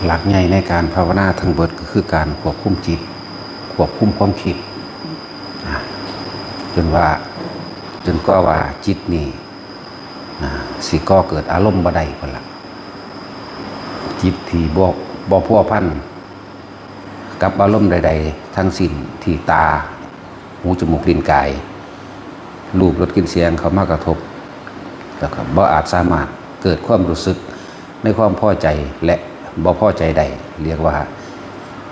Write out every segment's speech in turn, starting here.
หลักใหญ่ในการภาวนาทั้งเบิดก็คือการควบคุมจิตควบคุมความคิดจนก็ว่าจิตนี่สิก่อเกิดอารมณ์บ่ได้พุ่นล่ะจิตที่บ่พัวพันกับอารมณ์ใดๆทั้งสิ้นที่ตาหูจมูกลิ้นกายรูปรสกลิ่นเสียงเข้ามากระทบแล้วก็บ่อาจสามารถเกิดความรู้สึกในความพอใจและบ่พอใจใดเรียกว่า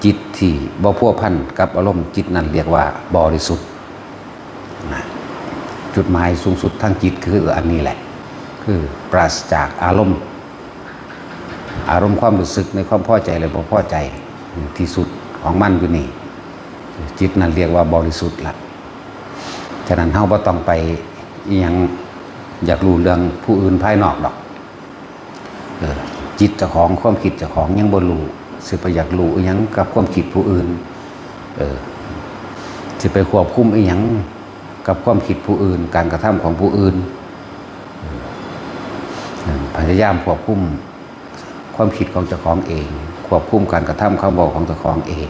จิตที่บ่พัวพันกับอารมณ์จิตนั้นเรียกว่าบริสุทธิ์จุดหมายสูงสุดทางจิตคืออันนี้แหละคือปราศจากอารมณ์ความรู้สึกในความพอใจและบ่พอใจที่สุดของมันอยู่นี่จิตนั้นเรียกว่าบริสุทธิ์ละฉะนั้นเฮาบ่ต้องไปอิหยังอยากรู้เรื่องผู้อื่นภายนอกดอกจิตเจ้าของความคิดเจ้าของยังบ่รู้สิไปอยากรู้อิหยังกับความคิดผู้อื่นสิไปควบคุมอิหยังกับความคิดผู้อื่นการกระทำของผู้อื่นพยายามควบคุมความคิดของเจ้าของเองควบคุมการกระทำคำบอกของเจ้าของเอง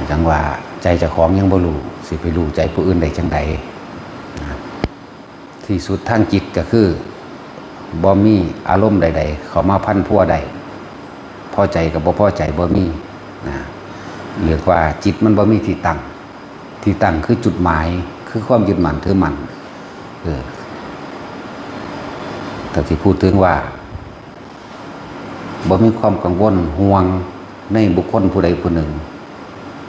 จังว่าใจเจ้าของยังบ่รู้สิไปรู้ใจผู้อื่นได้จังใดที่สุดทางจิตก็คือบ่มีอารมณ์ใดๆเข้ามาพันพัวใดพอใจกับบ่พอใจบ่มีเรียกว่าจิตมันบ่มีที่ตั้งคือจุดหมายคือความยึดมั่นถือมั่นแต่ที่พูดถึงว่าบ่มีความกังวลห่วงในบุคคลผู้ใดผู้หนึ่ง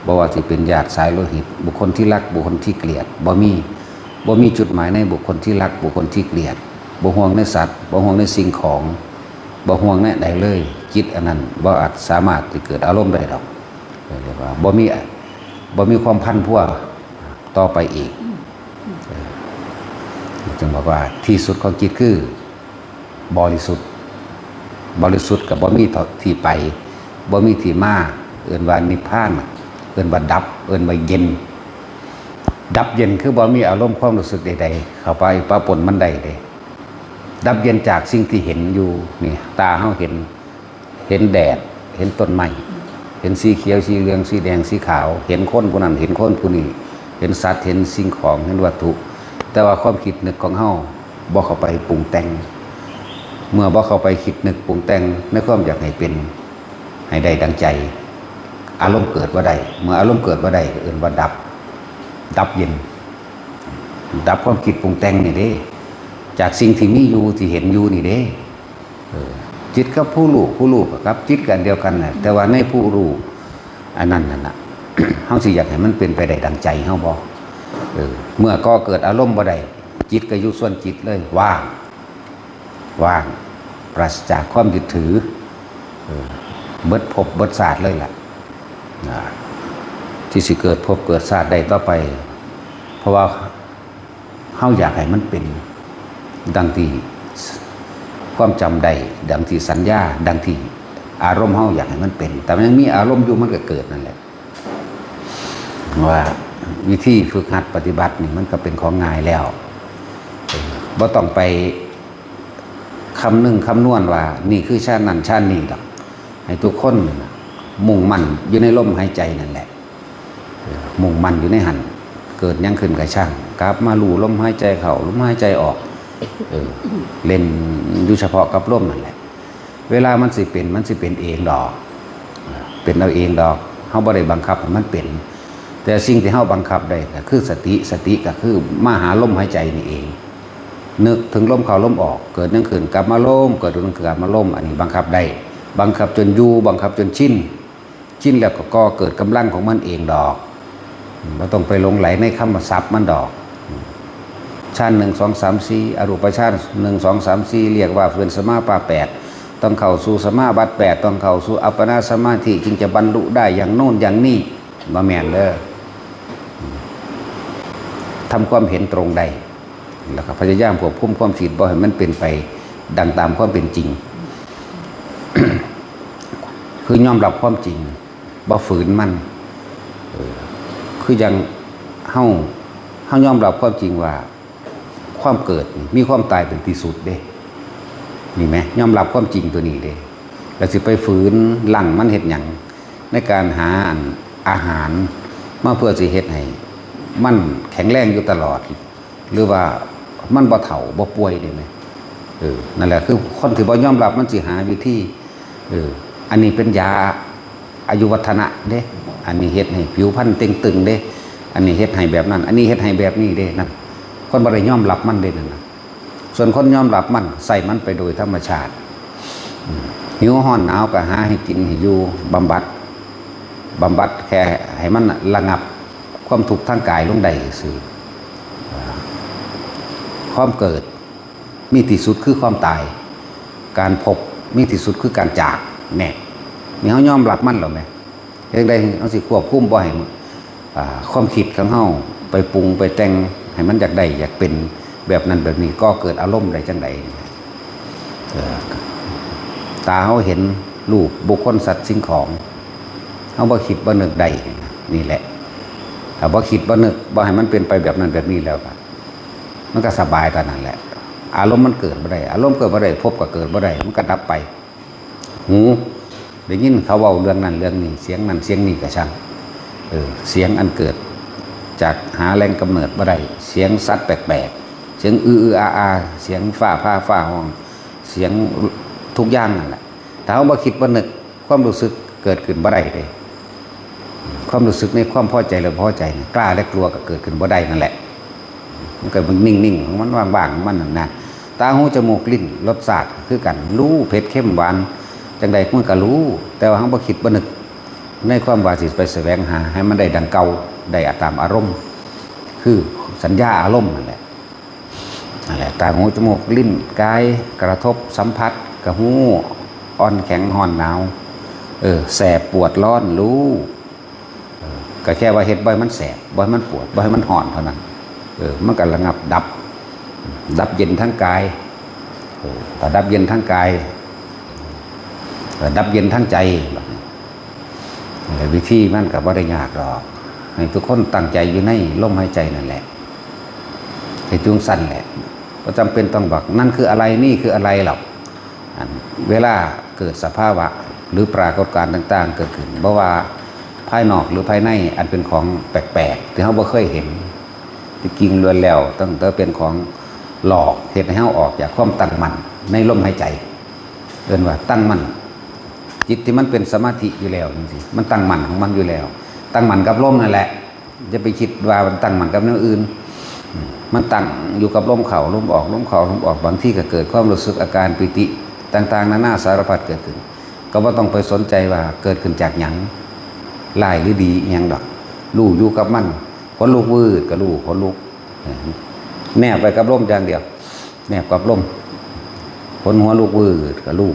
บ่ว่าสิเป็นญาติสายโลหิตบุคคลที่รักบุคคลที่เกลียดบ่มีจุดหมายในบุคคลที่รักบุคคลที่เกลียดบ่ห่วงในสัตว์บ่ห่วงในสิ่งของบ่ห่วงในใดเลยจิตอันนั้นบ่อาจสามารถที่เกิดอารมณ์ได้ดอกเรียกว่าบ่มีความพันพัวต่อไปอีกจึงบอกว่าที่สุดของจิตคือบริสุทธิ์กับบ่มีที่ไปบ่มีที่มาเอิ้นว่านิพพานเอิ้นว่าดับเอิ้นว่าเย็นดับเย็นคือบ่มีอารมณ์ความรู้สึกใดๆเข้าไปปะปนมันได้เด้ดับเย็นจากสิ่งที่เห็นอยู่นี่ตาเฮาเห็นแดดเห็นต้นไม้เห็นสีเขียวสีเหลืองสีแดงสีขาวเห็นคนผู้นั้นเห็นคนผู้นี้เห็นสัตว์เห็นสิ่งของเห็นวัตถุแต่ว่าความคิดนึกของเฮาบ่เข้าไปปรุงแต่งเมื่อบ่เข้าไปคิดนึกปรุงแต่งในความอยากให้เป็นให้ได้ดังใจอารมณ์เกิดว่าได้เมื่ออารมณ์เกิดว่าได้เอิ้นว่าดับเย็นดับความคิดปรุงแต่งนี่เด้จากสิ่งที่มีอยู่ที่เห็นอยู่นี่เด้จิตกับผู้รู้กับจิตกันเดียวกันน่ะแต่ว่าในผู้รู้อันนั้นน่ะ เฮาสิอยากให้มันเป็นไปได้ดังใจเฮาบ่เมื่อก็เกิดอารมณ์บ่ได้จิตก็อยู่ส่วนจิตเลยว่างปราศจากความยึดถือเบิดภพเบิดชาติเลยล่ะที่สิเกิดภพเกิดชาติได้ต่อไปเพราะว่าเฮาอยากให้มันเป็นดังที่ความจำได้ดังที่สัญญาดังที่อารมณ์เฮาอยากให้มันเป็นแต่มันยังมีอารมณ์อยู่มันก็เกิดนั่นแหละว่าวิธีฝึกหัดปฏิบัตินี่มันก็เป็นของง่ายแล้วบ่ต้องไปคำนวณว่านี่คือชาตินั้นชาตินี้ดอกให้ทุกคนมุ่งมั่นอยู่ในลมหายใจนั่นแหละมุ่งมั่นอยู่ในหันเกิดยังขึ้นกับช่างกลับมาลู่ลมหายใจเข้าลมหายใจออกเล่นอยู่เฉพาะกับลมนั่นแหละเวลามันสิเป็นเองดอกเป็นเอาเองดอกเฮาบ่ได้บังคับให้มันเป็นแต่สิ่งที่เฮาบังคับได้ก็คือสติก็คือมาหาลมหายใจนี่เองนึกถึงลมเข้าลมออกเกิดยังขึ้นกลับมาลมเกิดยังขึ้นกลับมาลมอันนี้บังคับได้บังคับจนอยู่บังคับจนชินแล้วก็เกิดกำลังของมันเองดอกเราต้องไปหลงไหลในคำศัพท์มันดอกฌาน1 2 3 4อรูปฌาน1 2 3 4เรียกว่าเป็นสมาปา8ต้องเข้าสู่สมาบัติ8ต้องเข้าสู่อัปปนาสมาธิจึงจะบรรลุได้อย่างโน้นอย่างนี้บ่แม่นเด้อทำความเห็นตรงใดแล้วก็พยายามควบคุมความคิดบ่ให้มันเป็นไปดังตามความเป็นจริง คือยอมรับความจริงบ่ฝืนมันคือยังเฮายอมรับความจริงว่าความเกิดมีความตายเป็นที่สุดเด้ นี่ไหมยอมรับความจริงตัวนี้เลยแล้วสิไปฝืนหลังมันเห็ดหยังในการหาอาหารมาเพื่อสิเฮ็ดให้มันแข็งแรงอยู่ตลอดหรือว่ามันบ่เฒ่าบ่ป่วยได้ไหมนั่นแหละคือคนที่บ่ยอมรับมันสิหาวิธีอันนี้เป็นยาอายุวัฒนะเด้อันนี้เฮ็ดให้ผิวพรรณเต่งตึงเด้อันนี้เฮ็ดให้แบบนั้นอันนี้เฮ็ดให้แบบนี้เด้นั่นคนบ่ได้ยอมรับมันเด้นั่นน่ะส่วนคนยอมรับมันใส่มันไปโดยธรรมชาติหิวร้อนหนาวก็หาให้กินให้อยู่บำบัดแค่ให้มันระงับความทุกข์ทางกายลงได้ซื่อความเกิดมีที่สุดคือความตายการพบมีที่สุดคือการจากแน่นี่เขายอมรับมันหรอไหมยังได้เขาสิควบคุมบ่ให้ความคิดของเขาไปปรุงไปแต่งให้มันอยากได้อยากเป็นแบบนั้นแบบนี้ก็เกิดอารมณ์ใดจังใดตาเขาเห็นรูปบุคคลสัตว์สิ่งของเขาบ่คิดบ่นึกได้นี่แหละถ้าบ่คิดบ่นึกบ่ให้มันเป็นไปแบบนั้นแบบนี้แล้วมันก็สบายตอนนั้นแหละอารมณ์มันเกิดบ่ได้อารมณ์เกิดบ่ได้พบก็เกิดบ่ได้มันก็ดับไปหูได้ยินเขาเว้าเรื่องนั้นเรื่องนี้เสียงนั้นเสียงนี้ก็ช่างเสียงอันเกิดจากหาแรงกำเนิดบ่ได้เสียงสัตว์แปลกๆเสียงอาเสียงฟ้าห้องเสียงทุกอย่างนั่นแหละถ้าเราบ่คิดบ่นึกความรู้สึกเกิดขึ้นบ่ได้เลยความรู้สึกในความพอใจหรือพอใจกล้าและกลัวก็เกิดขึ้นบ่ได้นั่นแหละมันก็นิ่งๆมันว่างๆมันนั่นนะตาหูจมูกลิ้นรสชาติคือกันรู้เผ็ดเข้มหวานจังใดมันก็รู้แต่ว่าเราบ่คิดบ่นึกในความว่าสิไปแสวงหาให้มันได้ดังเก่าได้ตามอารมณ์คือสัญญาอารมณ์นั่นแหละตาหูจมูกลิ้นกายกระทบสัมผัสกระหูอ่อนแข็งห่อนหนาวแสบปวดร้อนรู้ก็แค่ว่าเฮ็ดบ่ให้มันแสบบ่ให้มันปวดบ่ให้มันห่อนเท่านั้นมันก็ระงับดับเย็นทั้งกายแต่ดับเย็นทั้งกายดับเย็นทั้งใจวิธีมันก็บ่ได้ยากหรอกให้ทุกคนตั้งใจอยู่ในลมหายใจนั่นแหละให้จุงสั้นแหละก็จำเป็นต้องบอกนั่นคืออะไรนี่คืออะไรหรอกเวลาเกิดสภาวะหรือปรากฏการณ์ต่างๆเกิดขึ้นเพราะว่าภายนอกหรือภายในอันเป็นของแปลกๆที่เราบ่เคยเห็นที่จริงล้วนแล้วตั้งแต่เป็นของหลอกเฮ็ดให้เราออกจากความตั้งมั่นในลมหายใจเรียกว่าตั้งมั่นจิตที่มันเป็นสมาธิอยู่แล้วจริงๆมันตั้งมั่นของมันอยู่แล้วตั้งมั่นกับลมนั่นแหละจะไปคิดว่ามันตั้งมั่นกับแนวอื่นมันตั้งอยู่กับลมเข้าลมออกลมเข้าลมออกบางที่ก็เกิดความรู้สึกอาการปิติต่างๆนานาสารพัดเกิดขึ้นก็บ่ต้องไปสนใจว่าเกิดขึ้นจากหยังร้ายหรือดีหยังดอกรู้อยู่กับมันขนลุกวืดก็รู้ขนลุกแนบไปกับลมอย่างเดียวแนบกับลมขนหัวลุกวืดก็รู้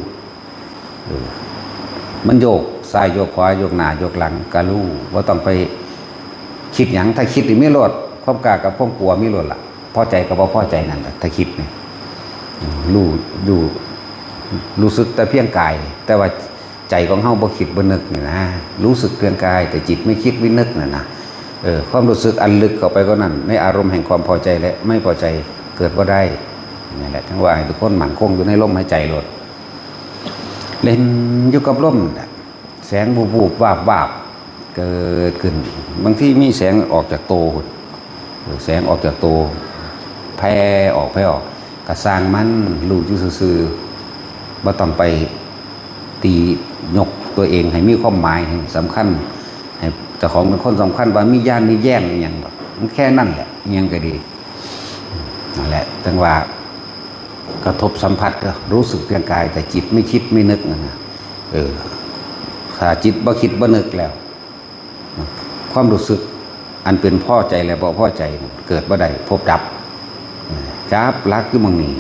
มันโยกซ้ายโยกขวาโยกหน้าโยกหลังก็รู้บ่ต้องไปคิดหยังถ้าคิดนี่มีโลดความกล้ากับความกลัวมีโลดล่ะพอใจกับบ่พอใจนั่นแหละถ้าคิดนี่รู้สึกแต่เพียงกายแต่ว่าใจของเฮาบ่คิดบ่นึกนี่นะรู้สึกเพียงกายแต่จิตไม่คิดไม่นึกนั่นนะความรู้สึกอันลึกเข้าไปก็นั่นในอารมณ์แห่งความพอใจและไม่พอใจเกิดบ่ได้นี่แหละทั้งว่าให้ทุกคนมั่นคงอยู่ในลมหายใจโลดเล่นอยู่กับลมแสงบูบๆวาบๆเกิดขึ้นบางทีมีแสงออกจากโตแสงออกจากโตแผ่ออกก็สร้างมันรู้อยู่ซื่อๆบ่ต้องไปตียกตัวเองให้มีความหมายสำคัญให้เจ้าของเป็นคนสำคัญว่ามีย่านมีแย่งอย่างแบบมันแค่นั่นแหละยังก็ดีนั่นแหละทั้งว่ากระทบสัมผัสก็รู้สึกเพียงกายแต่จิตไม่คิดไม่นึกนะถ้าจิตบ่คิดบ่นึกแล้วความรู้สึกอันเป็นพอใจและบ่พอใจเกิดบ่ได้พบดับจับลักอยู่มั่งนี้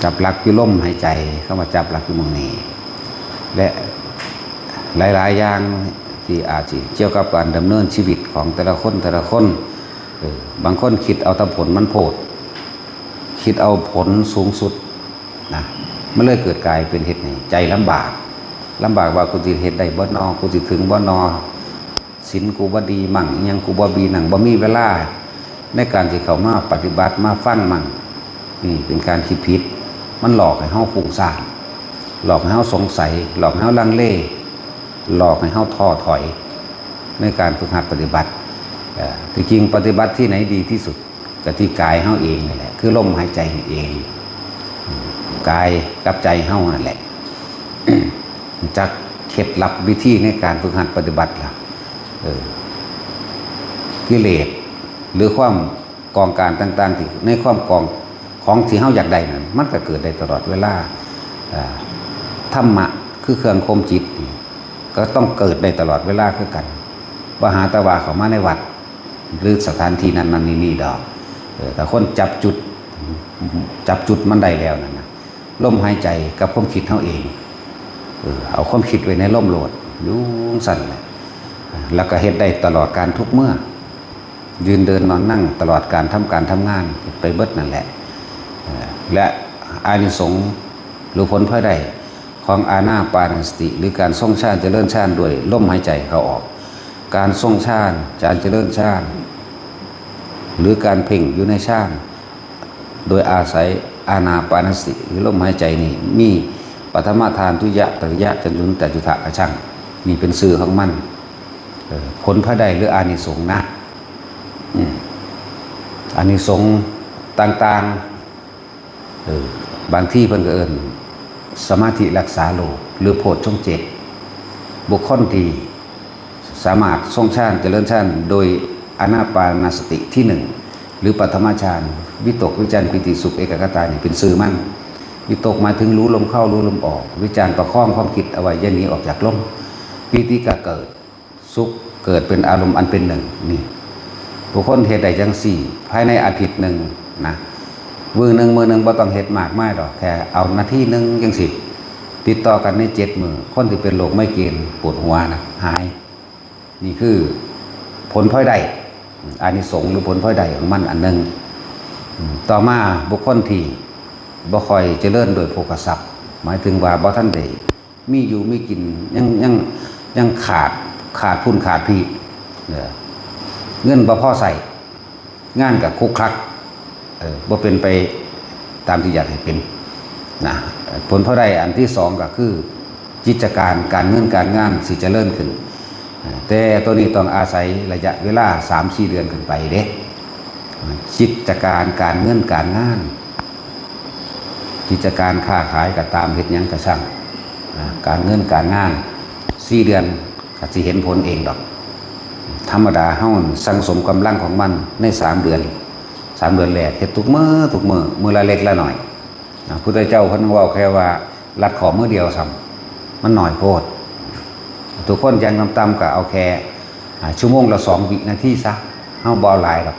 จับลักอยู่ลมหายใจเข้ามาจับลักอยู่มั่งนี้และหลายๆอย่างที่อาจจะเกี่ยวกับการดำเนินชีวิตของแต่ละคนบางคนคิดเอาแต่ผลมันโพดคิดเอาผลสูงสุดนะมันเลยเกิดกลายเป็นเหตุนี้ใจลำบากว่ากูจะเหตุใดบ่นอกูจะถึงบ่นอศีลกูบ่ดีมั่งยังกูบ่บีหนังบ่มีเวลาในการที่เข้ามาปฏิบัติมาฟังมั่งนี่เป็นการคิดผิด มันหลอกให้เฮาฟุ้งซ่านหลอกให้เฮาสงสัยหลอกให้เฮาลังเลหลอกให้เฮาท้อถอยในการฝึกหัดปฏิบัติที่จริงปฏิบัติที่ไหนดีที่สุดก็ที่กายเฮาเองนี่แหละคือลมหายใจเองกายกับใจเฮานั่นแหละ จากเคล็ดลับวิธีในการฝึกหัดปฏิบัติล่ะกิเลสหรือความกองการต่างๆที่ในความกองของที่เฮาอยากได้นั้นมันก็เกิดได้ตลอดเวลาธรรมะคือเครื่องคมจิตก็ต้องเกิดได้ตลอดเวลาคือกันว่าหาตะวาเข้ามาในวัดหรือสถานที่นั้นนี่ดอกแต่คนจับจุดมันได้แล้วนั่นนะลมหายใจกับความคิดเฮาเองเอาความคิดไว้ในลมโลดอยู่สั่นแหละแล้วก็เฮ็ดได้ตลอดการทุกเมื่อยืนเดินนอนนั่งตลอดการทำงานไปเบิดนั่นแหละและอานิสงส์หรือผลพลอยได้ของอานาปานสติหรือการทรงฌานเจริญฌานด้วยลมหายใจเข้าออกการทรงฌานการเจริญฌานหรือการเพ่งอยู่ในฌานโดยอาศัยอานาปานสติหรือลมหายใจนี่มีปฐมฌานทุติยะตติยะจนถึงจตุตถะกระชั่งนี่เป็นสื่อของมันผลพระใดหรืออานิสงส์นะอานิสงส์ต่างๆบางที่เพิ่นก็เอิ้นสมาธิรักษาโลกหรือโพชฌงค์7บุคคลที่สามารถทรงฌานเจริญฌานโดยอานาปานสติที่1หรือปฐมฌานวิตกวิจารปิติสุขเอกคตานี่เป็นสื่อมันวิตกหมายถึงรู้ลมเข้ารู้ลมออกวิจารประคองความคิดเอาไว้อย่าหนีออกจากลมปิติก็เกิดสุขเกิดเป็นอารมณ์อันเป็นหนึ่งนี่บุคคลเฮ็ดได้จังสี่ภายในอาทิตย์หนึ่งนะมือหนึ่งบ่ต้องเฮ็ดมากมายดอกแค่เอานาทีหนึ่งจังสิติดต่อกันใน7 มื้อคนที่เป็นโรคไมเกรนปวดหัวนะหายนี่คือผลพลอยได้อานิสงส์หรือผลพลอยได้ของมันอันหนึ่งต่อมาบุคคลที่บ่ค่อยเจริญโดยโภคทรัพย์หมายถึงว่าบ่ทันได้มีอยู่มีกินยังขาดทุนขาดพีเงินบ่พอใส่งานกับคุกคลักบ่เป็นไปตามที่อยากให้เป็นนะผลพลอยได้อันที่2ก็คือกิจการเงินการงานสิเจริญขึ้นแต่ตัวนี้ต้องอาศัยระยะเวลา 3-4 เดือนขึ้นไปเด้กิจการเงินการงานกิจการค้าขายก็ตามเฮ็ดหยังก็ช่างการเงินการงาน4 เดือนก็สิเห็นผลเองดอกธรรมดาเฮาสั่งสมกำลังของมันใน3 เดือนแรกเฮ็ดทุกมื้อละเล็กละน้อยพระพุทธเจ้าเพิ่นเว้าแค่ว่ารัดขอมื้อเดียวซ้ำมันน้อยโพดทุกคนอย่างต่ำๆก็เอาแค่ชั่วโมงละ2 วินาทีซะเฮาบ่หลายดอก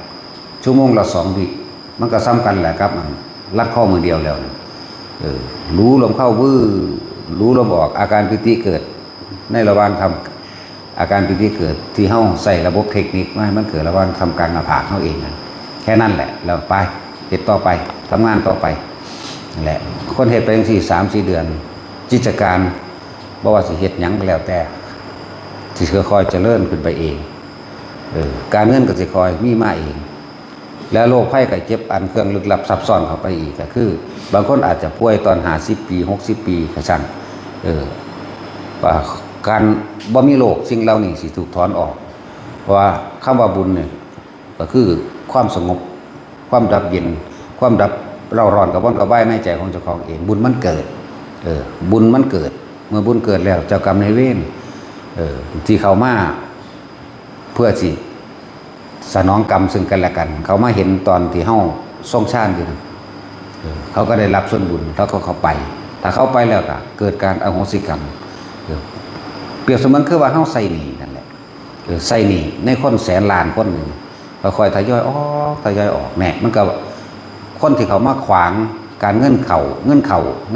ชั่วโมงละ2 วิมันก็ซ้ำกันแหละครับรัดข้อมือเดียวแล้วรู้ลมเข้าวื้อรู้ลมออกอาการปิติเกิดในระหว่างทำอาการปิติเกิดที่เฮาใส่ระบบเทคนิคมาให้มันเกิดระหว่างทำกลางหน้าผากเฮาเองแค่นั้นแหละแล้วไปเฮ็ดต่อไปทำงานต่อไปนั่นแหละคนเฮ็ดไปจังซี่ 3-4 เดือนกิจการบ่ว่าสิเฮ็ดหยังก็แล้วแต่สิค่อยๆเจริญขึ้นไปเองการเงินก็สิค่อยมีมาเองแล้วโรคภัยไข้เจ็บอันเครื่องลึกลับซับซ้อนเข้าไปอีกก็คือบางคนอาจจะป่วยตอน50 ปี60 ปีก็ช่างว่าการบ่มีโรคสิ่งเหล่านี้สิถูกถอนออกเพราะว่าคำว่าบุญเนี่ยก็คือความสงบความดับเย็นความดับเร่าร้อนกับว่อนกับว่ายในใจของเจ้าของเองบุญมันเกิดบุญมันเกิดเมื่อบุญเกิดแล้วเจ้ากรรมนายเวรที่เขามาเพื่อสิสนองกรรมซึ่งกันและกันเขามาเห็นตอนที่เฮาทรงฌานอยู่เขาก็ได้รับส่วนบุญแล้วก็เขาไปถ้าเขาไปแล้วก็เกิดการอโหสิกรรมเปรียบเสมือนคือว่าเฮาใส่หนี้นั่นแหละใส่หนี้ในคนแสนล้านคนนึงค่อยๆทยอยออกแน่มันก็คนที่เขามาขวางการเงินเข่า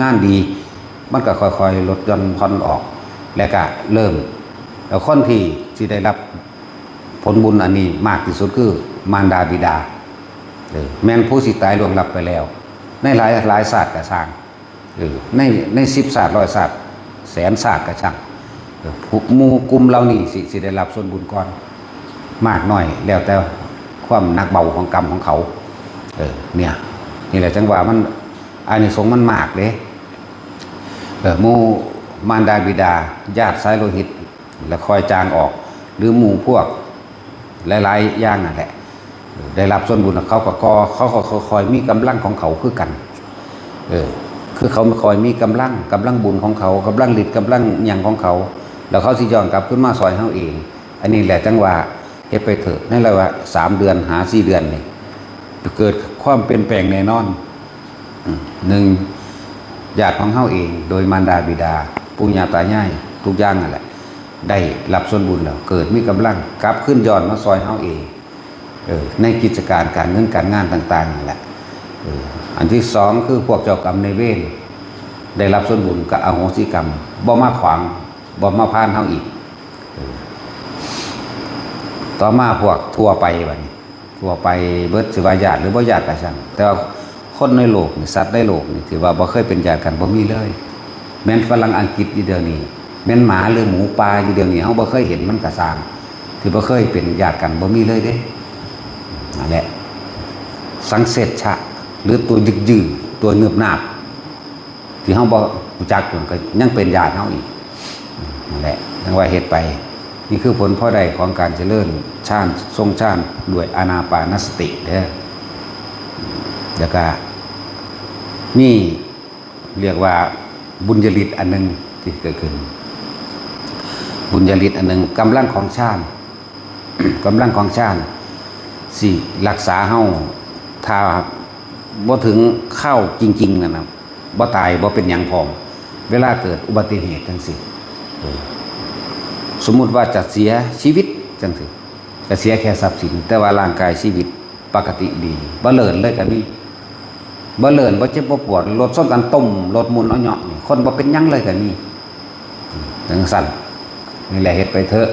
งานดีมันก็ค่อยๆลดหย่อนผ่อนออกแล้วก็เริ่มแล้วคนที่ได้รับผลบุญอันนี้มากที่สุดคือมารดาบิดาแม่นผู้สิตายล่วงลับไปแล้วในหลายศาสตร์กระช่างใน10 ศาสตร์100 ศาสตร์แสนศาสตร์กระช่างหมู่กลุ่มเหล่านี้สิได้รับส่วนบุญก่อนมากน้อยแล้วแต่ความหนักเบาของกรรมของเขานี่แหละจังหวะมัน อานิสงส์มันมากเด้หมู่มารดาบิดาญาติสายโลหิตแล้วคอยจางออกหรือหมู่พวกหลายๆอย่างนั่นแหละได้รับส่วนบุญเขาก็คอยมีกำลังของเขาคือกันคือเขาคอยมีกำลังบุญของเขากำลังฤทธิ์กำลังหยังของเขาแล้วเขาสิย้อนกลับขึ้นมาซอยเฮาเองอันนี้แหละจังว่าเฮ็ดไปเถอะนั่นแหละว่า3 เดือนหา4 เดือนนี่เกิดความเปลี่ยนแปลงแน่นอน1ญาติของเฮาเองโดยมารดาบิดาปู่ย่าตายายทุกอย่างนั่นแหละได้รับส่วนบุญแล้วเกิดมีกำลังกลับขึ้นย้อนมาซอยเฮาเองในกิจการการเงินการงานต่างๆนั่นแหละอันที่2คือพวกเจ้ากรรมนายเวรได้รับส่วนบุญก็อโหสิกรรมบ่มาขวางบ่มาพานเฮาอีกต่อมาพวกทั่วไปบัดนี้ทั่วไปเบิดสิว่าญาติหรือบ่ญาติก็ช่างแต่ว่าคนในโลกนี่สัตว์ในโลกนี่ถือว่าบ่เคยเป็นญาติกันบ่มีเลยแม้นฝรั่งอังกฤษอยู่เดี๋ยวนี้แม่นหมาหรือหมูป่าอยู่เดี๋ยวนี้เฮาบ่เคยเห็นมันก็สร้างที่บ่เคยเป็นญาติกันบ่มีเลยเด้นั่นแหละสังเสชะหรือตัวยึกยือตัวเนืบหนาบที่เฮาบ่รู้จักอยู่ก็ยังเป็นญาติเฮาอีกนั่นแหละจังว่าเฮ็ดไปนี่คือผลพอได้ของการเจริญฌานทรงฌานด้วยอานาปานสติเด้อแล้วก็นี่เรียกว่าบุญญาฤทธิ์อันนึงที่เกิดขึ้นบุญญาฤทธิ์อันนึงกำลังของฌาน กำลังของฌานสิรักษาเฮาถ้าบ่ถึงเข้าจริงๆนะครับบ่ตายบ่เป็นหยังพร้อมเวลาเกิดอุบัติเหตุจังซี่สมมุติว่าจะเสียชีวิตจังซี่ก็เสียแค่ทรัพย์สินแต่ว่าร่างกายชีวิตปกติดีบ่เลินเลยก็มีบ่เลินบ่เจ็บบ่ปวดรถส้นกันต้มรถมุนเอาเหาะนี่คนบ่เป็นหยังเลยก็มีจังซั่นนี่แหละเฮ็ดไปเถอะ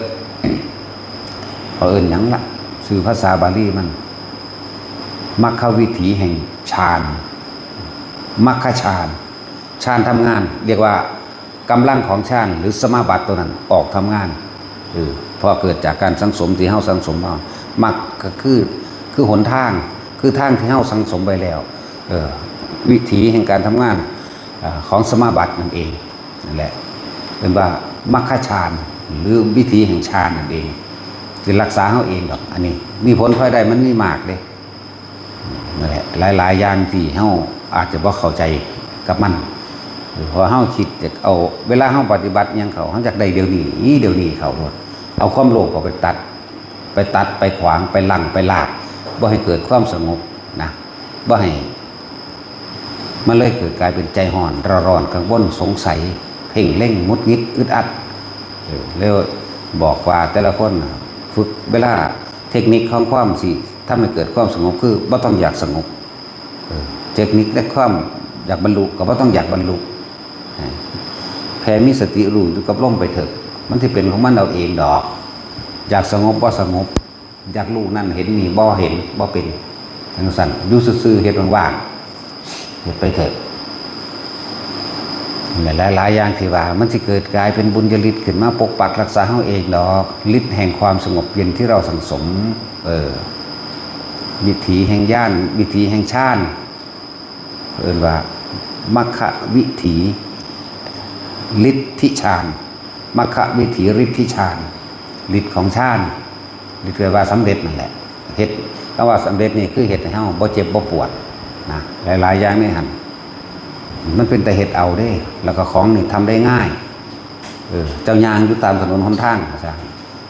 เขาเอิ้นหยังล่ะชื่อภาษาบาลีมันมรรควิถีแห่งฌานมรรคฌานฌานทำงานเรียกว่ากำลังของฌานหรือสมาบัติตัวนั้นออกทำงานเพราะเกิดจากการสังสมที่เฮาสังสมมามรรคก็คือหนทางคือทางที่เฮาสังสมไปแล้ววิถีแห่งการทำงานของสมาบัตินั่นเองนั่นแหละเป็นว่ามรรคฌานหรือวิถีแห่งฌานนั่นเองจะรักษาเฮาเองดอกอันนี้มีผลพลอยได้มันมีมากเด้นั่นแหละหลายๆอย่างที่เฮาอาจจะบ่เข้าใจกับมันพอเฮาคิดจะเอาเวลาเฮาปฏิบัติหยังเขาเฮาอยากได้เดี๋ยวนี้เขาหมดเอาความโลภก็ไปตัดไปขวางไปลั่งไปลากบ่ให้เกิดความสงบนะบ่ให้มันเลยเกิดกลายเป็นใจห่อนร้อนกังวลสงสัยเพ่งเร่งมุดมิดอึดอัดแล้วบอกว่าแต่ละคนฝึกเวลาเทคนิคของความสิถ้าไม่เกิดความสงบคือบ่ต้องอยากสงบเทคนิคและความอยากบรรลุก็บ่ต้องอยากบรรลุแผ่มีสติรู้อยู่กับลมไปเถอะมันที่เป็นของมันเอาเองดอกอยากสงบบ่สงบอยากรู้นั่นเห็นนี่บ่เห็นบ่เป็นจังซั่นอยู่ซื่อๆเฮ็ดว่างๆเฮ็ดไปเถอะหลายๆอย่างที่ว่ามันสิเกิดกลายเป็นบุญญาฤทธิ์ขึ้นมาปกปักรักษาเฮาเองดอกฤทธิ์แห่งความสงบเย็นที่เราสังสมวิถีแห่งญาณวิถีแห่งฌานเอิ้นว่ามรรควิถีฤทธิฌานมรรควิถีฤทธิฌานฤทธิ์ของฌานนี่คือว่าสำเร็จนั่นแหละเฮ็ดคำว่าสำเร็จนี่คือเฮ็ดให้เฮาบ่เจ็บบ่ปวดนะหลายๆอย่างนี่หั่นมันเป็นแต่เฮ็ดเอาเด้แล้วก็ของนี่ทำได้ง่ายเจ้ายางอยู่ตามถนนหนทางซะ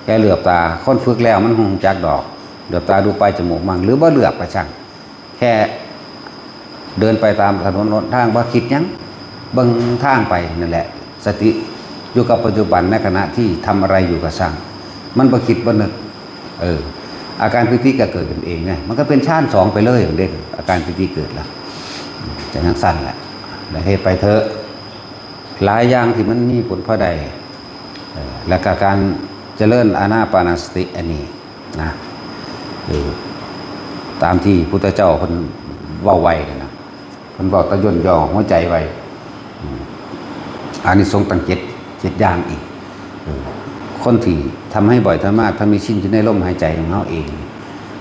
แค่เหลือบตาคนฝึกแล้วมันฮู้จักดอกเหลือบตาดูไปจมูกมั่งหรือบ่เหลือบก็ช่างแค่เดินไปตามถนนหนทางบ่คิดหยังเบิ่งทางไปนั่นแหละสติอยู่กับปัจจุบันในขณะที่ทำอะไรอยู่ก็ช่างมันบ่คิดบ่นึกอาการปิติก็เกิดขึ้นเองเนี่ยมันก็เป็นฌาน2ไปเลยเด็กอาการปิติเกิดแล้วจะนั่งสั้นแหละแล้วเฮ็ดไปเถอะหลายอย่างที่มันมีผลพอใดและก็การเจริญอานาปานสติอันนี้นะตามที่พุทธเจ้าเพิ่นเว้าไว้นะเพิ่นเว้าตะย่นย่อหัวใจไว้อานิสงส์ตั้ง7อย่างอีกคนที่ทำให้บ่อยทำมากถ้ามีชิ้นอยู่ในลมหายใจของเขาเอง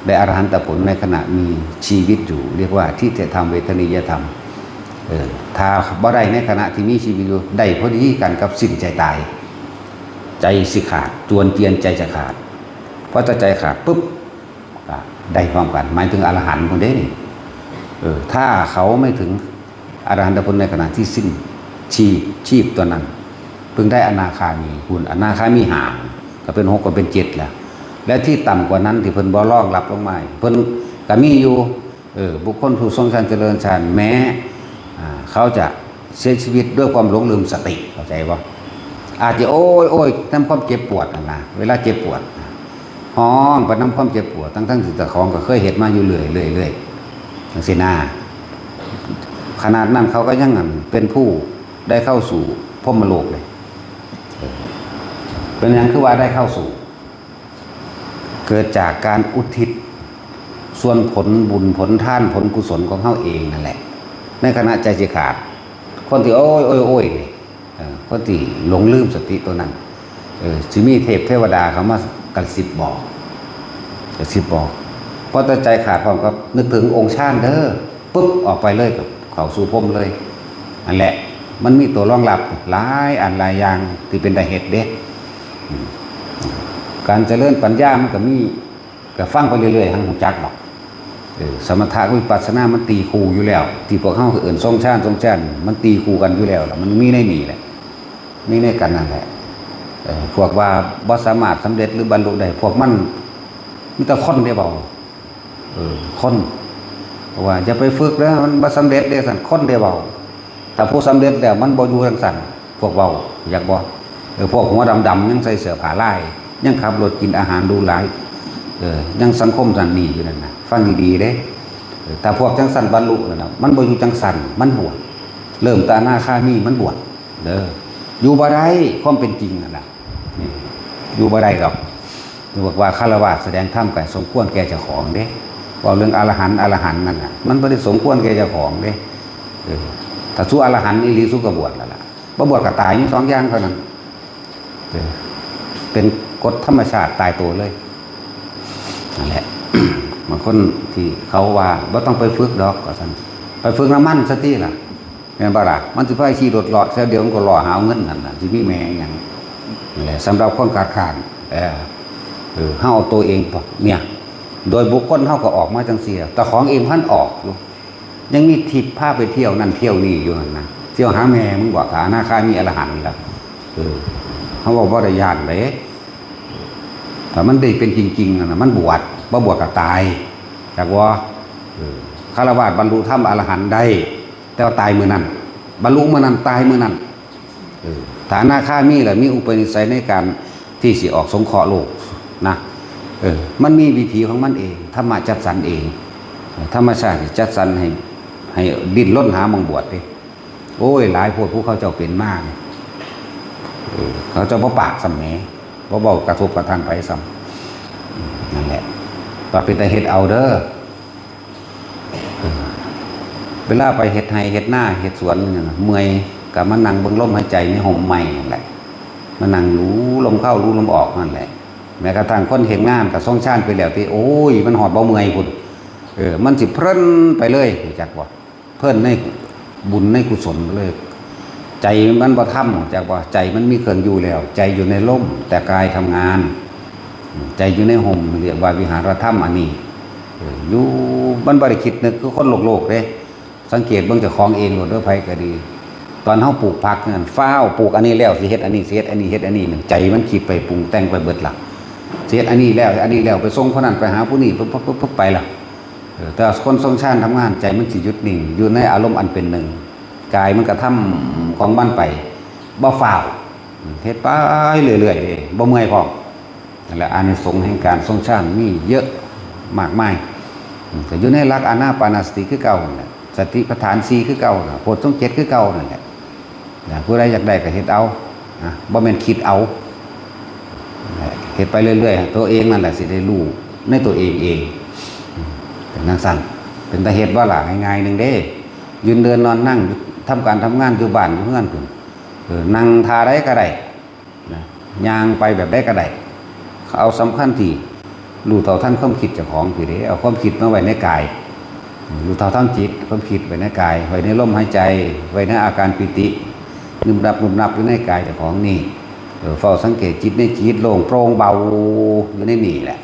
ได้อรหันตผลในขณะมีชีวิตอยู่เรียกว่าทิฏฐธรรมเวทนิยธรรม ถ้าบ่ได้ในขณะที่มีชีวิตอยู่ได้พอดีกันกับสิ้นใจตายใจสิขาดจวนเจียนใจจะขาดเพราะถ้าใจขาดปุ๊บได้พร้อมกันหมายถึงอรหันต์คนเด้นี่ถ้าเขาไม่ถึงอรหันตผลในขณะที่สิ้นชีพตัวนั้นเพิ่งได้อนาคามีคุณอนาคามีห่างก็เป็น6ก็เป็น7แล้วและที่ต่ำกว่านั้นที่เพิ่นบ่รองรับลงมาเพิ่นก็มีอยู่บุคคลผู้ทรงฌานเจริญฌานแม้เขาจะเสียชีวิตด้วยความหลงลืมสติเข้าใจบ่อาจจะโอ้ยน้ำความเจ็บปวดนะเวลาเจ็บปวดห้องไปน้ำความเจ็บปวดทั้งที่เจ้าของก็เคยเห็นมาอยู่เรื่อยจังซี่นะขนาดนั้นเขาก็ยังเป็นผู้ได้เข้าสู่พรหมโลกเลยเป็นอย่างคือว่าได้เข้าสู่เกิดจากการอุทิศส่วนผลบุญผลท่านผลกุศลของเขาเองนั่นแหละในขณะใจสิขาดคนที่โอ้ยคนที่หลงลืมสติตัวนั้นสิมีเทพเทวดาเขามากระซิบบอกเพราะตั้งใจขาดความก็นึกถึงองค์ชาติเด้อปุ๊บออกไปเลยกับเขาสู่พรหมเลยนั่นแหละมันมีตัวรองรับหลายอันหลายอย่างที่เป็นได้เหตุเด้การเจริญปัญญามันก็มีก็ฟังไปเรื่อยๆทั้งหูจักหรอกสมถะวิปัสสนามันตีคู่อยู่แล้วที่พวกเขาคือทรงฌานมันตีคู่กันอยู่แล้วมันมีในนี่แหละมีในกันนั่นแหละพวกว่าบ่สามารถสำเร็จหรือบรรลุได้พวกมันมีแต่คนได้เบาคนเพราะว่าจะไปฝึกแล้วมันบ่สำเร็จได้สั่นคนได้เบาถ้าผู้สำเร็จแล้วมันบ่อยู่จังสั่นพวกเบาอยากบ่พวกหัวดำๆยังใส่เสื้อผ้าลายยังขับรถกินอาหารดูหลายยังสังคมสันนี่อยู่นั่นนะฟังดีๆเด้แต่พวกจังสันบรรลุนะมันบ่อยู่จังสันมันบวชเริ่มตาหน้าข้ามีมันบวชอยู่บ่ได้ความเป็นจริงนั่นแหละอยู่บ่ได้หรอกบอกว่าฆราวาสแสดงธรรมกันสมควรแก่เจ้าของเด้ว่าเรื่องอรหันต์นั่นน่ะมันบ่ได้สมควรแก่เจ้าของเด้ถ้าสู้อรหันต์อีหลีสู้ก็บวชแล้วล่ะบ่บวชก็ตายอยู่2อย่างเท่านั้นเป็นกฎธรรมชาติตายตัวเลยนั่นแหละ บางคนที่เขาว่าบ่ต้องไปฝึกดอกก็ซั่นไปฝึกน้ำมันซะติล่ะแม่นบ่ล่ะมันสิพาขี่รถเลาะซะเดี๋ยวมันก็ล่อหาเงินนั่นน่ะสิมีแม่หยังนั่นแหละสำหรับคนขาดคร้านเฮาเอาตัวเองเนี่ยโดยบุคคลเฮาก็ออกมาจังซี่แต่ของเองพันออกอยู่ยังมีทิพย์พาไปเที่ยวนั่นเที่ยวนี่อยู่นั่นนะเที่ยวหาแม่มึงบอกหาหน้าคามีอรหันต์นี่ล่ะเขาบอกว่าได้ญาติเลยแต่มันได้เป็นจริงๆนะมันบวชบ่บวชก็ตายจากว่าฆราวาสบรรลุธรรมอรหันต์ได้แต่ว่าตายมื้อนั้นบรรลุมื้อนั้นตายมื้อนั้นฐานะข้ามีแหละมีอุปนิสัยในการที่สิออกสงเคราะห์โลกนะมันมีวิถีของมันเองธรรมะจัดสรรเองธรรมชาติจัดสรรให้ดิ้นรนหามังบวชดิโอ้ยหลายพวกผู้เขาเจ้าเป็นมากเขาจะบ่ปากสำแหน่บ่เว้ากระทบกระทั่งไปซ้ำนั่นแหละว่าเป็นแต่เฮ็ดเอาเด้อเวลาไปเฮ็ดไร่เฮ็ดนาเฮ็ดสวนนั่นน่ะเมื่อยก็มานั่งเบิ่งลมหายใจในห่มไม้นั่นแหละมานั่งรู้ลมเข้ารู้ลมออกนั่นแหละแม้กระทั่งคนเห็นงานก็ทรงฌานไปแล้วที่โอ้ยมันหอดบ่เมื่อยพุ่นมันสิเพลินไปเลยรู้จักบ่เพลินในบุญในกุศลเลยใจมันบ่ทำจากว่าใจมันมีเครื่องอยู่แล้วใจอยู่ในลมแต่กายทำงานใจอยู่ในห่มเรียกว่าวิหารธรรมอันนี้อยู่มันบ่ได้คิดนึกคือคนโลกเด้สังเกตเบิ่งเจ้าของเองโลดเด้อไผก็ดีตอนเฮาปลูกผักนั่นฟ้าวปลูกอันนี้แล้วสิเฮ็ดอันนี้สิเฮ็ดอันนี้เฮ็ดอันนี้นั่นใจมันคิดไปปรุงแต่งไปเบิดล่ะสิเฮ็ดอันนี้แล้วไปส่งคนนั้นไปหาผู้นี้ปุ๊บไปล่ะแต่คนทรงฌานทำงานใจมันสิหยุดนิ่งอยู่ในอารมณ์อันเป็นหนึ่งกายมันกระทำของมันไปบ่ฟ้าวเฮ็ดไปเรื่อยๆบ่เมื่อยพร้อมนั่นแหละอานิสงส์แห่งการทรงฌานมีเยอะมากมายก็อยู่ในหลักอานาปานสติคือเก่านั่นแหละสติปัฏฐาน4คือเก่าโพชฌงค์7คือเก่านั่นแหละผู้ใดอยากได้ก็เฮ็ดเอาบ่แม่นคิดเอาเฮ็ดไปเรื่อยๆตัวเองนั่นแหละสิได้รู้ในตัวเองเป็นจังซั่นเป็นตาเฮ็ดว่าล่ะง่ายๆนึงเด้ยืนเดินนอนนั่งทำการทำงานอยู่บ้านอยู่เฮือนพุ่นนั่งทาได้ก็ได้ย่างไปแบบได้ก็ได้เอาสำคัญที่รู้เท่าทันความคิดเจ้าของคือเด้เอาความคิดมาไว้ในกาย รู้เท่าทั้งจิตความคิดไว้ในกายไว้ในลมหายใจไว้ในอาการปิตินึมนับอยู่ในกายเจ้าของนี่เฝ้าสังเกตจิตในจิตโล่งโปร่งเบาอยู่ในนี่แหละ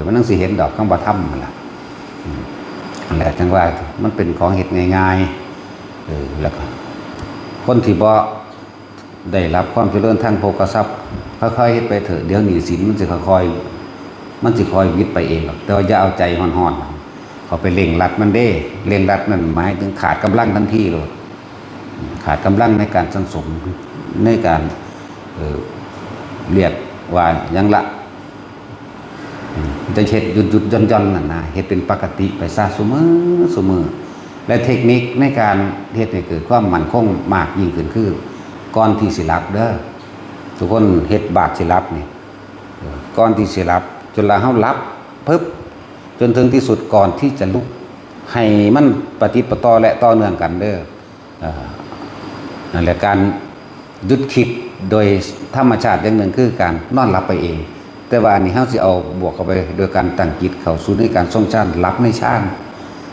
มันต้องสิเห็นดอกคำว่าธรรมมันล่ะแหละจังว่ามันเป็นของเหตุง่ายๆแล้วก็คนที่บ่ได้รับความเจริญทางโภคทรัพย์ค่อยๆเฮ็ดไปเถอะเดี๋ยวหนี้สินมันจะค่อยวิทย์ไปเองหรอกแต่ว่าอย่าเอาใจห่อนๆเขาไปเร่งรัดมันเด้เร่งรัดนั่นหมายถึงขาดกำลังทันทีเลยขาดกำลังในการสังสมในการเรียกว่ายังละจะเฮ็ดหยุดย่อนนั่นนะเฮ็ดเป็นปกติไปซะเสมอและเทคนิคในการเฮ็ดให้เกิดความมั่นคงมากยิ่งขึ้นคือก่อนที่สิหลับเด้อทุกคนเฮ็ดบาดสิหลับนี่ก่อนที่สิหลับจนละเฮาหลับปึ๊บจนถึงที่สุดก่อนที่จะลุกให้มันปฏิปต่อและต่อเนื่องกันเด้อนั่นแหละการหยุดคิดโดยธรรมชาติอย่างหนึ่งคือการนอนหลับไปเองแต่ว่าอันนี้เฮาสิเอาบวกเข้าไปโดยการตั้งจิตเข้าสู่ในการทรงฌานหลับในฌาน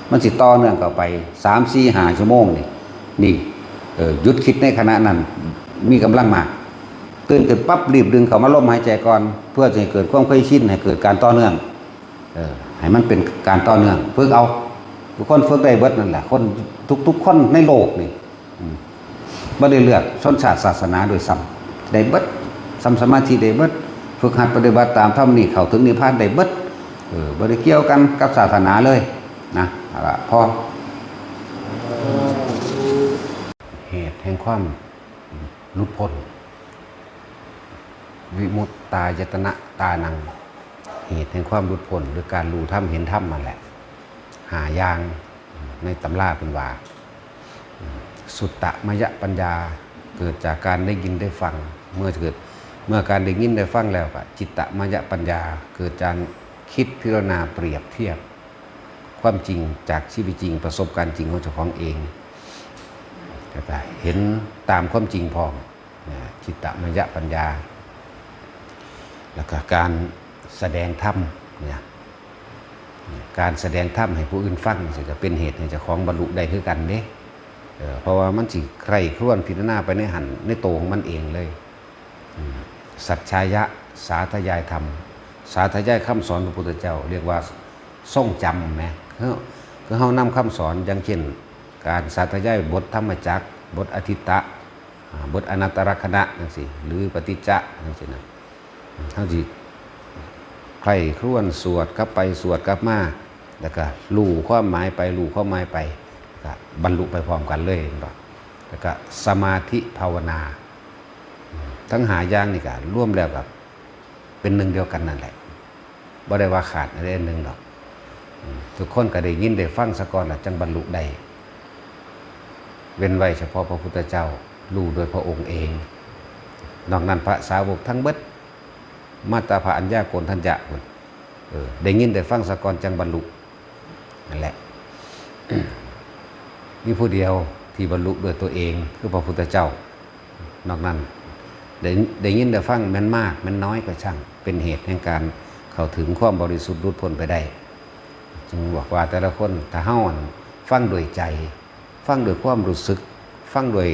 มันสิต่อเนื่องเข้าไป 3-4-5 ชั่วโมงนี่หยุดคิดในขณะนั้นมีกำลังมากตื่นขึ้นปั๊บรีบดึงเข้ามาลมหายใจก่อนเพื่อจะให้เกิดความเคยชินให้เกิดการต่อเนื่องให้มันเป็นการต่อเนื่องฝึกเอาทุกคนฝึกได้เบิดนั่นแหละคนทุกคนในโลกนี่บ่ได้เลือกชนชาติศาสนาโดยซ้ำได้เบิดสมาธิได้เบิดฝึกหัดปฏิบัติตามธรรมนี่เข้าถึงนิพพานได้เบิดบ่ได้เกี่ยวกันกับศาสนาเลยนะพอเหตุแห่งความหลุดพ้นวิมุตตายตนะตานังเหตุแห่งความหลุดพ้นหรือการรู้ธรรมเห็นธรรมนั่นแหละหาอย่างในตำราเป็นว่าสุตตมยปัญญาเกิดจากการได้ยินได้ฟังเมื่อการได้ยินได้ฟังแล้วก็จิตตมยปัญญาเกิดจากคิดพิจารณาเปรียบเทียบความจริงจากชีวิตจริงประสบการณ์จริงของเจ้าของเองเห็นตามความจริงพร้อมจิตตมยปัญญาแล้วก็การแสดงธรรมเนี่ยการแสดงธรรมให้ผู้อื่นฟังจะเป็นเหตุให้เจ้าของบรรลุได้คือกันเด้เพราะว่ามันสิใครครวนพิจารณาไปในหันในโตของมันเองเลยสัจฉายะสาธยายธรรมสาธยายคำสอนของพระพุทธเจ้าเรียกว่าทรงจำนะคือเฮานำคำสอนอย่างเช่นการสาธยายบทธรรมจักรบทอธิตตะบทอนัตตลักษณะจังซี่หรือปฏิจจะจังซี่นะเฮาสิใครครวนสวดกลับไปสวดกลับมาแล้วก็รู้ความหมายไปรู้ความหมายไปก็บรรลุไปพร้อมกันเลยแล้วก็สมาธิภาวนาทั้งหาอย่างนี่ก็ร่วมแล้วกับเป็นหนึ่งเดียวกันนั่นแหละบ่ได้ว่าขาดอะไรหนึ่งหรอกทุกคนก็ได้ยินได้ฟังซะก่อนล่ะจังบรรลุได้เว้นไว้เฉพาะพระพุทธเจ้ารู้โดยพระองค์เองนอกนั้นพระสาวกทั้งเบิดมาตาพระอัญญาโกณทัญญะพุ่นได้ยินได้ฟังซะก่อนจังบรรลุนั่นแหละมีผู้เดียวที่บรรลุด้วยตัวเองคือพระพุทธเจ้านอกนั้นได้ยินได้ฟังแม่นมากแม่นน้อยก็ช่างเป็นเหตุแห่งการเข้าถึงความบริสุทธิ์หลุดพ้นไปได้จึงบอกว่าแต่ละคนถ้าเฮาฟังโดยใจฟังโดยความรู้สึกฟังโดย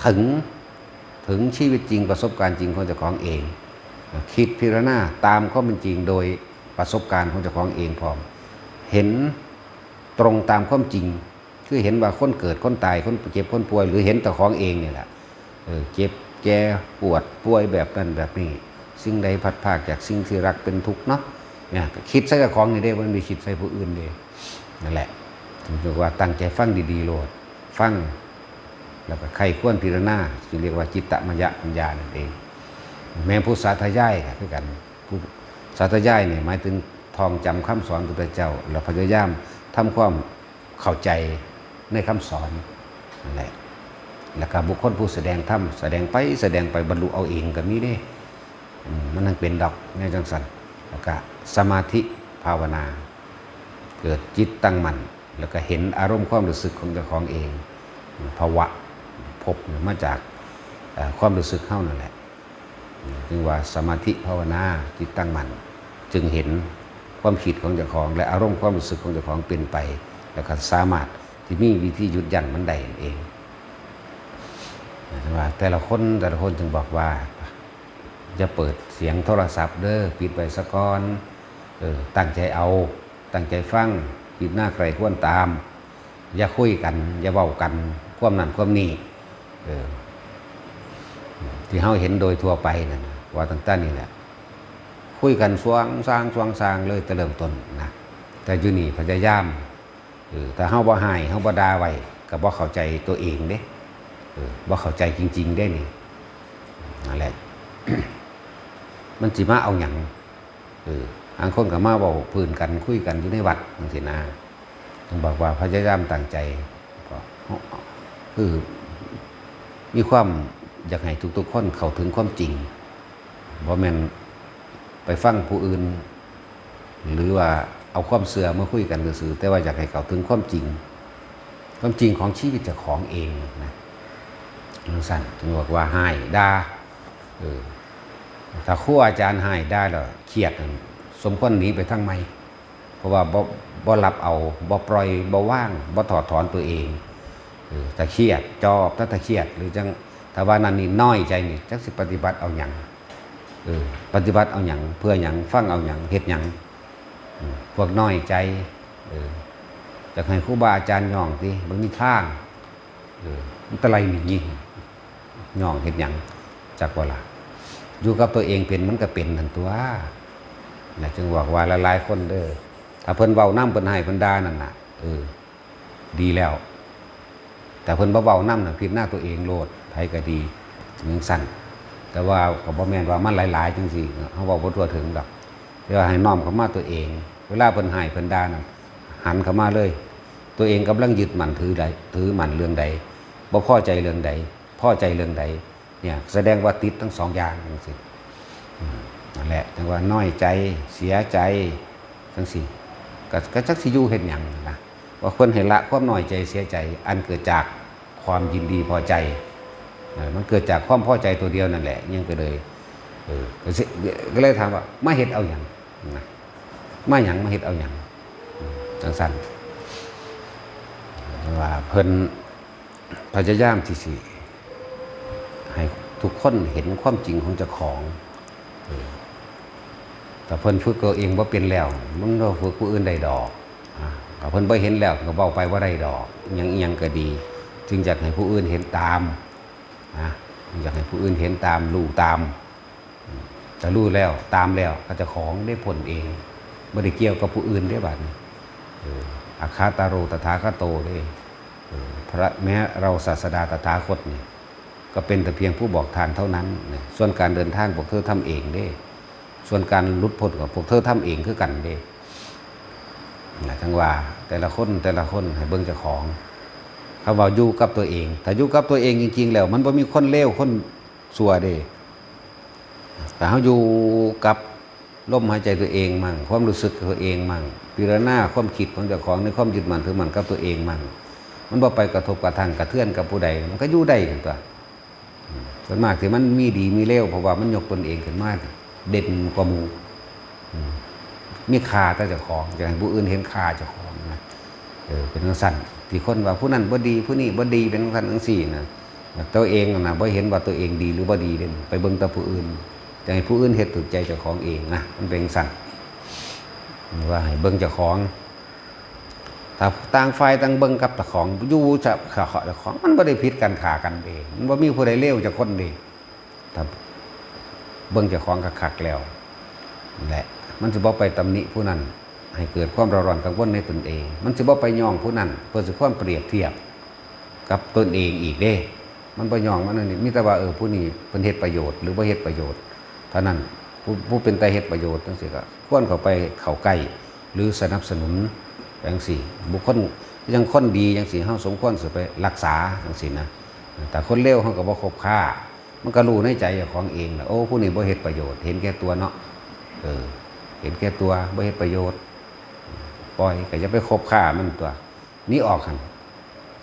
ถึงชีวิตจริงประสบการณ์จริงของเจ้าของเองคิดพิจารณาตามข้อเป็นจริงโดยประสบการณ์ของเจ้าของเองพร้อมเห็นตรงตามความจริงคือเห็นว่าคนเกิดคนตายคนเจ็บคนป่วยหรือเห็นเจ้าของเองนี่แหละเจ็บแก่ปวดป่วยแบบนั้นแบบนี้สิ่งใดพัดพากจากสิ่งที่รักเป็นทุกข์เนาะเนี่ยคิดใส่เจ้าของนี่ได้มันมีคิดใส่ผู้อื่นเลยนั่นแหละถึงเรียกว่าตั้งใจฟังดีๆโลดฟังแล้วก็ใครควรพิจารณาจึงเรียกว่าจิตตมยปัญญานั่นเองแม้ผู้สาธยายคือกันผู้สาธยายเนี่ยหมายถึงท่องจำคำสอนพระพุทธเจ้าแล้วพยายามทำความเข้าใจในคำสอนนั่นแหละแล้วก็บุคคลผู้แสดงธรรมแสดงไปบรรลุเอาเองก็มีได้มันนั่งเป็นดอกในจังสันแล้วก็สมาธิภาวนาเกิดจิตตั้งมั่นแล้วก็เห็นอารมณ์ความรู้สึกของเจ้าของเองภาวะพบมาจากความรู้สึกเข้านั่นแหละจึงว่าสมาธิภาวนาจิตตั้งมั่นจึงเห็นความคิดของเจ้าของและอารมณ์ความรู้สึกของเจ้าของเป็นไป แล้วก็สามารถที่มีวิธีหยุดยั้งมันได้เองว่าแต่ละคนจึงบอกว่าจะเปิดเสียงโทรศัพท์เด้อปิดไว้ซะก่อนตั้งใจเอาตั้งใจฟังปิดหน้าใครควรตามอย่าคุยกันอย่าเว้ากันความนั้นความนี้ที่เฮาเห็นโดยทั่วไปนั่นว่าต่างๆนี่แหละคุยกันสวงสร้างเลยแต่เริ่มต้นนะแต่อยู่นี่พยายามแต่เฮาบ่ให้เฮาบ่ด่าไว้ก็บ่เข้าใจตัวเองเด้บ่เข้าใจจริงๆได้นี่นั่นแหละ มันสิมาเอาหยังบางคนก็มาเว้าพื้นกันคุยกันอยู่ในวัดจังซี่นะต้องบอกว่าพยายามตั้งใจก็คือมีความอยากให้ทุกๆคนเข้าถึงความจริงบ่แม่นไปฟังผู้อื่นหรือว่าเอาความเสื่อมาคุยกันซื่อๆแต่ว่าอยากให้เข้าถึงความจริงของชีวิตเจ้าของเองนะสั้นถึงบอกว่าให้ด่าถ้าครูอาจารย์ให้ได้แล้วเครียดสมควรหนีไปทางใหม่เพราะว่าบ่รับเอาบ่ปล่อยบ่ว่างบ่ถอดถอนตัวเองถ้าเครียดจอบถ้าเครียดหรือจังถ้าว่านั่นนี่น้อยใจนี่จักสิปฏิบัติเอาหยังปฏิบัติเอาหยังเพื่อหยังฟังเอาหยังเฮ็ดหยังพวกน้อยใจอยากให้ครูบาอาจารย์ย่องติบ่มีทางมันตะไลนี่ย่องเฮ็ดหยังจักว่าล่ะอยู่กับตัวเองเป็นมันก็เป็นนั่นตัวนะจึงบอกว่าหลายๆคนเด้อถ้าเพิ่นเว้านำเพิ่นให้เพิ่นด่านั่นน่ะดีแล้วแต่เพิ่นบ่เว้านำน่ะผิดหน้าตัวเองโลดไผก็ดีมึงสั่นแต่ว่าก็บ่แม่นว่ามันหลายๆจังซี่เฮาเว้าบ่ทั่วถึงดอกแต่ว่าให้น้อมเข้ามาตัวเองเวลาเพิ่นให้เพิ่นด่านั่นหันเข้ามาเลยตัวเองกำลังยึดมั่นถือมั่นเรื่องใดบ่พอใจเรื่องใดพอใจเรื่องใดเนี่ยแสดงว่าติดทั้งสองอย่างจังซี่นั่นแหละจังว่าน้อยใจเสียใจจังซี่ก็จักสิอยู่เฮ็ดหยังนะว่าคนให้ละความน้อยใจเสียใจอันเกิดจากความยินดีพอใจมันเกิดจากความพอใจตัวเดียวนั่นแหละยังก็เลยก็เลยถามว่ามาเฮ็ดเอาหยังนะมาหยังมาเฮ็ดเอาหยังจังซั่นว่าเพิ่นพยายามที่สิให้ทุกคนเห็นความจริงของเจ้าของแต่เพิ่นฝึกตัวเองบ่เป็นแล้วมันบ่ฝึกผู้อื่นได้ดอกเพิ่นบ่เห็นแล้วก็เว้าไปว่าได้ดอกหยังก็ดีจึงอยากให้ผู้อื่นเห็นตามอยากให้ผู้อื่นเห็นตามรู้ตามแต่รู้แล้วตามแล้วก็จะของได้ผลเองบ่ได้เกี่ยวกับผู้อื่นได้บัดนี้อาคาตาโรตถาคโตเลยพระแม้เราศาสดาตถาคตนี่ก็เป็นแต่เพียงผู้บอกทางเท่านั้นส่วนการเดินทางพวกเธอทำเองเด้ส่วนการหลุดพ้นกับพวกเธอทำเองคือกันเด้จังว่าแต่ละคนให้เบิ่งเจ้าของเขาว่าอยู่กับตัวเองถ้าอยู่กับตัวเองจริงๆแล้วมันบ่มีคนเลวคนชั่วเด้แต่เฮาอยู่กับลมหายใจตัวเองมั่งความรู้สึกตัวเองมั่งพิจารณาความคิดของเจ้าของในความยึดมั่นถือมั่นกับตัวเองมั่งมันบ่ไปกระทบกระทั่งกระเทือนกับผู้ใดมันก็อยู่ได้กันตัวส่วนมากที่มันมีดีมีเลวเพราะว่ามันยกตนเองขึ้นมาเด่นกว่าหมู่มีค่าแต่เจ้าของอยากให้ผู้อื่นเห็นค่าเจ้าของนะเป็นจังซั่นที่คนว่าผู้นั้นบ่ดีผู้นี้บ่ดีเป็นจังซั่นจังซี่นะตัวเองน่ะบ่เห็นว่าตัวเองดีหรือบ่ดีเด้ไปเบิ่งแต่ผู้อื่นแต่ให้ผู้อื่นเฮ็ดถูกใจเจ้าของเองนะมันเป็นจังซั่นว่าให้เบิ่งเจ้าของถ้าต่างฝ่ายต่างเบิ่งกับเจ้าของอยู่จะขาเจ้าของมันบ่ได้ผิดกันฆ่ากันเองมันบ่มีผู้ใดเลวจักคนเด้ถ้าเบิ่งเจ้าของคักๆแล้วนั่นแหละมันสิบ่ไปตำหนิผู้นั้นให้เกิดความร้อนกังวลในตนเองมันสิบ่ไปย่องผู้นั้นเพื่อสิความเปรียบเทียบกับตนเองอีกเด้มันบ่ย่องมันนั่นนี่มีแต่ว่าผู้นี้เพิ่นเฮ็ดประโยชน์หรือบ่เฮ็ดประโยชน์เท่านั้นผู้เป็นแต่เฮ็ดประโยชน์จังซี่ก็ควรเข้าไปเข้าใกล้หรือสนับสนุนจังซี่บุคคลยังคนดีจังซี่เฮาสมควรสิไปรักษาจังซี่นะแต่คนเลวเฮาก็บ่คบค้ามันก็รู้ในใจเจ้าของเองล่ะโอ้ผู้นี้บ่เฮ็ดประโยชน์เห็นแก่ตัวเนาะเห็นแก่ตัวบ่เฮ็ดประโยชน์ปล่อยก็จะไปคบค้ามันตัวนี้ออกหั่น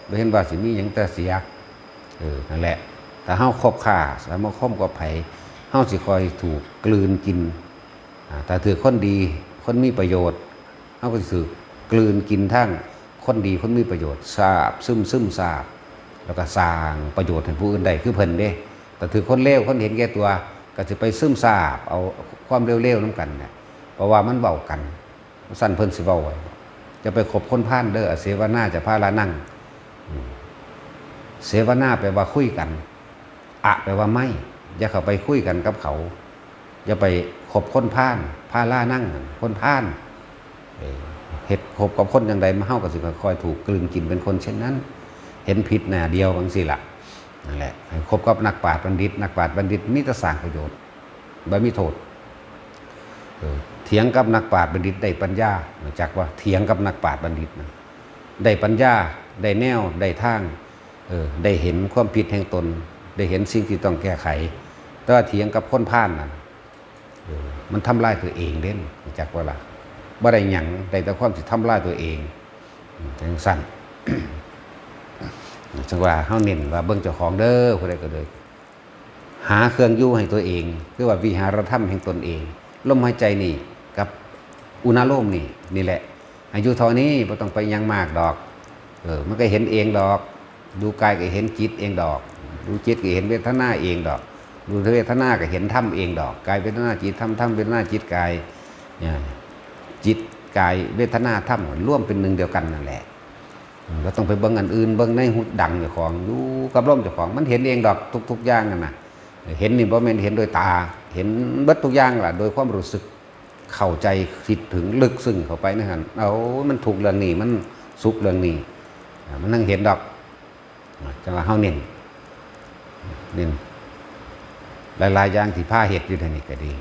บ่เห็นว่าสิมีหยังแต่เสียนั่นแหละถ้าเฮาคบค้าสมาคมกับไผเฮาสิคอยถูกกลืนกินถ้าถือคนดีคนมีประโยชน์เฮาก็สิกลืนกินทั้งค คนดีคนมีประโยชน์ทราบซึมทราบแล้วก็สร้างประโยชน์ให้ผู้อื่นได้คือเพิ่นเด้แต่ถือคนเลวคนเห็นแก่ตัวก็จะไปซึมทราบเอาความเร็วๆน้ำกันเนี่ยเพราะว่ามันเบากันสั้นเพิ่นสิเบาไว้จะไปขบคนพ่านเด้อเสวนาจะพาลานั่งเสวนาแปลว่าคุยกันอะแปลว่าไม่อย่าเข้าไปคุยกันกับเขาอย่าไปขบคนพ่านพาลานั่งคนพ่านเห็ดขบกับคนอย่างใดมาเฮ้ากับสิคอยถูกกลืนกินเป็นคนเช่นนั้นเห็นผิดหน้าเดียวบางสิละนั่นแหละคบกับนักปราชญ์บัณฑิตนักปราชญ์บัณฑิตมีแต่สร้างประโยชน์บ่มีโทษเถียงกับนักปราชญ์บัณฑิตได้ปัญญาจากว่าเถียงกับนักปราชญ์บัณฑิตนะได้ปัญญาได้แนวได้ทางได้เห็นความผิดแห่งตนได้เห็นสิ่งที่ต้องแก้ไขแต่ว่าเถียงกับคนพ่านนะมันทำลายตัวเองเล่นจากว่าล่ะบ่ได้หยังได้แต่ความที่ทำลายตัวเองจังสั่น จังว่าเฮาเน้นว่าเบิ่งเจ้าของเด้อผู้ใดก็เลยหาเครื่องอยู่ให้ตัวเองคือว่าวิหารธรรมแห่งตนเองลมหายใจนี่กับอุณาโลมนี่แหละอายุเท่านี้บ่ต้องไปยังมากดอกมันก็เห็นเองดอกดูกายก็เห็นจิตเองดอกดูจิตก็เห็นเวทนาเองดอกดูเวทนาก็เห็นธรรมเองดอกกายเวทนาจิตธรรมเวทนาจิตกายจิตกายเวทนาธรรมร่วมเป็นหนึ่งเดียวกันนั่นแหละเราต้องไปเบิ่งอันอื่นเบิ่งในหูดังเจ้าของอยู่กับลมเจ้าของมันเห็นเองดอกทุกอย่างนั่นน่ะเห็นนี่บ่แม่นเห็นโดยตาเห็นเบิดทุกอย่างล่ะโดยความรู้สึกเข้าใจคิดถึงลึกซึ้งเข้าไปนั่นเอามันถูกเรื่องนี้มันสุขเรื่องนี้มันนั่งเห็นดอกจังว่าเฮาเน้นหลายๆอย่างที่พาเฮ็ดอยู่ในนี้ก็ดี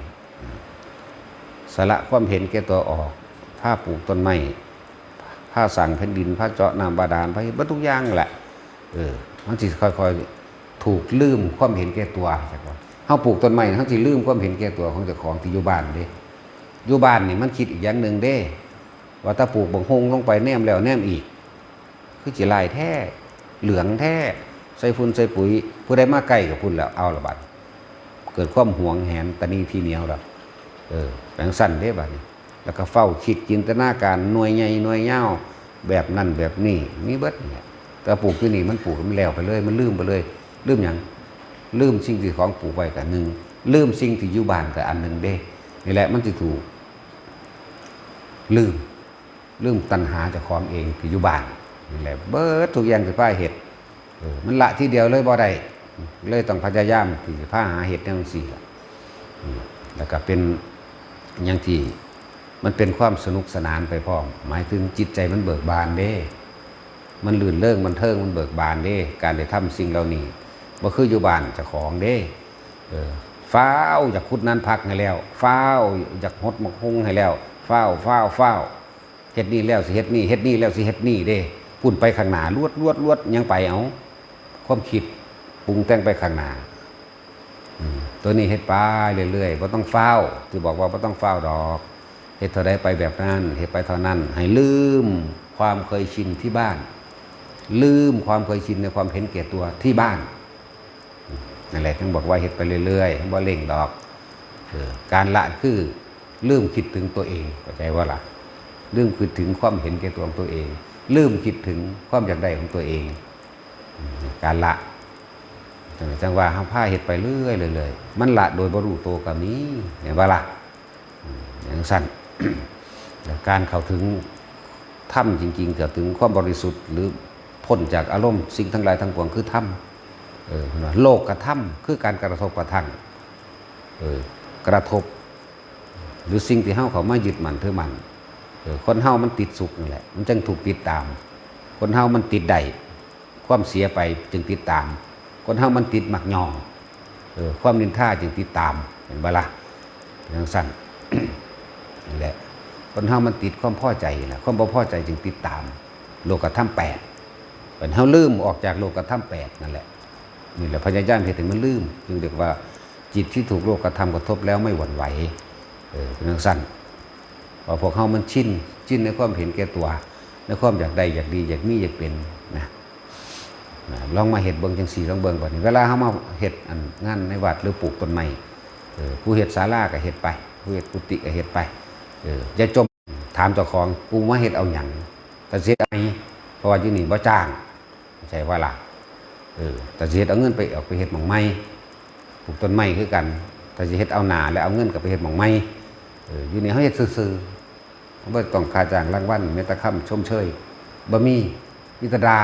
สละความเห็นแก่ตัวออกผ้าปลูกต้นไม้ผ้าสั่งแผ่นดินผ้าเจาะน้ำบาดาลผ้าบัดทุกอย่างแหละมันสิค่อยๆถูกลืมความเห็นแก่ตัวจักว่าเฮาปลูกต้นไม้เฮาสิลืมความเห็นแก่ตัวของเจ้าของที่อยู่บ้านเด้อยู่บ้านนี่มันคิดอีกอย่างนึงเด้ว่าถ้าปลูกบังฮงลงไปแนมแล้วแนมอีกคือสิลายแท้เหลืองแท้ใส่ฝุ่นใส่ปุ๋ยผู้ใดมาใกล้กับพุ่นแล้วเอาละบัดเกิดความหวงแหนตะนีที่เหนียวแล้วแปลงสั้นเด้บัดนี้แล้วก็เฝ้าคิดจินตนาการหน่วยใหญ่หน่วยยาวแบบนั้นแบบนี้มีเบิดเนี่ยแต่ปลูกที่นี่มันปลูกมันแล้วไปเลยมันลืมไปเลยลืมหยังลืมสิ่งที่ของปลูกไว้กับหนึ่งลืมสิ่งที่อยู่บ้านกับอันหนึ่งเด้นี่แหละมันจะถูกลืมตัณหาเจ้าของเองที่อยู่บ้านนี่แหละเบิดทุกอย่างที่ป้าเห็ดมันละทีเดียวเลยบ่ได้เลยต้องพยายามที่จะพาหาเห็ดแนวสี่แล้วก็เป็นอย่างที่มันเป็นความสนุกสนานไปพร้อมหมายถึงจิตใจมันเบิกบานเด้มันลื่นเริงมันเทิงมันเบิกบานเด้การได้ทำสิ่งเหล่านี้บ่คืออยู่บ้านเจ้าของเด้ฟ้าวอยากขุดนั้นพักให้แล้วฟ้าวอยากหดหมกฮุงให้แล้วฟ้าวเฮ็ดนี่แล้วสิเฮ็ดนี่เฮ็ดนี่แล้วสิเฮ็ดนี่เด้พุ่นไปข้างหน้าลวดยังไปเอาความคิดปรุงแต่งไปข้างหน้าตัวนี้เฮ็ดไปเรื่อยๆบ่ต้องฟ้าวที่บอกว่าบ่ต้องฟ้าวดอกเฮ็ดเท่าใดไปแบบนั้นเฮ็ดไปเท่านั้นให้ลืมความเคยชินที่บ้านลืมความเคยชินในความเห็นแก่ตัวที่บ้านนั่นแหละท่านบอกว่าเฮ็ดไปเรื่อยๆบ่เร่งดอกการละคือลืมคิดถึงตัวเองเข้าใจว่าล่ะลืมคิดถึงความเห็นแก่ตัวของตัวเองลืมคิดถึงความอยากได้ของตัวเองการละจังว่าเฮาพาเฮ็ดไปเรื่อยเลยมันละโดยบ่รู้ตัวก็มีเห็นบ่ล่ะอย่างสั้น การเข้าถึงธรรมจริงๆเข้าถึงความบริสุทธิ์หรือพ้นจากอารมณ์สิ่งทั้งหลายทั้งปวงคือธรรมโลกกับธรรมคือการกระทบกระทั่งกระทบหรือสิ่งที่เฮาเขามายึดมั่นถือมั่นคนเฮามันติดสุขนี่แหละมันจึงถูกติดตามคนเฮามันติดได้ความเสียไปจึงติดตามคนเฮามันติดมักยองความนินทาจึงติดตามเห็นบ่ล่ะอย่างสั้น นี่แหละคนเฮามันติดความพอใจนะความบ่พอใจจึงติดตามโลกธรรม8เป็นเฮาลืมออกจากโลกธรรม8นั่นแหละนี่แหละพยายามให้ถึงมันลืมจึงเรียกว่าจิตที่ถูกโลกธรรมกระทบแล้วไม่หวั่นไหวเป็นอย่างสั้นพอพวกเฮามันชินในความเห็นแก่ตัวในความอยากได้อยากดีอยากมีอยากเป็นนะลองมาเฮ็ดเบิ่งจังซี่ลองเบิ่งบัดนี้เวลาเฮามาเฮ็ดงานในวัดหรือปลูกต้นไม้ผู้เฮ็ดศาลาก็เฮ็ดไปผู้เฮ็ดกุฏิก็เฮ็ดไปอย่าจมถามเจ้าของกูมาเฮ็ดเอาหยังแต่เสียไอ้ ราะว่าอยู่นี่บ่จ้างใช่ว่าล่ะแต่สิเฮ็ดเอาเงินไปออกไปเฮ็ดหม่องไม้ปลูกต้นไม้คือกันแต่สิเฮ็ดเอาหน้าแล้วเอาเงินก็ไปเฮ็ดหม่องไม้อยู่นี่เฮาเฮ็ดซื่อๆบ่ต้องค่าจ้างรางวัลแม้แต่คำชมเชยบ่มีแต่ด่า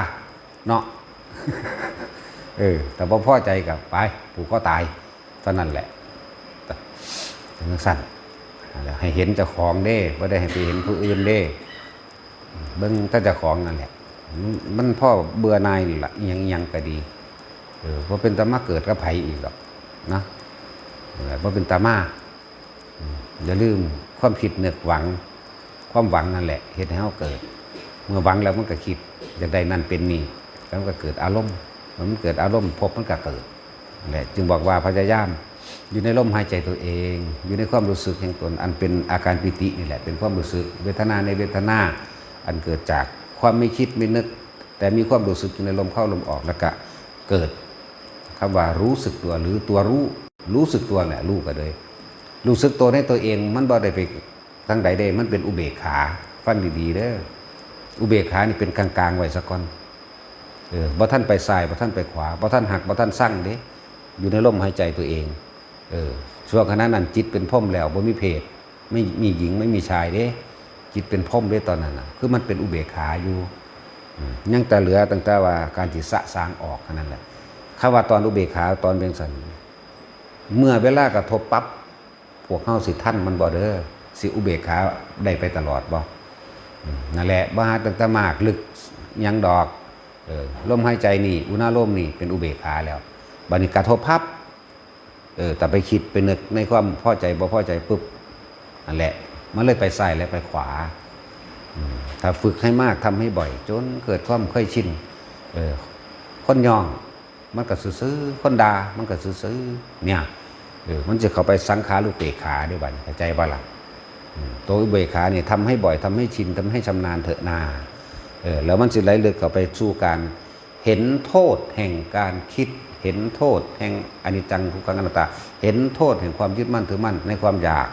เนาะ แต่พอพอใจกับไปผูกก็ตายเท่านั้นแหละถึงสั้นให้เห็นเจ้าของเด้ไม่ได้ให้ไปเห็นผู้อื่นเด้เบิ่งถ้าเจ้าของนั่นแหละมันพ่อเบื่อนายนี่แหละยังก็ดีเพราะเป็นตามาเกิดกับไผอีกหรอกนะเพราะเป็นตามาอย่าลืมความคิดนึกหวังความหวังนั่นแหละเหตุให้เราเกิดเมื่อหวังแล้วมันก็คิดอยากได้นั่นเป็นนี่แล้วมันก็เกิดอารมณ์มันเกิดอารมณ์พบมันก็เกิดแหละจึงบอกว่าพยายามอยู่ในลมหายใจตัวเองอยู่ในความรู้สึกแห่งตนอันเป็นอาการปิตินี่แหละเป็นความรู้สึกเวทนาในเวทนาอันเกิดจากความไม่คิดไม่นึกแต่มีความรู้สึกอยู่ในลมเข้าลมออกแล้วก็เกิดคำว่ารู้สึกตัวหรือตัวรู้สึกตัวแหละรู้ก็เลยรู้สึกตัวในตัวเองมันบ่ได้ไปทั้งใดใดมันเป็นอุเบกขาฟังดีๆเด้ออุเบกขานี่เป็นกลางๆไว้ซะก่อนบ่ท่านไปซ้ายบ่ท่านไปขวาบ่ท่านหักบ่ท่านสั่งเด้อยู่ในลมหายใจตัวเองช่วงขณะนั้นจิตเป็นพรหมแล้วบ่มีเพศไม่มีหญิงไม่มีชายเด้จิตเป็นพรหมเด้ตอนนั้นน่ะคือมันเป็นอุเบกขาอยู่ยังแต่เหลือตั้งแต่ว่าการจิตสะสางออกนั่นแหละคำว่าตอนอุเบกขาตอนเป็นสันเมื่อเวลากระทบปั๊บพวกเฮาสิท่านมันบ่เด้อสิอุเบกขาได้ไปตลอดบ่นั่นแหละบ่หาตั้งแต่มากลึกยังดอกลมหายใจนี่อุณาโลมนี่เป็นอุเบกขาแล้วบัดนี้กระทบพับแต่ไปคิดไปนึกในความพอใจบ่พอใจปุ๊บนั่นแหละมันเลยไปซ้ายและไปขวาถ้าฝึกให้มากทำให้บ่อยจนเกิดความเคยชินคนย่องมันก็ซื่อๆคนด่ามันก็ซื่อๆเนี่ยมันจะเข้าไปสังขารุเปกขาด้วยบัดเข้าใจบ่ล่ะตัวอุเบกขาเนี่ยทำให้บ่อยทำให้ชินทำให้ชำนาญเถอะนาแล้วมันจะไหลลึกเข้าไปสู่การเห็นโทษแห่งการคิดเห็นโทษแห่งอนิจจังทุกขังอนัตตาเห็นโทษแห่งความยึดมั่นถือมั่นในความอยาก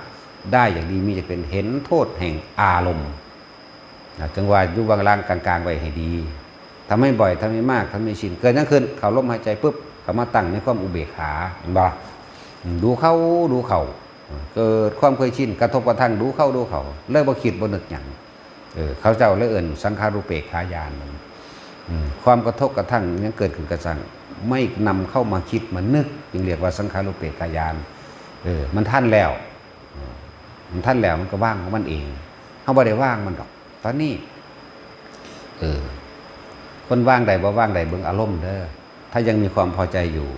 ได้อย่างดีมีจะเป็นเห็นโทษแห่งอารมณ์จังหวะอยู่บางล่างกลางๆไว้ให้ดีทำให้บ่อยทำให้มากทำให้ชินเกิดนั่นขึ้นเขาลมหายใจปุ๊บเขามาตั้งในความอุเบกขาบ่ดูเข้าดูเข่าเกิดความเคยชินกระทบกระทั่งดูเข้าดูเข่าเลิกบ่คิดบ่นึกหยังเขาเจ้าเลยเอิ้นสังขารุเปกขาญาณความกระทบกระทั่งยังเกิดขึ้นกระสังไม่นำเข้ามาคิดมานึกจึงเรียกว่าสังขารุเปกขาญาณมันท่านแล้วมันก็ว่างของมันเองเขาบ่ได้ว่างมันดอกตอนนี้คนว่างใดบ่ว่างใดเบิ่งอารมณ์เด้อถ้ายังมีความพอใจอยู่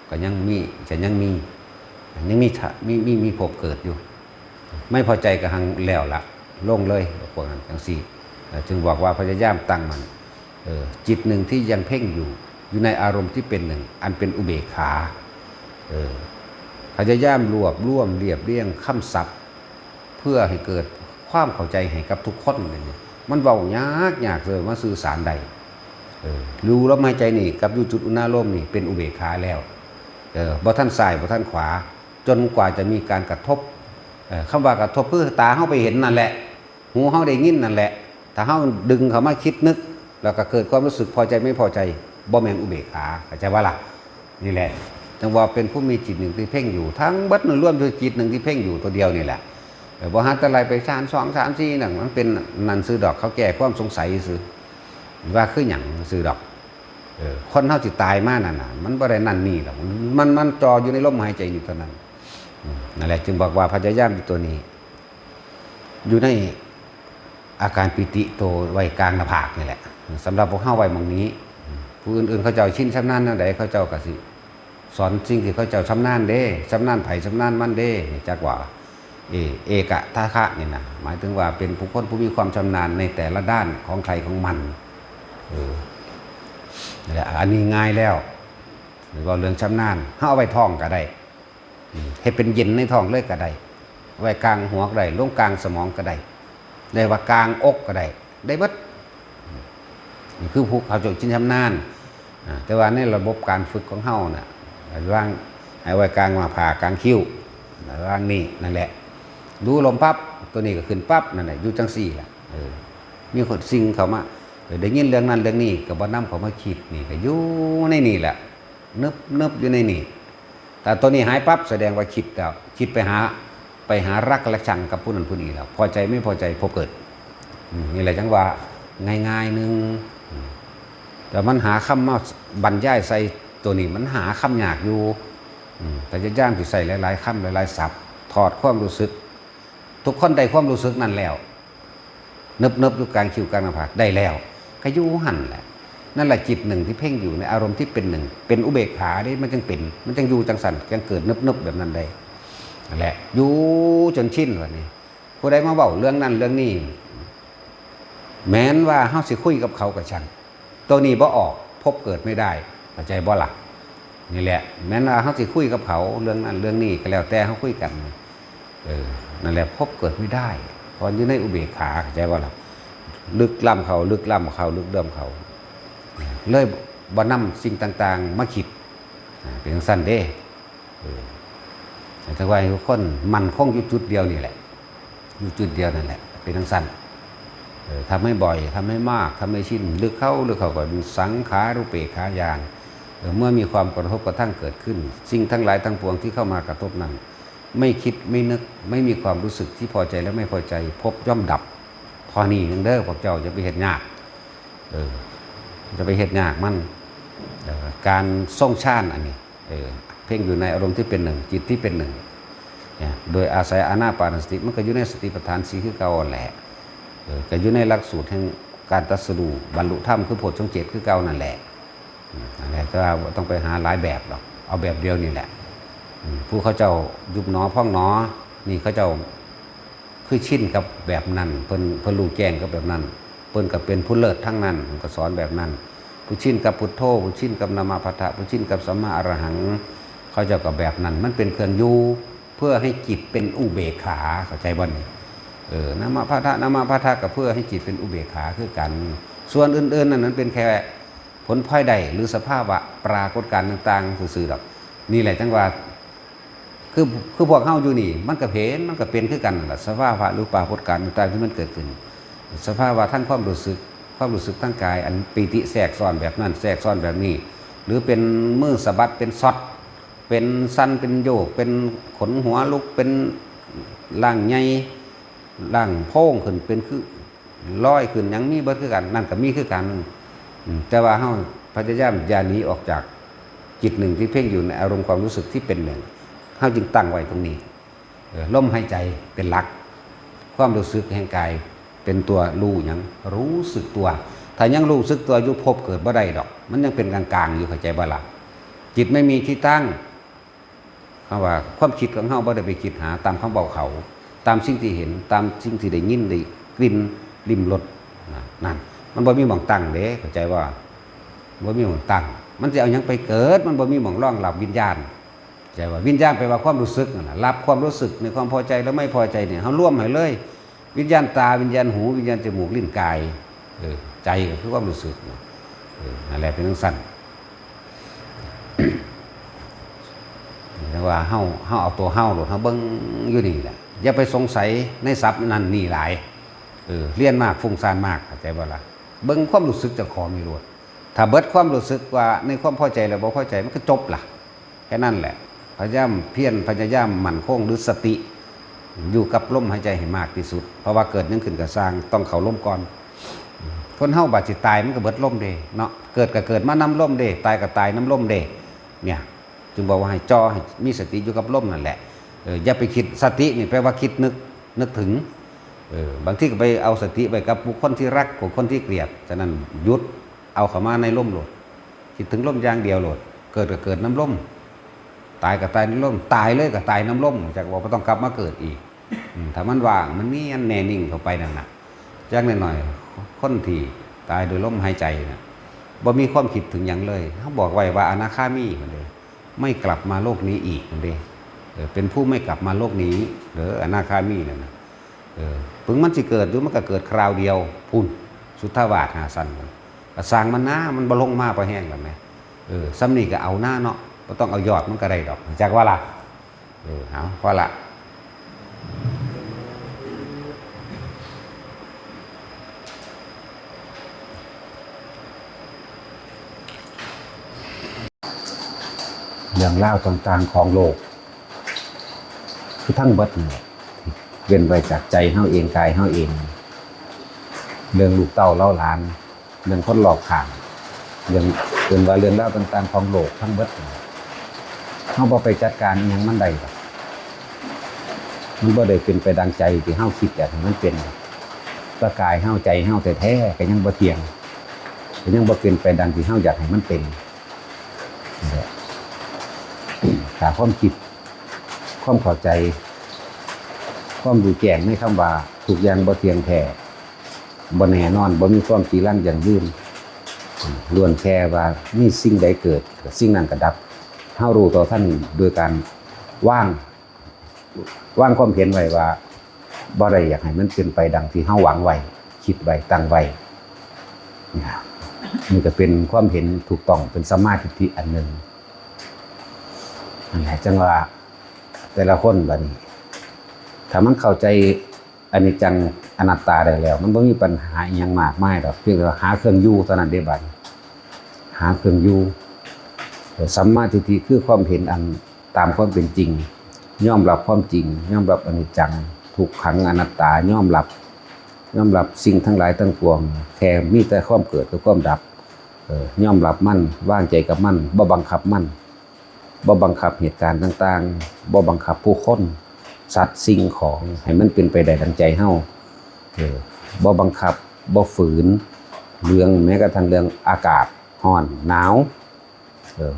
ก็ยังมีพบเกิดอยู่ไม่พอใจก็หังแล้วละลงเลยพวกนั้นจังซี่จึงบอกว่าพยายามตั้งมันจิตหนึ่งที่ยังเพ่งอยู่ในอารมณ์ที่เป็นหนึ่งอันเป็นอุเบกขาพยายามรวบรวมเรียบเรียงคำศัพท์เพื่อให้เกิดความเข้าใจให้กับทุกคนนี่มันเบายากเลยว่าสื่อสารใดรู้ลมหายใจนี่กับอยู่จุดอุณาโลมนี่เป็นอุเบกขาแล้วบ่ท่านซ้ายบ่ท่านขวาจนกว่าจะมีการกระทบคำว่ากระทบเพื่อตาเฮาไปเห็นนั่นแหละหูเฮาได้ยินนั่นแหละถ้าเฮาดึงเข้ามาคิดนึกแล้วก็เกิดความรู้สึกพอใจไม่พอใจบ่แม่นอุเบกขาเข้าใจว่าล่ะนี่แหละจังว่าเป็นผู้มีจิตหนึ่งที่เพ่งอยู่ทั้งบัดร่วมด้วยจิตหนึ่งที่เพ่งอยู่ตัวเดียวนี่แหละบ่หาแต่ไรไปชาน2 3 4นั่นมันเป็นนั่นซื้อดอกเขาแก้ความสงสัยซื้อว่าคือหยังซื้อดอกคนเฮาสิตายมานั่นน่ะมันบ่ได้นั่นนี่หรอกมันจออยู่ในลมหายใจอยู่เท่านั้นนั่นแหละจึงบอกว่าพยายามตัวนี้อยู่ในอาการปิติโตไว้กลางหน้าผากนี่แหละสำหรับพวกเฮาไว้หม่องนี้ผู้อื่นๆเขาเจ้าชินชำนาญนั่นใดเขาเจ้าก็สิสอนสิ่งที่เขาเจ้าชำนาญเด้ชำนาญไผชำนาญมันเด้จักว่าเอกะทาคะนี่นะหมายถึงว่าเป็นผู้คนผู้มีความชำนาญในแต่ละด้านของใครของมันนี่แหละอันนี้ง่ายแล้วหรือว่าเรื่องชำนาญเอาไว้ท้องก็ได้ให้เป็นเย็นในท้องเลยก็ได้ไว้กลางหัวก็ได้ลงกลางสมองก็ได้ได้ว่ากลางอกก็ได้ได้เบิดนี่คือผู้เขาจงชินชำนาญแต่ว่าในระบบการฝึกของเฮาน่ะว่างให้ไว้กลางมาผ่ากลางคิ้วว่างนี่นั่นแหละดูลมปั๊บตัวนี้ก็ขึ้นปั๊บนั่นแหละอยู่จังซี่ล่ะมีคนสิ่งเข้ามา ได้ยินเรื่องนั้นเรื่องนี้ก็บ่นำเขามาคิดนี่ก็อยู่ในนี่แหละนึบอยู่ในนี่แต่ตัวนี้หายปั๊บแสดงว่าคิดแล้วคิดไปหารักและชังกับผู้นั้นผู้นี้แล้วพอใจไม่พอใจพบเกิดนี่แหละจังว่าง่ายๆนึงแต่มันหาคำมาบรรยายใส่ตัวนี้มันหาคำยากอยู่แต่จะย่างที่ใส่หลายๆคำหลายๆศัพท์ถอดความรู้สึกทุกคนได้ความรู้สึกนั่นแล้วนึบอยู่กลางคิวกลางหน้าผากได้แล้วก็อยู่หันแหละนั่นแหละจิตหนึ่งที่เพ่งอยู่ในอารมณ์ที่เป็นหนึ่งเป็นอุเบกขาได้มันจึงเป็นมันจึงอยู่จังสันจังเกิดนึบแบบนั้นได้นั่นแหละอยู่จนชินวันนี้ผู้ใดมาเว้าเรื่องนั้นเรื่องนี้แม้นว่าเฮาสิคุยกับเขากับฉันตัวนี้บ่ออกพบเกิดไม่ได้เข้าใจบ่ล่ะนี่แหละแม้นว่าเฮาสิคุยกับเขาเรื่องนั้นเรื่องนี้ก็แล้วแต่เฮาคุยกันนั่นแหละพบเกิดไม่ได้เพราะอยู่ในอุเบกขาเข้าใจบ่ล่ะลึกล้ำเขาลึกล้ำเขาลึกเดิมเขาเลยบ่นำสิ่งต่างๆมาคิดเป็นสั้นเด้แต่ว่าทุกคนมันคงอยู่จุดเดียวนี่แหละอยู่จุดเดียวนั่นแหละเป็นสั้นทำให้บ่อยทำให้มากทำให้ชินลึกเข้าก็สังขารุเปกขายานเมื่อมีความกระทบกระทั่งเกิดขึ้นสิ่งทั้งหลายทั้งปวงที่เข้ามากระทบนั้นไม่คิดไม่นึกไม่มีความรู้สึกที่พอใจและไม่พอใจพบย่อมดับพอนี่นึงเด้อพวกเจ้าจะไปเห็นยากจะไปเห็นยากมันการทรงฌานอันนี้เพ่งอยู่ในอารมณ์ที่เป็นหนึ่งจิตที่เป็นหนึ่งโดยอาศัยอานาปานสติมันก็อยู่ในสติปัฏฐานสีคือเก่าแหละก็อยู่ในหลักสูตรแห่งการตรัสรู้บรรลุธรรมคือโพชฌงค์ 7คือเก่านั่นแหละอะไรก็ต้องไปหาหลายแบบหรอกเอาแบบเดียวนี่แหละผู้เขาเจ้ายุบหนอพ่องหนอนี่เขาเจ้าคือชินกับแบบนั้นเพิ่นรู้แจ้งกับแบบนั้นเพิ่นก็เป็นผู้เลิศทั้งนั้นก็สอนแบบนั้นผู้ชินกับพุทโธผู้ชินกับนามาพัทธะผู้ชินกับสัมมาอรหังเขาเจ้ากับแบบนั้นมันเป็นเครื่องอยู่เพื่อให้จิตเป็นอุเบกขาเข้าใจบ่นี่นามาพัทธะก็เพื่อให้จิตเป็นอุเบกขาคือกันส่วนอื่นๆนั้นเป็นแค่ผลพลอยได้หรือสภาวะปรากฏการณ์ต่างๆซื่อๆดอกนี่แหละจังว่าคือพวกเฮาอยู่นี่มันก็เห็นมันก็เป็นคือกันล่ะสภาวะหรือปรากฏการณ์ต่างๆที่มันเกิดขึ้นสภาวะทั้งความรู้สึกทั้งกายอันปีติแทรกซ้อนแบบนั้นแทรกซ้อนแบบนี้หรือเป็นมือสะบัดเป็นซอดเป็นสั้นเป็นโยกเป็นขนหัวลุกเป็นล่างใหญ่ล่างโพ่งขึ้นเป็นคือลอยขึ้นยังมีเบิดคือกันนั่นก็มีคือกันแต่ว่าเฮาพยายามอย่าหนีออกจากจิตหนึ่งที่เพ่งอยู่ในอารมณ์ความรู้สึกที่เป็นหนึ่งเฮาจึงตั้งไว้ตรงนี้ลมหายใจเป็นหลักความรู้สึกแห่งกายเป็นตัวรู้ยังรู้สึกตัวถ้ายังรู้สึกตัวอยู่พบเกิดบ่ได้ดอกมันยังเป็นกลางๆอยู่เข้าใจบ่ล่ะจิตไม่มีที่ตั้งคำว่าความคิดของเฮาบ่ได้ไปคิดหาตามคำบอกเขาตามสิ่งที่เห็นตามสิ่งที่ได้ยินได้กลิ่นลิ้มรสนั่นมันบ่มีหม่องตั้งเด้เข้าใจว่าบ่มีหม่องตั้งมันจะเอาหยังไปเกิดมันบ่มีหม่องรองรับวิญญาณใจว่าวิญญาณแปลว่าความรู้สึกนั่นน่ะรับความรู้สึกในความพอใจและไม่พอใจเนี่ยเฮาร่วมให้เลยวิญญาณตาวิญญาณหูวิญญาณจมูกลิ้นกายใจก็คือความรู้สึกนั่นแหละเป็นทั้งสั้นแต่ว่าเฮาเอาตัวเฮาโลดเฮาเบิ่งอยู่นี่แหละอย่าไปสงสัยในศัพท์นั่นนี่หลายเรียนมากฟุ้งซ่านมากเข้าใจบ่ล่ะเบิ่งความรู้สึกเจ้าของนี่โลดถ้าเบิดความรู้สึกว่าในความพอใจแล้วบ่พอใจมันก็จบล่ะแค่นั้นแหละพยายามเพียรพยายามมั่นคงหรือสติอยู่กับลมหายใจให้มากที่สุดเพราะว่าเกิดยังขึ้นก็สร้างต้องเข้าลมก่อนคนเฮาบาดสิตายมันก็เบิดลมเด้เนาะเกิดก็เกิดมาน้ำลมเด้ตายก็ตายน้ำลมเด้เนี่ยจึงบอกว่าให้จ่อให้มีสติอยู่กับลมนั่นแหละอย่าไปคิดสตินี่แปลว่าคิดนึกถึงบางทีก็ไปเอาสติไปกับบุคคลที่รักกับคนที่เกลียดฉะนั้นหยุดเอาเข้ามาในลมโลดคิดถึงลมอย่างเดียวโลดเกิดก็เกิดน้ำลมตายก็ตายน้ำลมตายเลยก็ตายน้ำลมจากว่าต้องกลับมาเกิดอีกถ้ามันว่างมันนี่อันแน่นิ่งเข้าไปนั่นน่ะจักหน่อยๆคนที่ตายโดยลมหายใจน่ะบ่มีความคิดถึงอย่างเลยเขาบอกไว้ว่าอนาคามีมันเลยไม่กลับมาโลกนี้อีกมันเลยเป็นผู้ไม่กลับมาโลกนี้หรืออนาคามีนั่นน่ะถึงมันสิเกิดหรือมันก็เกิดคราวเดียวพุ่นสุทธาวาสหาสันมันสร้างมันนะมันบ่ลงมาพอแห้งแล้วแม่ซ้ำนี่ก็เอาหน้าเนาะบ่ต้องเอายอดมันก็ได้ดอกจากว่าล่ะเอาพอละ รื่องราวต่างๆของโลกคือทั้งเบิดนี่เว้นไว้จากใจเฮาเองกายเฮาเองเรื่องลูกเต้าเล่าหลานเรื่องคนรอบข้างเรื่องเกินว่าเรื่องราวต่างๆของโลกทั้งเบิดนี่เฮาบ่ไปจัดการอิหยังมันได้ดอกมันบ่ได้เป็นไปดังใจที่เฮาคิดอยากให้มันเป็นร่างกายเฮาใจเฮาแท้ๆก็ยังบ่เที่ยงก็ยังบ่เป็นไปดังที่เฮาอยากให้มันเป็นถ้าความคิดความเข้าใจความรู้แจ้งในคำว่าทุกอย่างบ่เที่ยงแท้บ่แน่นอนบ่มีความจีรังยั่งยืนล้วนแค่ว่ามีสิ่งใดเกิดสิ่งนั้นก็ดับเฮารู้ต่อท่านโดยการว่างความเห็นไว้ว่าบ่ได้อยากให้มันเป็นไปดังที่เฮาหวังไว้คิดไว้ตั้งไว้นี่ก็เป็นความเห็นถูกต้องเป็นสัมมาทิฏฐิอันหนึ่งนั่นแหละจังว่าแต่ละคนบัดนี้ถ้ามันเข้าใจอนิจจังอนัตตาได้แล้วมันบ่มีปัญหาอีหยังมากมายดอกเพียงแต่หาเครื่องอยู่เท่านั้นเด้บัดหาเครื่องอยู่สัมมาทิฏฐิคือความเห็นอันตามความเป็นจริงยอมรับความจริงยอมรับอนิจจังทุกขังอนัตตายอมรับสิ่งทั้งหลายทั้งปวงแค่มีแต่ความเกิดกับความดับยอมรับมันวางใจกับมันบ่บังคับมันบ่บังคับเหตุการณ์ต่างๆบ่บังคับผู้คนสัตว์สิ่งของให้มันเป็นไปได้ดังใจเฮาบ่บังคับบ่ฝืนเรื่องแม้กระทั่งเรื่องอากาศร้อนหนาว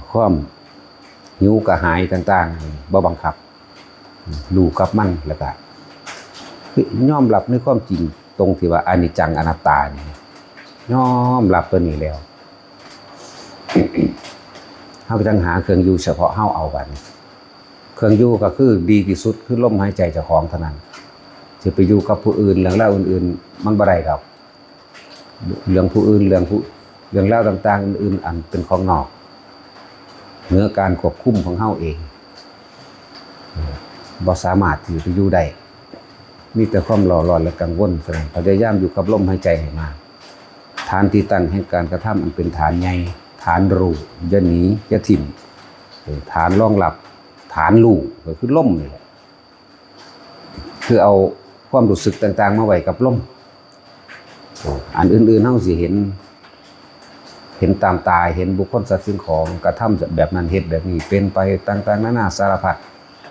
ความหิวกระหายต่างๆบ่บังคับรู้กับมันแล้วก็ยอมรับในความจริงตรงที่ว่าอนิจจังอนัตตานี่ยอมรับตัวนี้แล้ว เฮาก็ต้องหาเครื่องอยู่เฉพาะเฮาเอาบัดนี้เครื่องอยู่ก็คือดีที่สุดคือลมหายใจเจ้าของเท่านั้นสิไปอยู่กับผู้อื่นเรื่องราวอื่นๆมันบ่ได้ดอกเรื่องผู้อื่นเรื่องราวต่างๆอื่นๆอันเป็นของนอกเหนือการควบคุมของเฮาเองบ่สามารถที่จะอยู่ได้มีแต่ความหลอนร้อนและกังวลแสดงพยายามอยู่กับลมหายใจให้มากฐานที่ตั้งแห่งการกระทำอันเป็นฐานใหญ่ฐานรู้อย่าหนีอย่าถิ่มฐานรองรับฐานรู้ก็คือลมนี่แหละคือเอาความรู้สึกต่างๆมาไว้กับลมอันอื่นๆเฮาสิเห็นตามตาเห็นบุคคลสัตว์สิ่งของกระทำแบบนั้นเฮ็ดแบบนี้เป็นไปต่างๆนานาสารพัด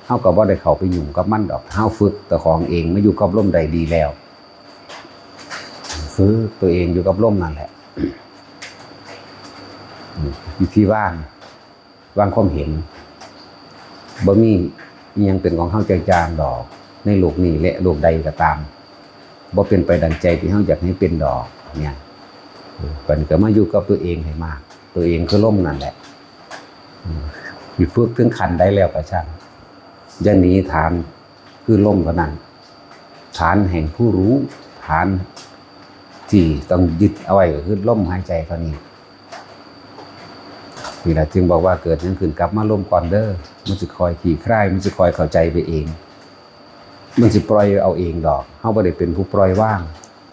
เฮาก็บ่ได้เข้าไปยุ่งกับมันดอกเฮาฝึกตัวของเองมาอยู่กับลมได้ดีแล้วฝึกตัวเองอยู่กับลมนั่นแหละวิธีว่างความเห็นบ่มีอิหยังเป็นของเฮาจางๆดอกในโลกนี้และโลกใดก็ตามบ่เป็นไปดังใจที่เฮาอยากให้เป็นดอกเนี่ยเพิ่นก็มาอยู่กับตัวเองให้มากตัวเองคือลมนั่นแหละสิฝึกถึงขั้นใดแล้วก็ช่างอย่าหนีฐานคือลมเท่านั้นฐานแห่งผู้รู้ฐานที่ต้องยึดเอาไว้ก็คือลมหายใจเท่านี้นี่แหละจึงบอกว่าเกิดนั้นขึ้นกลับมาลมก่อนเด้อมันสิคอยขี่คลายมันสิคอยเข้าใจไปเองมันสิปล่อยเอาเองดอกเฮาบ่ได้เป็นผู้ปล่อยว่าง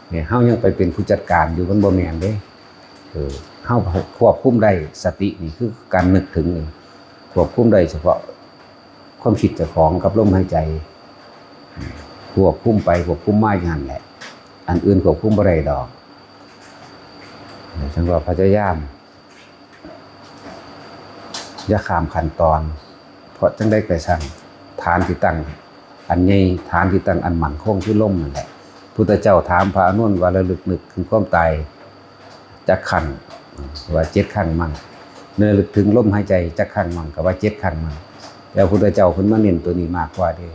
เนี่ยเฮายังไปเป็นผู้จัดการอยู่มันบ่แม่นเด้เฮาควบคุมได้สตินี่คือการนึกถึงนี่ควบคุมได้เฉพาะความคิดเจ้าของกับลมหายใจควบคุมไปควบคุมมาอย่างนั้นแหละอันอื่นควบคุมบ่ได้ดอกฉันว่าพยายามอย่าข้ามขั้นตอนเพราะจังได้กระชั่งฐานที่ตั้งอันใหญ่ฐานที่ตั้งอันมั่นคงที่ลมนั่นแหละพุทธเจ้าถามพระอานนท์ว่าระลึกนึกถึงความตายจักขันว่า7ครั้งมั่งเนื้อลึกถึงลมหายใจจักขันมั่งก็ว่า7ครั้งมั่งแล้วพุทธเจ้าเพิ่นมาเน้นตัวนี้มากกว่าเด้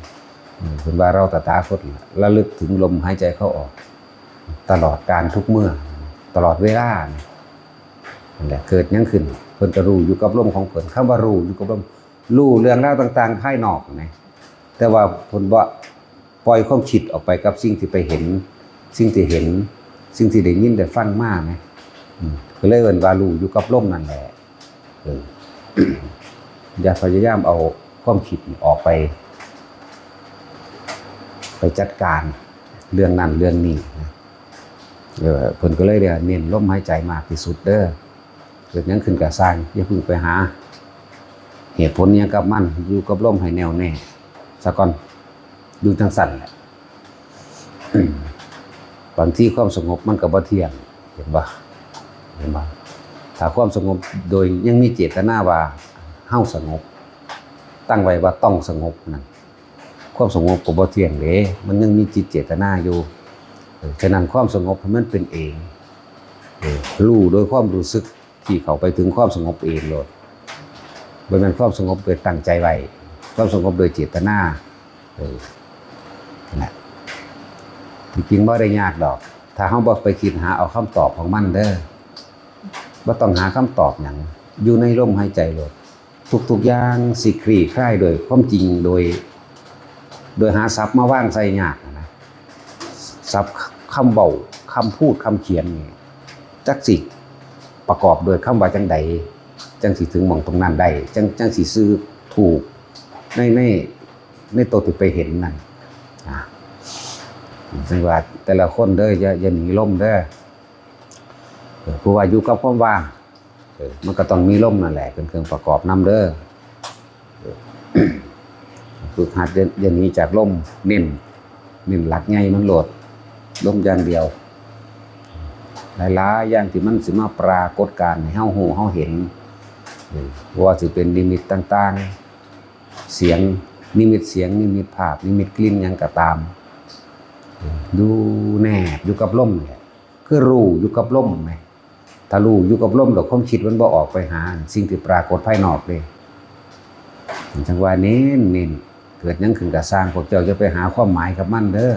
เพิ่นว่าเราตถาคตระลึกถึงลมหายใจเข้าออกตลอดการทุกเมื่อตลอดเวลานั่นแหละเกิดหยังขึ้นเพิ่นก็รู้อยู่กับลมของเพิ่นคำว่ารู้อยู่กับลมรู้เรื่องราวต่างๆภายนอกนะแต่ว่าเพิ่นบ่ปล่อยความคิดออกไปกับสิ่งที่ไปเห็นสิ่งที่ได้ยินได้ฟังมานะก็เลยเอิ้นว่ารู้อยู่กับลมนั่นแหละอย่าพยายามเอาความคิดออกไปจัดการเรื่องนั้นเรื่องนี้นะเพิ่นก็เลยเน้นลมหายใจมากที่สุดเด้อเกิดหยังขึ้นก็สร้างอย่าเพิ่งไปหา เหตุผลเนี่ยกับมันอยู่กับลมให้แน่วแน่ซะก่อนอยู่จังสั่นแหละบางที่ความสงบมันก็บ่เที่ยงเห็นบ่ถ้าความสงบโดยยังมีเจตนาว่าเฮาสงบตั้งไว้ว่าต้องสงบนั่นความสงบก็บ่เที่ยงเด้มันยังมีจิตเจตนาอยู่ฉะนั้นความสงบมันเป็นเองรู้โดยความรู้สึกที่เข้าไปถึงความสงบเองโลดบ่แม่นความสงบโดยตั้งใจไว้ความสงบโดยเจตนานั่นแหละจริงๆบ่ได้ยากดอกถ้าเฮาบ่ไปคิดหาเอาคำตอบของมันเด้อบ่ต้องหาคำตอบหยังอยู่ในลมหายใจโลดทุกๆอย่างสิคลี่คลายโดยความจริงโดยหาศัพท์มาวางใส่ยากนะศัพท์คำเว้าคำพูดคำเขียนนี่จักสิประกอบโดยคำว่าจังใดจังสิถึงหม่องตรงนั้นได้จังสิซื้อถูกในตัวที่ไปเห็นนั่นซึ่งว่าแต่ละคนเด้ออย่าหนีลมเด้อผู้ว่าอยู่กับความว่างมันก็ต้องมีลมนั่นแหละเป็นเครื่องประกอบนำเด้อฝึกหัดอย่าหนีจากลมเน้นหลักใหญ่มันโหลดลมอย่างเดียวหลายๆอย่างที่มันสิมาปรากฏการณ์ให้เฮาฮู้เฮาเห็นว่าสิเป็นนิมิตต่างๆเสียงนิมิตเสียงนิมิตภาพนิมิตกลิ่นหยังก็ตามดูแนบอยู่กับลมเนี่ยคือรู้อยู่กับลมไหมถ้ารู้อยู่กับลมดอกความคิดมันบ่ออกไปหาสิ่งที่ปรากฏภายนอกเลยจังว่าเน้นเกิดหยังขึ้นก็สร้างพวกเจ้าจะไปหาความหมายกับมันเด้อ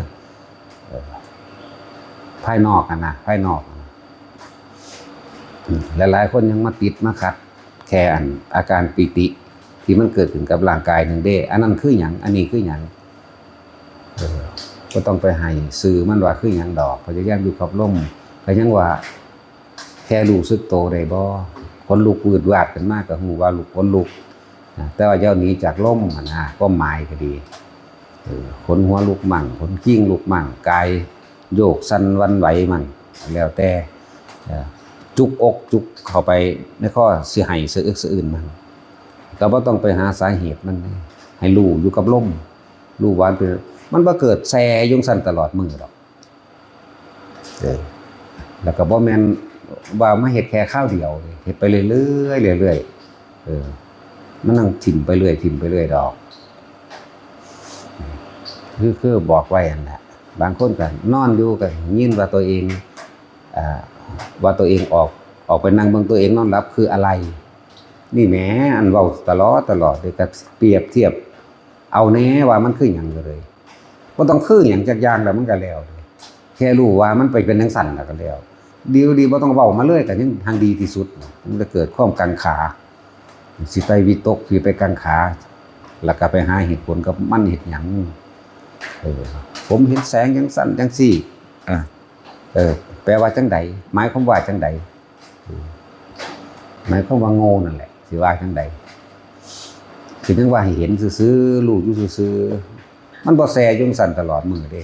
ภายนอกนะภายนอกหลายๆคนยังมาติดมาขัดแค่อาการปิติที่มันเกิดขึ้นกับร่างกายนึงเด้อันนั้นคือหยังอันนี้คือหยังก็ต้องไปให้สื่อมันว่าคือหยังดอกพยายามอยู่กับลมก็ยังว่าแค่รู้สึกโตได้บ่คนลุกวืดวาดขึ้นมากก็ฮู้ว่าลุกคนลุกแต่ว่าเจ้าหนีจากลมนะก็หมายก็ดีขนหัวลุกมั่งขนกิ้งลุกมั่งกายโยกสั่นวันไหวมั่งแล้วแต่จุกอกจุกเข้าไปในข้อสิให้สะอึกสะอื้นมันก็บ่ต้องไปหาสาเหตุมันให้รู้อยู่กับลมรู้ว่ามันบ่เกิดแซ่ยงสั่นตลอดมื้อดอกแล้วก็บ่แม่นว่ามาเฮ็ดแค่คราวเดียวเฮ็ดไปเรื่อยๆมันนั่งถิ่มไปเรื่อยดอกคือบอกไว้นั่นแหละบางคนก็นอนอยู่ก็ยินว่าตัวเองออกไปนั่งเบิ่งตัวเองนอนหลับคืออะไรนี่แหมอันเว้าตลอดเดี๋ยวก็เปรียบเทียบเอาแน่ว่ามันคือหยังก็เลยบ่ต้องคือหยังจักอย่างแล้วมันก็แล้วแค่รู้ว่ามันไปเป็นจังซั่นแล้วก็แล้วดีบ่ต้องเว้ามาเลยก็ยังทางดีที่สุดมันจะเกิดความกังขาสิไปวิตกสิไปกังขาแล้วก็ไปหาเหตุผลกับมันเฮ็ดหยังผมเห็นแสงจังซั่นจังซี่แปลว่าจังใดหมายความว่าจังใดหมายความว่าโง่นั่นแหละสิว่าจังใดคือถึงว่าให้เห็นซื่อๆรู้อยู่ซื่อๆมันบ่แซ่อยู่สั่นตลอดมื้อเด้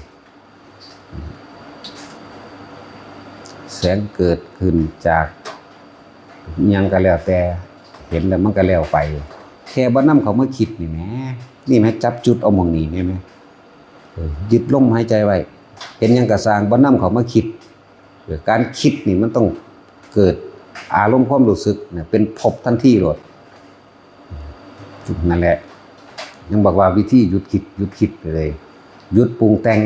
แสงเกิดขึ้นจากหยังก็แล้วแต่เห็นแล้วมันก็แล้วไปแค่บ่นำเขามาคิดนี่แหมนี่แม่จับจุดเอาหม่องนี้แม่ยึดลมหายใจไว้เห็นหยังก็สร้างบ่นำเขามาคิดการคิดนี่มันต้องเกิดอารมณ์ความรู้สึกเนี่ยเป็นภพทันทีโลดนั่นแหละยังบอกว่าวิธีหยุดคิดเลยหยุดปรุงแต่ง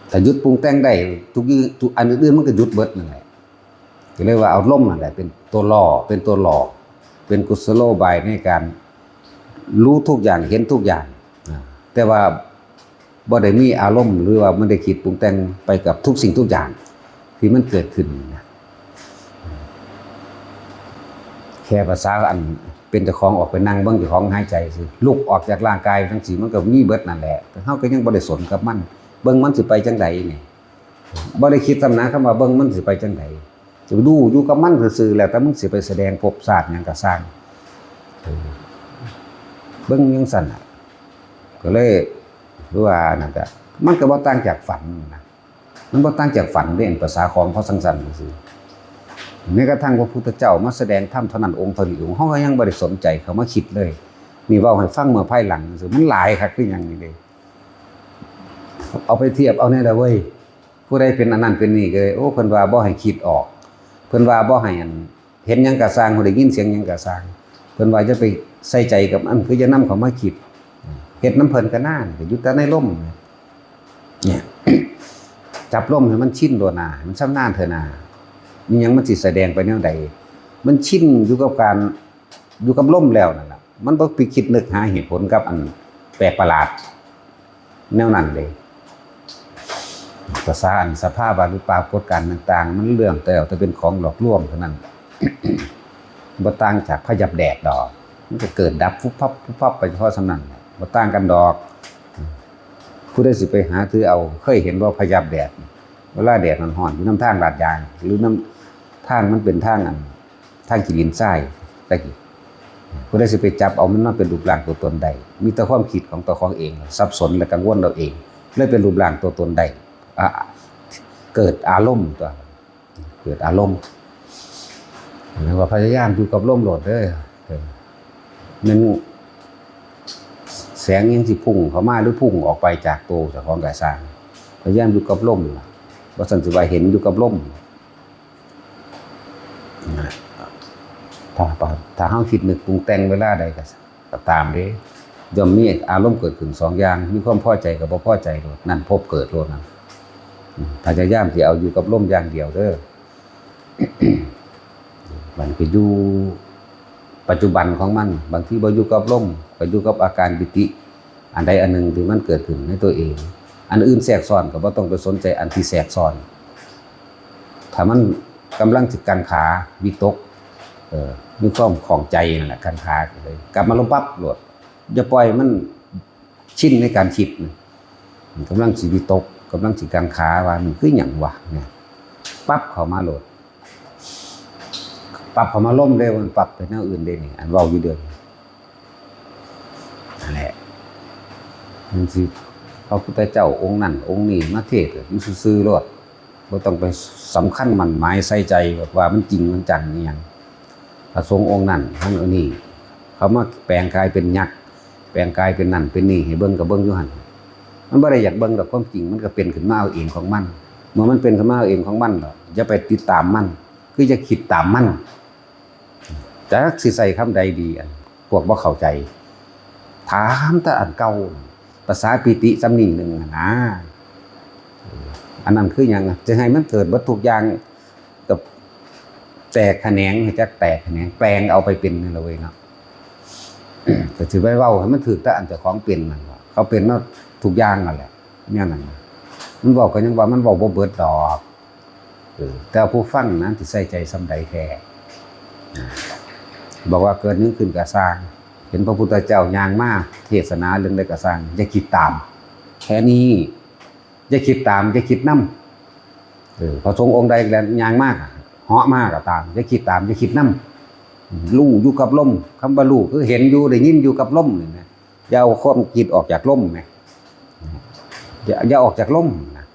แต่หยุดปรุงแต่งได้ทุกอันอื่นมันก็หยุดเบิดนั่นแหละก็เลยว่าเอาลมนั่นแหละเป็นตัวล่อเป็นตัวหลอกเป็นกุศโลบายในการรู้ทุกอย่างเห็นทุกอย่างแต่ว่าบ่ได้มีอารมณ์หรือว่ามันได้คิดปรุงแต่งไปกับทุกสิ่งทุกอย่างที่มันเกิดขึ้นแค่ภาษาอันเป็นเจ้าของออกไปนั่งเบิ่งเจ้าของหายใจสิลุกออกจากร่างกายทั้งสี่มันก็มีเบิดนั่นแหละแต่เฮาก็ยังบ่ได้สนกับมันเบิ่งมันสิไปจังไดนี่บ่ได้คิดตำหนักคำว่าเบิ่งมันสิไปจังไดจะดูอยู่กับมันซื่อๆแล้วแต่มึงสิไปแสดงภพชาติหยังก็สร้างเบิ่งจังซั่นน่ะก็เลยรู้ว่านั่นก็มันก็บ่ต่างจากฝันนะมันบ่ต่างจากฝันเด้ภาษาของเขาสังสรรค์ซื่อ แม้กระทั่งพระพุทธเจ้ามาแสดงธรรมเท่านั้นองค์เท่านี้เฮาก็ยังบ่ได้สนใจเขามาคิดเลยนี่เว้าให้ฟังเมื่อภายหลังซื่อมันหลายคักคือหยังนี่เด้เอาไปเทียบเอาแน่ล่ะเว้ยผู้ใดเป็นอันนั้นเป็นนี่ก็โอ้เพิ่นว่าบ่ให้คิดออกเพิ่นว่าบ่ให้อันเห็นหยังก็สร้างบ่ได้ยินเสียงหยังก็สร้างเพิ่นว่าจะไปใส่ใจกับอันคือจะนำเขามาคิดเฮ็ดน้ำเพิ่นก็น่านก็อยู่แต่ในลมเนี่ย จับลมให้มันชินโดนามันชำนาญเถอะนามีหยังมันสิแสดงไปแนวใดมันชินอยู่กับการอยู่กับลมแล้วนั่นล่ะมันบ่ไปคิดนึกหาเหตุผลกับอันแปลกประหลาดแนวนั้นเลยภาษาอันสภาพหรือปรากฏการณ์ต่างๆมันเรื่องแต่เป็นของหลอกลวงเท่านั้น บ่ต่างจากพยับแดดดอกมันจะเกิดดับฟุบพับฟุบพับไปเฉพาะสำนั้นบ่ต่างกันดอกผู้ใดสิไปหาถือเอาเคยเห็นบ่พยับแดดเวลาแดดมันร้อนอยู่นำทางลาดยางหรือน้ำทางมันเป็นทางขี้ดินทรายตะกี้ผู้ใดสิไปจับเอามันมาเป็นรูปร่างตัวตนใดมีแต่ความคิดของตัวของเองสับสนและกังวลเราเองเลยเป็นรูปร่างตัวตนใดเกิดอารมณ์ตัวเกิดอารมณ์หรือว่าพยายามอยู่กับลมโลดเด้อมันแสงยังสิพุ่งเข้ามาหรือพุ่งออกไปจากตัวเจ้าของกายสร้างพยายามอยู่กับลมบ่ซั่นสิว่าเห็นอยู่กับลมถ้าเฮาคิดนึกปรุงแต่งเวลาใดก็ตามเด้ย่อมมีอารมณ์เกิดขึ้น2อย่างมีความพอใจกับบ่พอใจโลดนั่นพบเกิดโลดนั่นพยายามสิเอาอยู่กับลมอย่างเดียวเด้อ มันก็อยู่ปัจจุบันของมันบางทีบ่อยู่กับลมก็อยู่กับอาการปิติอันใดอันหนึ่งที่มันเกิดขึ้นในตัวเองอันอื่นแทรกซ้อนก็บ่ต้องไปสนใจอันที่แทรกซ้อนถ้ามันกำลังสิกังขาวิตกมีความของใจนั่นแหละกังขาเลยกลับมาลงปั๊บโลดอย่าปล่อยมันชินในการคิดมันกำลังสิวิตกกำลังสิกังขาว่ามันคือหยังวะเนี่ยปั๊บเข้ามาโลดปรับเข้ามาล่มได้มันปรับไปแนวอื่นได้นี่อันเว้าอยู่เดือนนั่นแหละมันสิพระพุทธเจ้าองค์นั้นองค์นี้มาเทศน์อยู่ซื่อๆโลดบ่ต้องไปสำคัญมั่นหมายใส่ใจว่ามันจริงมันจังอีหยังพระสงฆ์องค์นั้นองค์นี้เขามาแปลงกายเป็นยักษ์แปลงกายเป็นนั่นเป็นนี่ให้เบิ่งก็เบิ่งอยู่หั่นมันบ่ได้อยากเบิ่งดอกความจริงมันก็เป็นขึ้นมาเอาเองของมันเมื่อมันเป็นขึ้นมาเอาเองของมันแล้วอย่าไปติดตามมันคือจะคิดตามมันจักสิใส่คำใดดีพวกบ่เข้าใจถามแต่อันเก่าภาษาปิติสำนีหนึ่งนะอันนั้นคือหยังจะให้มันเกิดวัตถุอย่างกับแตกแขนงจักแตกแขนงแปลงเอาไปเป็นนั่นละเว้ยเนาะก็สิไปเว้าให้มันถูกแต่อันเจ้าของเป็นนั่นว่าเขาเป็นเนาะทุกอย่างนั่นแหละเนี่ยนั่นมันบอกก็ยังว่ามันเว้าบ่เบิดดอกแต่ผู้ฟังนั้นที่ใส่ใจสำใดแท้บอกว่าเกิดนึงขึ้นก็สร้างเห็นพระพุทธเจ้าย่างมาเทศนาเรื่องใดก็สร้างอย่าคิดตามแค่นี้อย่าคิดตามอย่าคิดนำพระสงฆ์องค์ใดแล้วย่างมากเหาะมากก็ตามอย่าคิดตามอย่าคิดนำรู้อยู่กับลมคำว่ารู้คือเห็นอยู่ได้ยินอยู่กับลมนี่นะอย่าเอาความคิดออกจากลมแหมอย่าออกจากลมนะ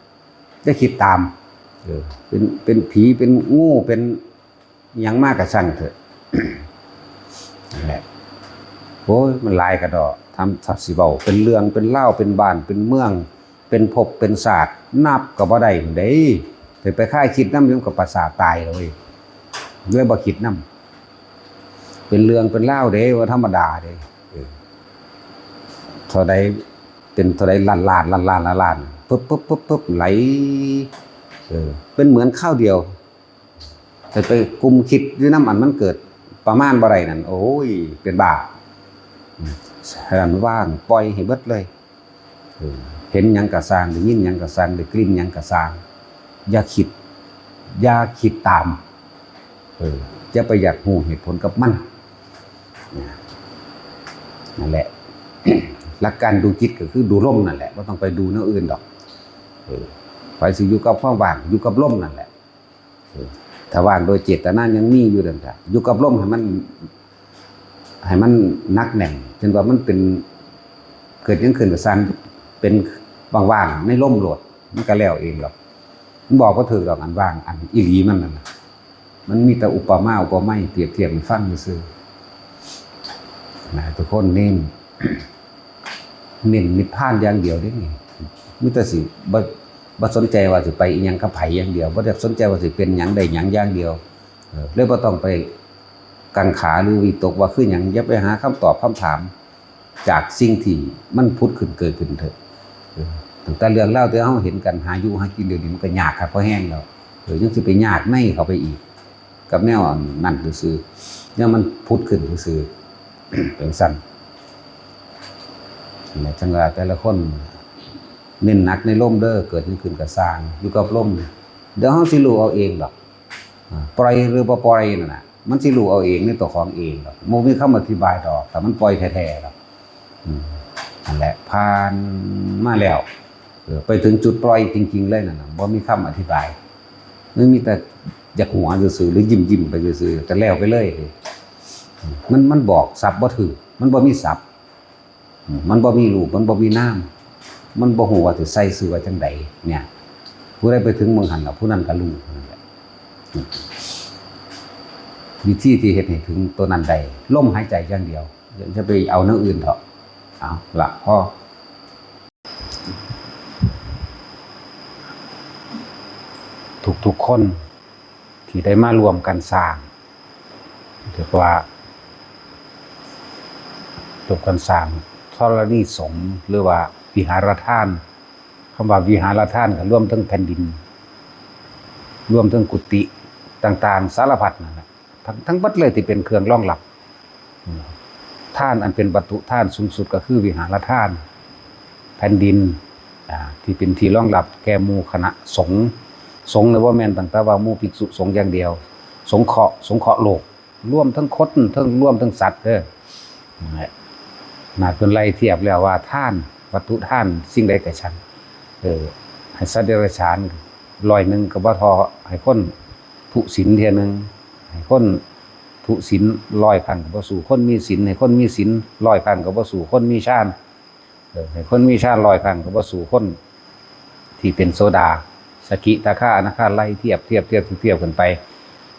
อย่าคิดตามเป็นผีเป็นงูเป็นหยังมากกับช่างเถอะนั่นแหละโอ้ยมันลายกระดอทำสับสิเบาเป็นเรื่องเป็นเล่าเป็นบ้านเป็นเมืองเป็นภพเป็นศาสตร์นับกับบ่ได้เด้แต่ไปค่ายคิดน้ำยังกับประสาทตายเลยด้วยบ่คิดน้ำเป็นเรื่องเป็นเล่าเด้ว่าธรรมดาเด้เท่าใดเป็นเท่าใดล้านปุ๊บไหลเป็นเหมือนข้าวเดียวแต่ไปกุมคิดด้วยน้ำอันมันเกิดประมาณบ่ไรนั่นโอ้ยเป็นบาปให้มันว่างปล่อยให้เบิดเลยเห็นหยังกะสร้างได้ยินหยังกะสร้างได้กลิ่นหยังกะสร้างอย่าคิดตามจะไปอยากหูเหตุผลกับมันนั่นแหละ หลักการดูจิตก็คือดูลมนั่นแหละไม่ต้องไปดูเนื้ออื่นดอกไปสิอยู่กับความว่างอยู่กับลมนั่นแหละถ้าว่างโดยเจตนายังมีอยู่ดังนั้นอยู่กับลมให้มันนักแน่นจนว่ามันเป็นเกิดยังขึ้นกับซันเป็นว่างๆในลมโหลดมันก็แล้วเองหรอกมันบอกว่าถือดอกอันว่างอันอีหลีมันนั่น มันมีแต่อุปมาอุปไมยเปรียบเทียบให้ฟังซื่อนะทุกคนเน้นนิพพานอย่างเดียวได้นี่มิแต่สิบ่สนใจว่าสิไปอีหยังกับไผอย่างเดียวบ่ได้สนใจว่าสิเป็นหยังได้หยังอย่างเดียวเลยบ่ต้องไปกังขาหรือวิตกว่าคือหยังอย่าไปหาคำตอบคำถามจากสิ่งที่มันพุดขึ้นเกิดขึ้นเถอะตั้งแต่เรื่องเล่าที่เฮาเห็นกันหาอยู่หากินเดี๋ยวนี้มันก็ยากครับเพราะแห้งแล้วยังสิไปยากในเข้าไปอีกกับแนวนั่นซื่อเนี่ยมันพุดขึ้นซื่อเป็นสั้นเนี่ยจังว่าแต่ละคนเน้นหนักในร่มเด้อเกิดขึ้นกับสร้างอยู่กับร่มเดี๋ยวเฮาสิรู้เอาเองดอกปล่อยหรือบ่ปล่อยนั่นน่ะมันสิรู้เอาเองในตัวของเองดอกบ่มีคำอธิบายดอกแต่มันปล่อยแท้ๆดอกนั่นแหละผ่านมาแล้วไปถึงจุดปล่อยจริงๆเลยนั่นน่ะบ่มีคำอธิบายมันมีแต่อยากหัวซื่อๆหรือยิ้มๆไปซื่อๆแต่แล้วไปเลยมันบอกศัพท์บ่ถูกมันบ่มีศัพท์มันบ่มีรูปมันบ่มีนามมันบ่ฮู้ว่าสิใส่ชื่อว่าจังไดเนี่ยผู้ใดไปถึงเมืองหันน่ะผู้นั้นก็รู้นั่นแหละวิธีที่เฮ็ดให้ถึงตัวนั้นได้ลมหายใจอย่างเดียวอย่าจะไปเอาเรื่องอื่นเถอะเอาละพอทุกคนที่ได้มารวมกันสร้างเรียกว่าจบกันสร้างธรณีสงฆ์หรือว่าวิหารทานคำว่าวิหารทานก็รวมทั้งแผ่นดินรวมทั้งกุฏิต่างๆสารพัดนั่นแหละทั้งหมดเลยที่เป็นเครื่องรองรับทานอันเป็นวัตถุทานสูงสุดก็คือวิหารทานแผ่นดินที่เป็นที่รองรับแก่หมู่คณะสงฆ์ในว่าแม่นต่างๆว่าหมู่ภิกษุสงฆ์อย่างเดียวสงเคราะห์โลกร่วมทั้งคนทั้งร่วมทั้งสัตว์เด้อน่าเป็นไรเทียบแล้วว่าท่านวัตถุท่านสิ่งใดก็ช่างให้สัตว์เดรัจฉาน100ก็บ่พอให้คนทุศีลเที่ยนึงให้คนทุศีล100ครั้งก็บ่สู้คนมีศีลให้คนมีศีล100ครั้งก็บ่สู้คนมีฌานให้คนมีฌาน100ครั้งก็บ่สู้คนที่เป็นโสดาสกิทาคาอนาคาไล่เทียบกันไป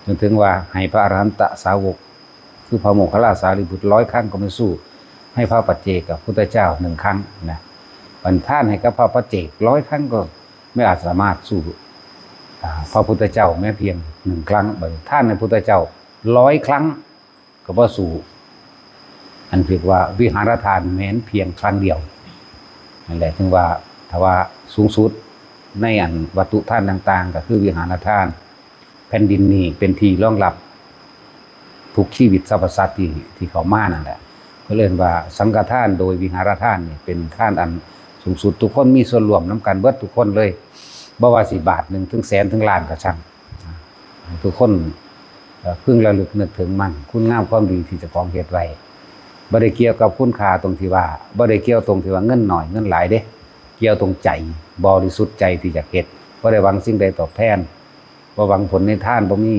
จนถึงว่าให้พระอรหันตสาวกคือพระโมคคัลลาสารีบุตร100ครั้งก็ไม่สู้ให้พระปัจเจกกับพุทธเจ้า1ครั้งนะบันท่านให้กับพระปัจเจก100ครั้งก็ไม่อาจสามารถสู้พระพุทธเจ้าแม้เพียง1ครั้งบันท่านในพุทธเจ้า100ครั้งก็บ่สู้อันเรียกว่าวิหารทานแม้นเพียงครั้งเดียวนั่นแหละถึงว่าถ้าว่าสูงสุดในอันวัตถุทานต่างๆก็คือวิหารทานแผ่นดินนี้เป็นที่รองรับทุกชีวิตสรรพสัตว์ที่เขามานั่นแหละก็เรียกว่าสังฆทานโดยวิหารทานนี่เป็นทานอันสูงสุดทุกคนมีส่วนร่วมนำกันเบิดทุกคนเลยบ่ว่าสิบาทหนึ่งถึงแสนถึงล้านก็ช่างทุกคนพึงระลึกนึกถึงมันคุณงามความดีที่เจ้าของเฮ็ดไว้บ่ได้เกี่ยวกับคุณค่าตรงที่ว่าบ่ได้เกี่ยวตรงที่ว่าเงินน้อยเงินหลายเด้เกี่ยวตรงใจบริสุทธิ์ใจที่จะเฮ็ดบ่ได้หวังสิ่งใดตอบแทนบ่หวังผลในทานบ่มี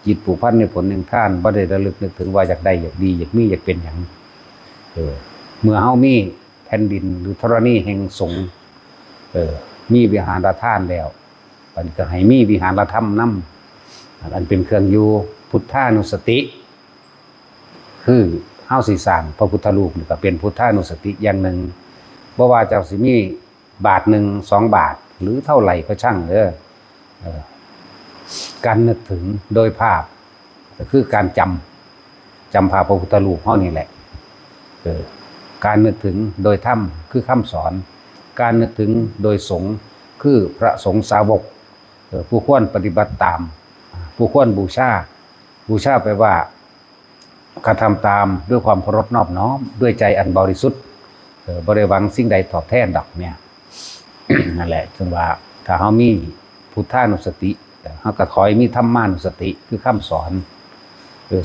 จิตผูกพันในผลแห่งทานบ่ได้ระลึกนึกถึงว่าอยากได้อยากดีอยากมีอยากเป็นหยังเมื่อเฮามีแผ่นดินหรือธรณีแห่งสงฆ์มีวิหารทานแล้วมันก็ให้มีวิหารธรรมนำอันเป็นเครื่องอยู่พุทธานุสติคือเฮาสิสร้างพระพุทธรูปนี่ก็เป็นพุทธานุสติอย่างหนึ่งบ่ว่าจะสิมีบาทหนึ่ง2 บาทหรือเท่าไหร่ก็ช่างการนึกถึงโดยภาพก็คือการจำภาพพระพุทธรูปเฮานี่แหละการนึกถึงโดยธรรมคือคำสอนการนึกถึงโดยสงฆ์คือพระสงฆ์สาวกผู้ควรปฏิบัติตามผู้ควรบูชาแปลว่ากระทำตามด้วยความเคารพนอบน้อมด้วยใจอันบริสุทธิ์บ่ได้หวังสิ่งใดตอบแทนดอกเนี่ย นั่นแหละจึงว่าถ้าเฮามีพุทธานุสติเฮาก็ขอให้มีธรรมานุสติคือคำสอน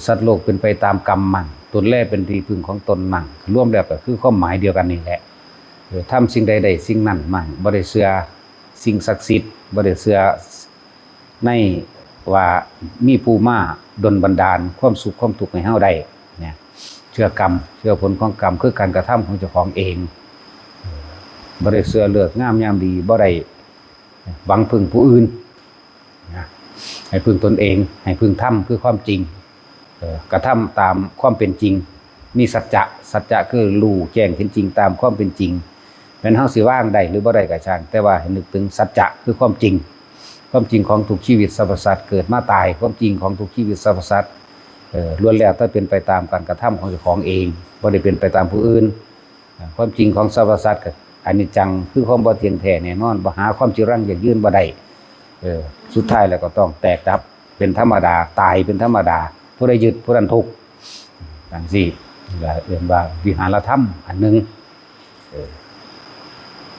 สัตว์โลกเป็นไปตามกรรมมันตนแลเป็นที่พึ่งของตนมั่งรวมแล้วก็คือความหมายเดียวกันนี่แหละทำสิ่งใดได้สิ่งนั้นมั่งบ่ได้เชื่อสิ่งศักดิ์สิทธิ์บ่ได้เชื่อในว่ามีผู้มาดลบันดาลความสุขความทุกข์ให้เฮาได้เนี่ยเชื่อกรรมเชื่อผลของกรรมคือการกระทำของเจ้าของเองบ่ได้เชื่อเลิกงามยามดีบ่ได้หวังพึ่งผู้อื่นนะ ให้พึ่งตนเองให้พึ่งธรรมคือความจริงกระทำตามความเป็นจริงมีสัจจะคือรู้แจ้งเห็นจริงตามความเป็นจริงเป็นเฮาสิว่างได้หรือบ่ได้ก็ช่างแต่ว่าให้นึกถึงสัจจะคือความจริงของทุกชีวิตสรรพสัตว์เกิดมาตายความจริงของทุกชีวิตสรรพสัตว์ล้วนแล้วถ้าเป็นไปตามการกระทำของเจ้าของเองบ่ได้เป็นไปตามผู้อื่นความจริงของสรรพสัตว์ก็อนิจจังคือความบ่เที่ยงแท้แน่นอนบ่หาความจีรังยั่งยืนบ่ได้สุดท้ายแล้วก็ต้องแตกดับเป็นธรรมดาตายเป็นธรรมดาผู้ใดยึดผู้นั้นทุกข์ดังสี่เรียกว่าวิหารธรรมอันหนึ่ง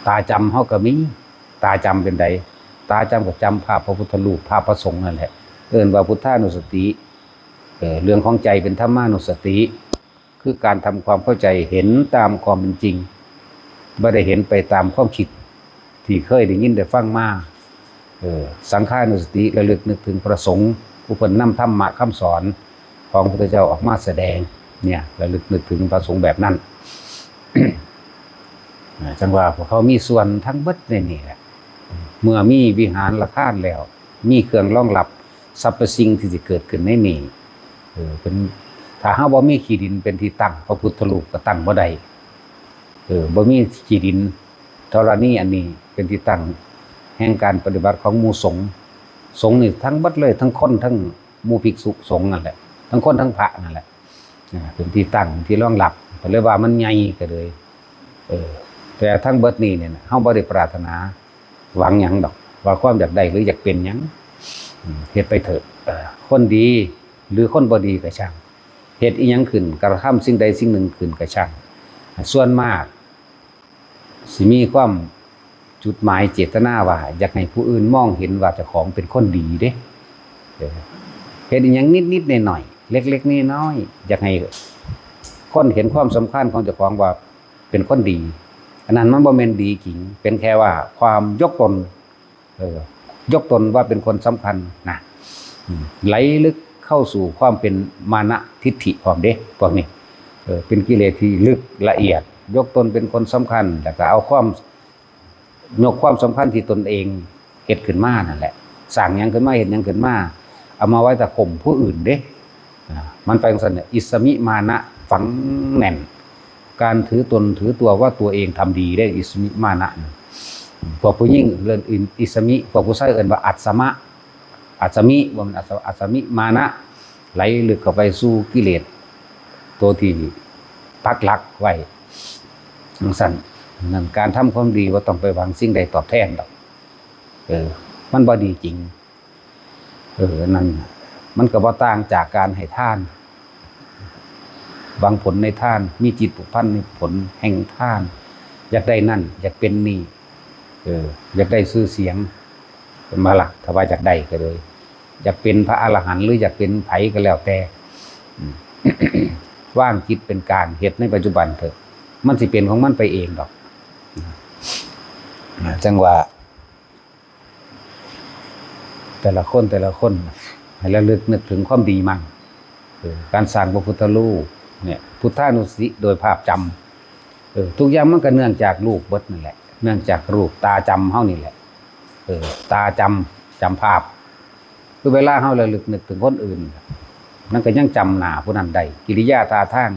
ตาจำเฮาก็มีตาจำเป็นใดตาจำก็จำภาพพระพุทธรูปภาพพระสงฆ์นั่นแหละว่าพุทธานุสติเรื่องของใจเป็นธรรมานุสติคือการทำความเข้าใจเห็นตามความเป็นจริงไม่ได้เห็นไปตามความคิดที่เคยได้ยินได้ฟังมาสังฆานุสติระลึกนึกถึงพระสงฆ์ผู้เพิ่นนำธรรมะคำสอนของพระพุทธเจ้าออกมาแสดงเนี่ยระลึกนึกถึงพระสงฆ์แบบนั้น จังว่าพวกเขามีส่วนทั้งเบิดในนี่แหละเมื่อมีวิหารละทานแล้วมีเครื่องรองรับสรรพสิ่งที่จะเกิดขึ้นในนี่เป็นถ้าหาบ่มีขี้ดินเป็นที่ตั้งพระพุทธรูปก็ตั้งบ่ได้บ่มีขี้ดินธรณีอันนี้เป็นที่ตั้งแห่งการปฏิบัติของหมู่สงฆ์นี่ทั้งเบิดเลยทั้งคนทั้งหมู่ภิกษุสงฆ์นั่นแหละทั้งคนทั้งพระนั่นแหละเป็นที่ตั้งที่รองรับก็เลยว่ามันใหญ่ก็เลยแต่ทั้งเบิดนี้เนี่ยเฮาบ่ได้ปรารถนาหวังหยังดอกว่าความอยากได้หรืออยากเป็นหยังเฮ็ดไปเถอะคนดีหรือคนบ่ดีก็ช่างเฮ็ดอีหยังขึ้นกระทำสิ่งใดสิ่งหนึ่งขึ้นก็ช่างส่วนมากสิมีความจุดหมายเจตนาว่าอยากให้ผู้อื่นมองเห็นว่าเจ้าของเป็นคนดีเด้เฮ็ดอีหยังนิดๆหน่อยๆเล็กๆน้อยๆอยากให้คนเห็นความสำคัญของเจ้าของว่าเป็นคนดีอันนั้นมันบ่แม่นดีจริงเป็นแค่ว่าความยกตนยกตนว่าเป็นคนสำคัญนะไหลลึกเข้าสู่ความเป็นมานะทิฏฐิพร้อมเด้พวกนี้เป็นกิเลสที่ลึกละเอียดยกตนเป็นคนสำคัญแล้วก็เอายกความสำคัญที่ตนเองเฮ็ดขึ้นมานั่นแหละสร้างหยังขึ้นมาเฮ็ดหยังขึ้นมาเอามาไว้แต่ข่มผู้อื่นเด้มันไปสั่นเนี่ยอิสมิมานะฝังแน่นการถือตนถือตัวว่าตัวเองทำดีได้อิสมิมานะพวกผู้หญิงเรื่องอิสมิพวกผู้ชายเอิ้นว่าอัสมิว่ามันอัสมิมานะไหลลึกเข้าไปสู่กิเลสตัวที่ปักหลักไว้สั่นนั่นการทำความดีว่าต้องไปหวังสิ่งใดตอบแทนดอกมันบ่ดีจริงนั่นมันก็บ่ต่างจากการให้ทานบางผลในทานมีจิตผูกพันในผลแห่งทานอยากได้นั่นอยากเป็นนี่อยากได้ชื่อเสียงเป็นมาละถ้าว่าอยากได้ก็เลยอยากเป็นพระอรหันต์หรืออยากเป็นไผก็แล้วแต่ ว่างจิตเป็นการเหตุในปัจจุบันเถอะมันสิเป็นของมันไปเองดอกจังว่าแต่ละคนให้ระลึกนึกถึงความดีมั่งการสร้างพระพุทธรูปเนี่ยพุทธานุสติโดยภาพจำทุกอย่างมันก็เนื่องจากรูปเบิดนั่นแหละเนื่องจากรูปตาจำเฮานี่แหละตาจำภาพคือเวลาเฮาระลึกนึกถึงคนอื่นนั่นก็ยังจำหน้าผู้นั้นได้กิริยาท่าทาง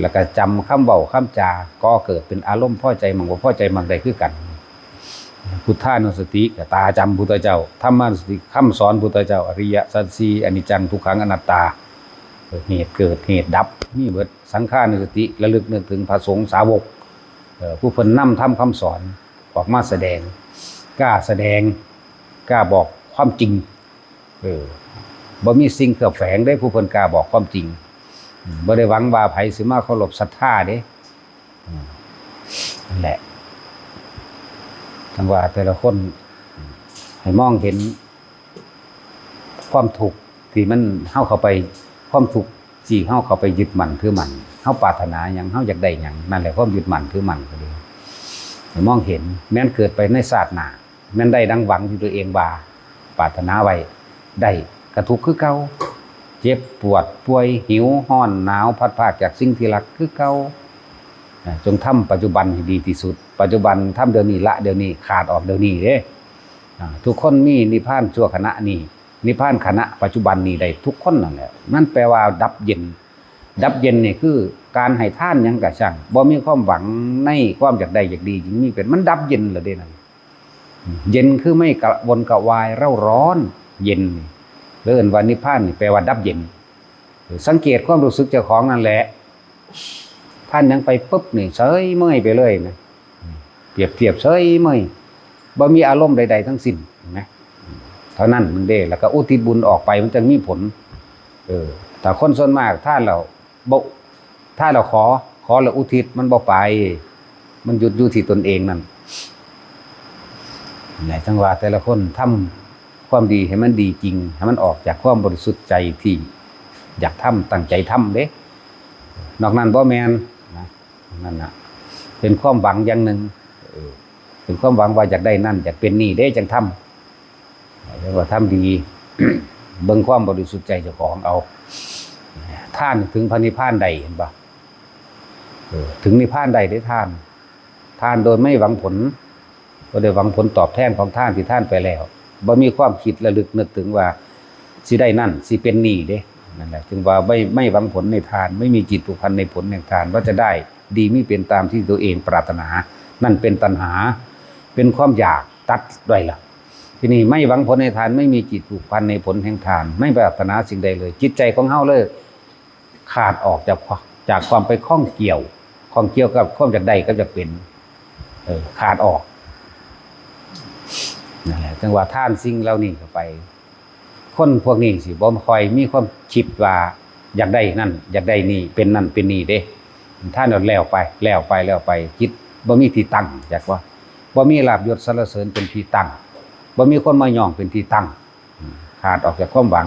แล้วก็จำคำเว้าคำจาก็เกิดเป็นอารมณ์พอใจมั่งบ่พอใจมั่งได้คือกันพุทธานุสติกับตาจำพุทธเจ้าธรรมานุสติคำสอนพุทธเจ้าอริยสัจสี่อนิจจังทุกขังอนัตตาเหตุเกิดเหตุดับนี่เบิดสังฆานุสติระลึกนึกถึงพระสงฆ์สาวกผู้เพิ่นนำทำคำสอนออกมาแสดงกล้าบอกความจริงบ่มีสิ่งเคลือบแฝงได้ผู้เพิ่นกล้าบอกความจริงบ่ได้หวังว่าไผสิมาเคารพศรัทธาเด้นั่นแหละทั้งว่าแต่ละคนให้มองเห็นความทุกข์ที่มันเฮาเข้าไปความทุกข์ที่เฮาเข้าไปยึดมั่นถือมั่นเฮาปรารถนาหยังเฮาอยากได้หยังนั่นแหละความยึดมั่นถือมั่นก็ดีให้มองเห็นแม้นเกิดไปในชาติหน้าแม้นได้ดังหวังที่ตัวเองว่าปรารถนาไว้ได้ก็ทุกข์คือเก่าเจ็บปวดป่วยหิวร้อนหนาวพัดพรากจากสิ่งที่รักคือเก่าจงทำปัจจุบันให้ดีที่สุดปัจจุบันทำเดี๋ยวนี้ละเดี๋ยวนี้ขาดออกเดี๋ยวนี้เด้ทุกคนมีนิพพานชั่วขณะนี้ นิพพานขณะปัจจุบันนี้ได้ทุกคนนั่นแหละนั่นแปลว่าดับเย็นดับเย็นนี่คือการให้ทานหยังกะช่างบ่มีความหวังในความอยากได้อยากดีจึงมีเป็นมันดับเย็นเหรอเด้นั่นเย็นคือไม่กระวนกระวายเร่าร้อนเย็นเรื่องว่านิพพานนี่แปลว่าดับเย็นสังเกตความรู้สึกเจ้าของนั่นแหละท่านยังไปปุ๊บนี่เฉยเมื่อยไปเลยนะเปรียบเทียบเฉยเมื่อยบ่มีอารมณ์ใดๆทั้งสิ้นนะเท่านั้นมันเด้แล้วก็อุทิศบุญออกไปมันจะมีผลแต่คนส่วนมากถ้าเราขอแล้วอุทิศมันบ่ไปมันหยุดอยู่ที่ตนเองนั่นในจังหวะแต่ละคนทำความดีให้มันดีจริงให้มันออกจากความบริสุทธิ์ใจที่อยากทำตั้งใจทำเด้นอกนั้นบ่แม่นนะนั่นน่ะเป็นความหวังอย่างหนึ่งเป็นความหวังว่าอยากได้นั่นอยากเป็นนี่เด้จังทำเรียกว่าทำดี เบิ่งความบริสุทธิ์ใจเจ้าของเอาท่านถึงพระนิพพานใดเห็นปะถึงนิพพานใดได้ท่านโดยไม่หวังผลก็ได้หวังผลตอบแทนของท่านที่ท่านไปแล้วบ่มีความคิดระลึกนึกถึงว่าสิได้นั่นสิเป็นนี่เด้นั่นแหละจึงว่าไม่หวังผลในทานไม่มีจิตผูกพันในผลแห่งทานว่าจะได้ดีไม่เป็นตามที่ตัวเองปรารถนานั่นเป็นตัณหาเป็นความอยากตัดด้วยล่ะทีนี้ไม่หวังผลในทานไม่มีจิตผูกพันในผลแห่งทานไม่ปรารถนาสิ่งใดเลยจิตใจของเฮาเลยขาดออกจากความไปข้องเกี่ยวกับความอยากได้ก็จะเป็นขาดออกนั่นแหละจังว่าท่านสิ่งเหล่านี้เข้าไปคนพวกนี้สิบ่ค่อยมีความคิดว่าอยากได้นั่นอยากได้นี่เป็นนั่นเป็นนี่เด้ท่านแล้วไปจิตบ่มีที่ตั้งจักว่าบ่มีลาภยศสรรเสริญเป็นที่ตั้งบ่มีคนมาย่องเป็นที่ตั้งขาดออกจากความหวัง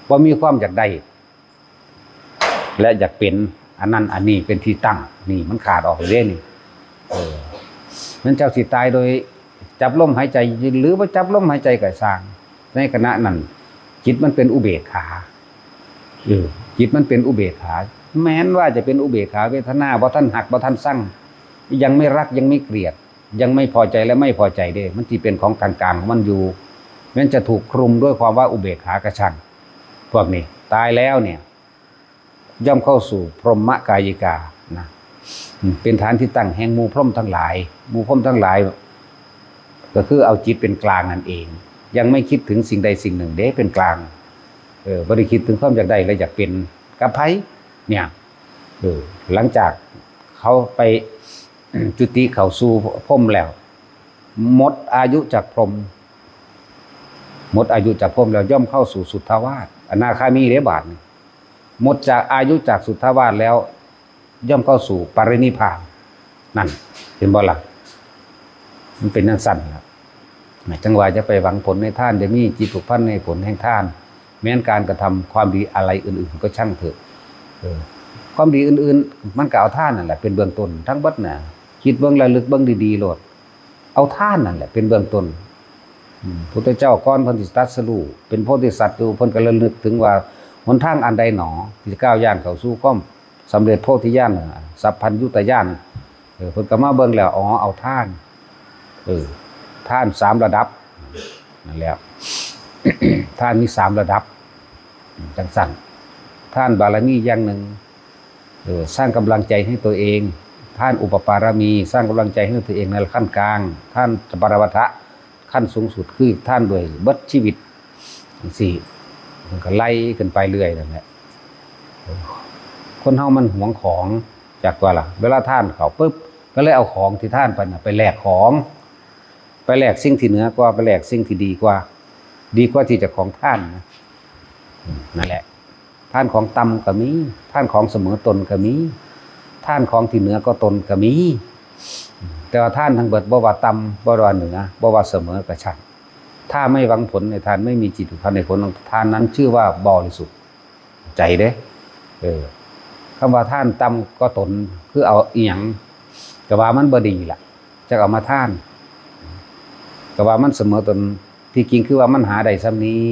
บ่มีความอยากได้และอยากเป็นอันนั้นอันนี้เป็นที่ตั้งนี่มันขาดออกเรื่อยนี่มันเจ้าสิตายโดยจับลมหายใจหรือว่าจับลมหายใจก็สร้างในขณะนั้นจิตมันเป็นอุเบกขาจิตมันเป็นอุเบกขาแม้นว่าจะเป็นอุเบกขาเวทนาบ่ท่านหักบ่ท่านสั่งยังไม่รักยังไม่เกลียดยังไม่พอใจและไม่พอใจเด้มันที่เป็นของกลางๆของมันอยู่แม้นจะถูกคลุมด้วยความว่าอุเบกขากระชังพวกนี้ตายแล้วเนี่ยย่อมเข้าสู่พรหมกายิกานะเป็นฐานที่ตั้งแห่งหมู่พรหมทั้งหลายหมู่พรหมทั้งหลายก็คือเอาจิตเป็นกลางนั่นเองยังไม่คิดถึงสิ่งใดสิ่งหนึ่งเด้เป็นกลางบ่ได้คิดถึงความอยากได้และอยากเป็นกับไผเนี่ยหลังจากเขาไปจุติเข้าสู่พรหมแล้วหมดอายุจากพรหมแล้วย่อมเข้าสู่สุทธาวาสอนาคามีเด้บาดหมดจากอายุจากสุทธาวาสแล้วย่อมเข้าสู่ปรินิพพานนั่นเห็นบ่ล่ะมันเป็นจังซั่นครับจังหวะจะไปหวังผลในทานจะมีจิตผูกพันในผลแห่งทานแม้นการกระทำความดีอะไรอื่นๆก็ช่างเถอะความดีอื่นๆมันก็เอาท่านนั่นแหละเป็นเบื้องต้นทั้งบัดน่ะคิดเบื้องระลึกเบื้องดีๆโลดเอาท่านนั่นแหละเป็นเบื้องต้นพุทธเจ้าก่อนเพิ่นสิตรัสรู้เป็นโพธิสัตว์อยู่เพิ่นก็ระลึกถึงว่าหนทางอันใดหนอที่จะก้าวย่างเข้าสู่ความสำเร็จโพธิญาณสัพพัญญุตญาณเพิ่นก็มาเบิ่งแล้วอ๋อเอาท่านท่าน3ระดับนั่นแหละ ท่านมี3ระดับจังสั่นท่านบารมีอย่างหนึ่งสร้างกำลังใจให้ตัวเองท่านอุปปารมีสร้างกำลังใจให้ตัวเองในขั้นกลางท่านปรมัตถะขั้นสูงสุดคือท่านด้วยเบิดชีวิตสี่มันก็ไล่ขึ้นไปเรื่อยนั่นแหละคนเฮามันหวงของจากว่าล่ะเวลาท่านเขาปุ๊บก็เลยเอาของที่ท่านไปแลกของไปแลกสิ่งที่เหนือกว่าไปแลกสิ่งที่ดีกว่าที่จะของท่านนั่นแหละท่านของต่ำก็มีท่านของเสมอตนก็มีท่านของที่เหนือก็ตนก็มีแต่ว่าท่านทั้งเบิดบ่ว่าต่ำบ่ว่าเหนือบ่ว่าเสมอก็ช่างถ้าไม่หวังผลในทานไม่มีจิตผูกพันในผลของทานนั้นชื่อว่าบริสุทธิ์ใจเด้คำว่าท่านต่ำก็ตนคือเอาอีหยังก็ว่ามันบ่ดีล่ะจะเอามาท่านก็ว่ามันเสมอตนที่จริงคือว่ามันหาได้ซ้ำนี้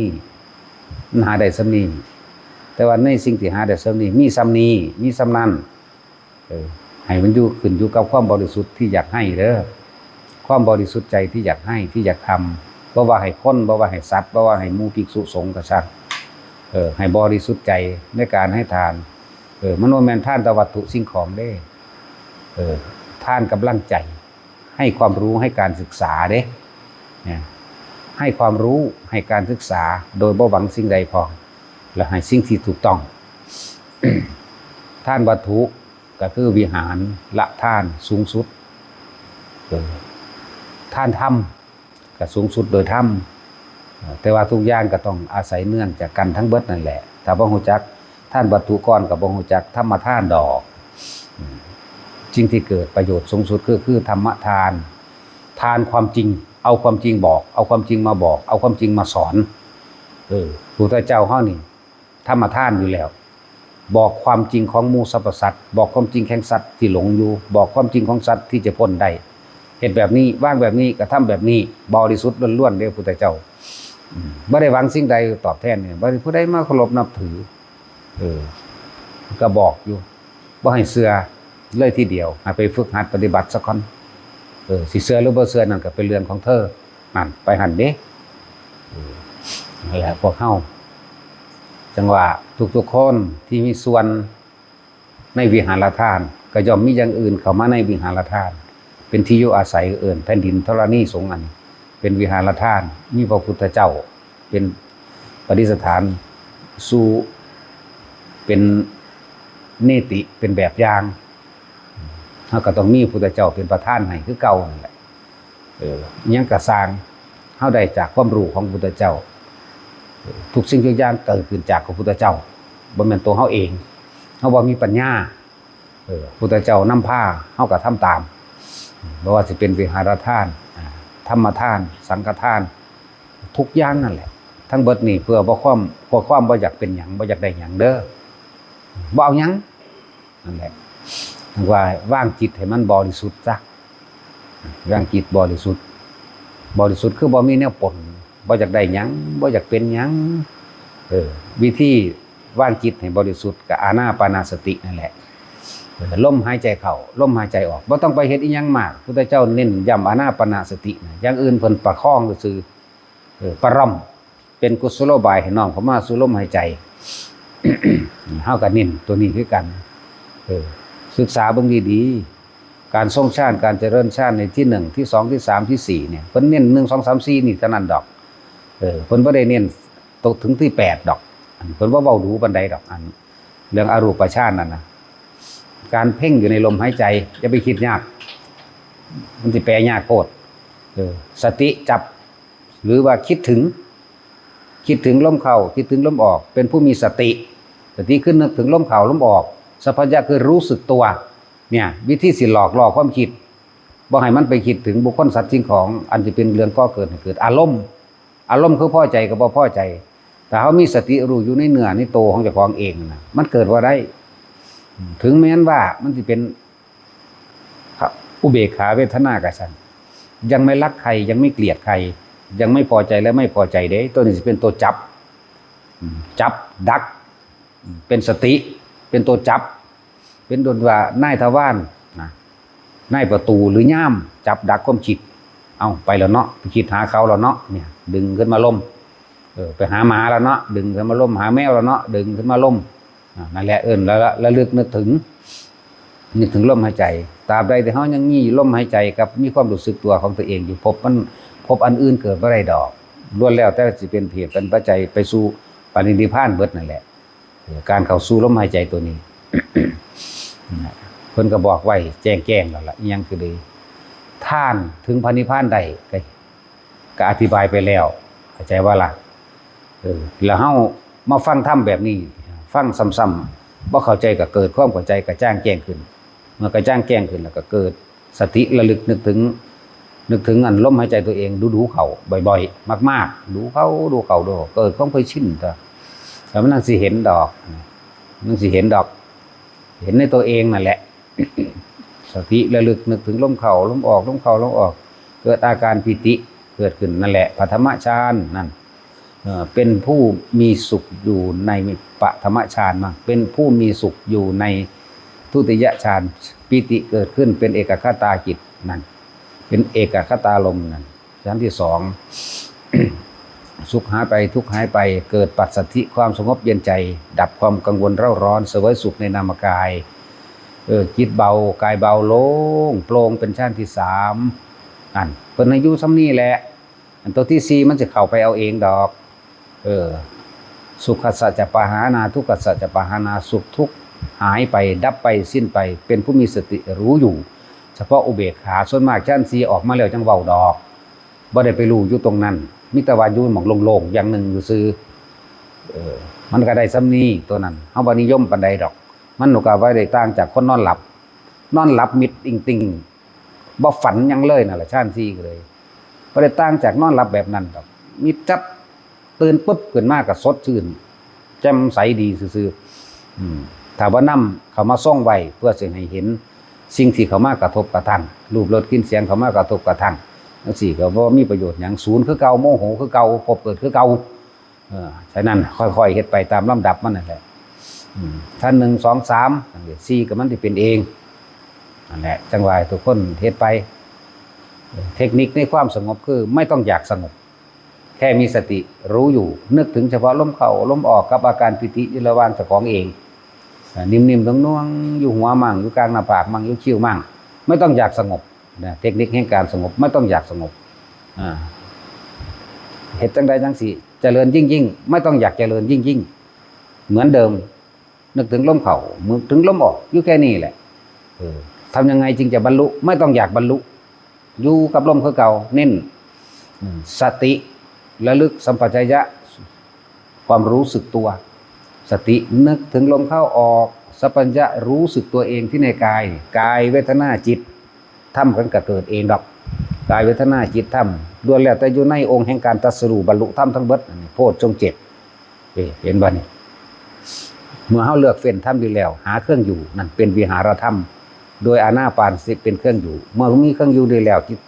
มันหาได้ซ้ำนี้แต่ว่าในสิ่งที่หาได้ซ้ำนี้มีซ้ำนี้มีซ้ำนั้นให้มันอยู่ขึ้นอยู่กับความบริสุทธิ์ที่อยากให้เด้อความบริสุทธิ์ใจที่อยากให้ที่อยากท บ่ว่าให้คนบ่ว่าให้สัตว์บ่ว่าให้หมู่ภิกษุสงฆ์ก็ช่างให้บริสุทธิ์ใจในการให้ทานมันบ่แม่นทานแต่วัตถุสิ่งของเด้ทานกำลังใจให้ความรู้ให้การศึกษาเด้เนี่ยให้ความรู้ให้การศึกษาโดยบ่หวังสิ่งใดพอและให้สิ่งที่ถูกต้อง ท่านวัตถุก็คือวิหารละท่านสูงสุดท่านธรรมก็สูงสุดโดยธรรมแต่ว่าทุกอย่างก็ต้องอาศัยเนื่องจากกันทั้งเบิดนั่นแหละถ้าบ่ฮู้จักท่านวัตถุก่อนก็บ่ฮู้จักธรรมทานดอกสิ่งที่เกิดประโยชน์สูงสุดคือธรรมทานทานความจริงเอาความจริงบอกเอาความจริงมาบอกเอาความจริงมาสอนพระพุทธเจ้าเฮานี่ธรรมทานอยู่แล้วบอกความจริงของหมู่สรรพสัตว์บอกความจริงแห่งสัตว์ที่หลงอยู่บอกความจริงของสัตว์ที่จะพ้นได้เฮ็ดแบบนี้ว่างแบบนี้กระทำแบบนี้บริสุทธิ์ล้วนๆเด้อพุทธเจ้าบ่ได้หวังสิ่งใดตอบแทนเนี่ยบ่ได้ผู้ใดมาเคารพนับถือก็บอกอยู่บ่ให้เชื่อเลยทีเดียวให้ไปฝึกหัดปฏิบัติสักก่อนสิเชื่อหรือบ่เชื่อนั่นก็เป็นเรื่องของเธอนั่นไปหั่นเด้นั่นแหละพวกเฮาจังว่าทุกๆคนที่มีส่วนในวิหารทานก็ย่อมมีอย่างอื่นเข้ามาในวิหารทานเป็นที่อยู่อาศัยแผ่นดินธรณีสงฆ์อันเป็นวิหารทานมีพระพุทธเจ้าเป็นประดิษฐานสู่เป็นเนติเป็นแบบอย่างเฮาก็ต้องมีพระพุทธเจ้าเป็นประธานให้คือเก่านั่นแหละยังก็สร้างเฮาได้จากความรู้ของพระพุทธเจ้าทุกสิ่งทุกอย่างเกิดขึ้นจากพระพุทธเจ้าบ่แม่นตัวเฮาเองเฮาบ่มีปัญญาพุทธเจ้านำพาเฮาก็ทำตามบ่ว่าสิเป็นวิหารทานธรรมทานสังฆทานทุกอย่างนั่นแหละทั้งเบิดนี่เพื่อความบ่อยากเป็นหยังบ่อยากได้หยังเด้อบ่เอาหยังนั่นแหละว่าว่างจิตให้มันบริสุทธิ์ซะว่างจิตบริสุทธิ์คือบ่มีแนวปนบ่อยากได้หยังบ่อยากเป็นหยังวิธีว่างจิตให้บริสุทธิ์ก็อานาปานสตินั่นแหละลมหายใจเข้าลมหายใจออกบ่ต้องไปเฮ็ดอีหยังมากพุทธเจ้าเน้นย้ำอานาปานสติอย่างอื่นเพิ่นประคองซื่อประร่ำเป็นกุศโลบายให้น้องเข้ามาสู่ลมหายใจ เฮาก็เน้นตัวนี้คือกันศึกษาเบิ่งดีๆการทรงฌานการเจริญฌานในที่1ที่2ที่3ที่4เนี่ยเพิ่นเน้น1 2 3 4นี่เท่านั้นดอกเพิ่นบ่ได้เน้นตกถึงที่8ดอกเพิ่นบ่เว้าดูปานใดดอกอันเรื่องอรูปฌานนั่นน่ะการเพ่งอยู่ในลมหายใจอย่าไปคิดยากมันสิแปลยากโพดสติจับหรือว่าคิดถึงลมเข้าคิดถึงลมออกเป็นผู้มีสติขึ้นนึกถึงลมเข้าลมออกสัพพัญญะคือรู้สึกตัวเนี่ยวิธีสิหลอกล่อความคิดบ่ให้มันไปคิดถึงบุคคลสัตว์สิ่งของอันจะเป็นเรื่องก่อเกิดให้เกิดอารมณ์คือพอใจกับบ่พอใจแต่เฮามีสติรู้อยู่ในเนื้อในโตของเจ้าของเองน่ะมันเกิดว่าได้ถึงแม้นว่ามันสิเป็นอุเบกขาเวทนาก็ซั่นยังไม่รักใครยังไม่เกลียดใครยังไม่พอใจและไม่พอใจเด้ตัวนี้สิเป็นตัวจับดักเป็นสติเป็นตัวจับเป็นดนว่านายทวารนายประตูหรือย่ามจับดักความคิดเอาไปแล้วเนาะไปคิดหาเขาแล้วเนาะเนี่ยดึงขึ้นมาล้มไปหาหมาแล้วเนาะดึงขึ้นมาล้มหาแมวแล้วเนาะดึงขึ้นมาล้มนั่นแหละแล้วระลึกนึกถึงลมหายใจตราบใดที่เฮายังมีลมหายใจกับมีความรู้สึกตัวของตัวเองอยู่พบอันอื่นเกิดบ่ได้ดอกล้วนแล้วแต่สิเป็นเหตุเป็นปัจจัยไปสู่ปณินิพพานเบิดนั่นแหละการเข้าสู่ลมหายใจตัวนี้ เพิ่นก็บอกไว้แจ้งแล้วล่ะอีหยังคือดีท่านถึงพระนิพพานได้ก็อธิบายไปแล้วเข้าใจว่าล่ะแล้วเฮามาฟังธรรมแบบนี้ฟังซ้ำๆบ่เข้าใจก็เกิดความเข้าใจกระจ่างแจ้งขึ้นเมื่อกระจ่างแจ้งขึ้นแล้วก็เกิดสติระลึกนึกถึงอันลมหายใจตัวเองดูเข้าบ่อยๆมากๆดูเข้าเกิดความเคยชินแต่มันนั่งสิเห็นดอกเห็นในตัวเองนั่นแหละ สติระลึกนึกถึงลมเข้าลมออกเกิดอาการปิติเกิดขึ้นนั่นแหละปฐมฌานนั่นเป็นผู้มีสุขอยู่ในปฐมฌานมาเป็นผู้มีสุขอยู่ในทุติยฌานปิติเกิดขึ้นเป็นเอกคตาจิตนั่นเป็นเอกคตารมณ์นั่นชั้นที่2 สุขหายไปทุกข์หายไปเกิดปัสสัทธิความสงบเย็นใจดับความกังวลเร่าร้อนเสวยสุขในนามกายจิตเบากายเบาโล่งโปร่งเป็นชั้นที่3นั่นเพิ่นอายุซ้ำนี้แหละอันตัวที่4มันจะเข้าไปเอาเองดอกสุขสัจจะปะหานาทุกขสัจจะปะหานาสุขทุกข์หายไปดับไปสิ้นไปเป็นผู้มีสติรู้อยู่เฉพาะอุเบกขาส่วนมากชั้น4ออกมาแล้วจังเว้าดอกบ่ได้ไปรู้อยู่ตรงนั้นมิตรวาอยู่หม่องโล่งๆอย่างหนึ่งอยู่ซื่อมันก็ได้ซ้ำนี้ตัวนั้นเฮาบ่นิยมปานใดดอกมันก็ว่าได้ต่างจากคนนอนหลับมิดอิงติงบ่ฝันหยังเลยนั่นแหละชั้น4ก็เลยบ่ได้ต่างจากนอนหลับแบบนั้นดอกมิดจับตื่นปุ๊บขึ้นมาก็สดชื่นแจ่มใสดีซื่อถ้าว่านำเข้ามาส่องไว้เพื่อสิให้เห็นสิ่งที่เข้ามากระทบกระทั่งรูปรสกลิ่นเสียงเข้ามากระทบกระทั่งจังซี่ก็บ่มีประโยชน์หยังศูนย์คือเก่าโมโหคือเก่าพบเกิดคือเก่าฉะนั้นค่อยๆเฮ็ดไปตามลำดับมันนั่นแหละถ้า1 2 3จังซี่4ก็มันสิเป็นเองนั่นแหละจังว่าทุกคนเฮ็ดไปเทคนิคในความสงบคือไม่ต้องอยากสงบแค่มีสติรู้อยู่นึกถึงเฉพาะลมเข้าลมออกกับอาการปิติอยู่ระหว่างเจ้าของเองนิ่มๆนุ่งๆอยู่หัวมั่งอยู่กลางหน้าผากมั่งอยู่คิ้วมั่งไม่ต้องอยากสงบนะเทคนิคแห่งการสงบไม่ต้องอยากสงบเฮ็ดจังใดจังสิเจริญยิ่งไม่ต้องอยากเจริญยิ่งเหมือนเดิมนึกถึงลมเข้านึกถึงลมออกอยู่แค่นี้แหละทำยังไงจึงจะบรรลุไม่ต้องอยากบรรลุอยู่กับลมคือเก่าเน้นสติระลึกสัมปชัญญะความรู้สึกตัวสตินึกถึงลมเข้าออกสัมปชัญญะรู้สึกตัวเองที่ในกายเวทนาจิตธรรมกันก็เกิดเองดอกกายเวทนาจิตธรรมล้วนแล้วแต่อยู่ในองค์แห่งการตรัสรู้บรรลุธรรมทั้งเบิดโพชฌงค์7เห็นบ่นี่เมื่อเฮาเลือกเฟ้นธรรมดีแล้วหาเครื่องอยู่นั่นเป็นวิหารธรรมโดยอานาปานสติเป็นเครื่องอยู่เมื่อมีเครื่องอยู่ดีแล้วจิต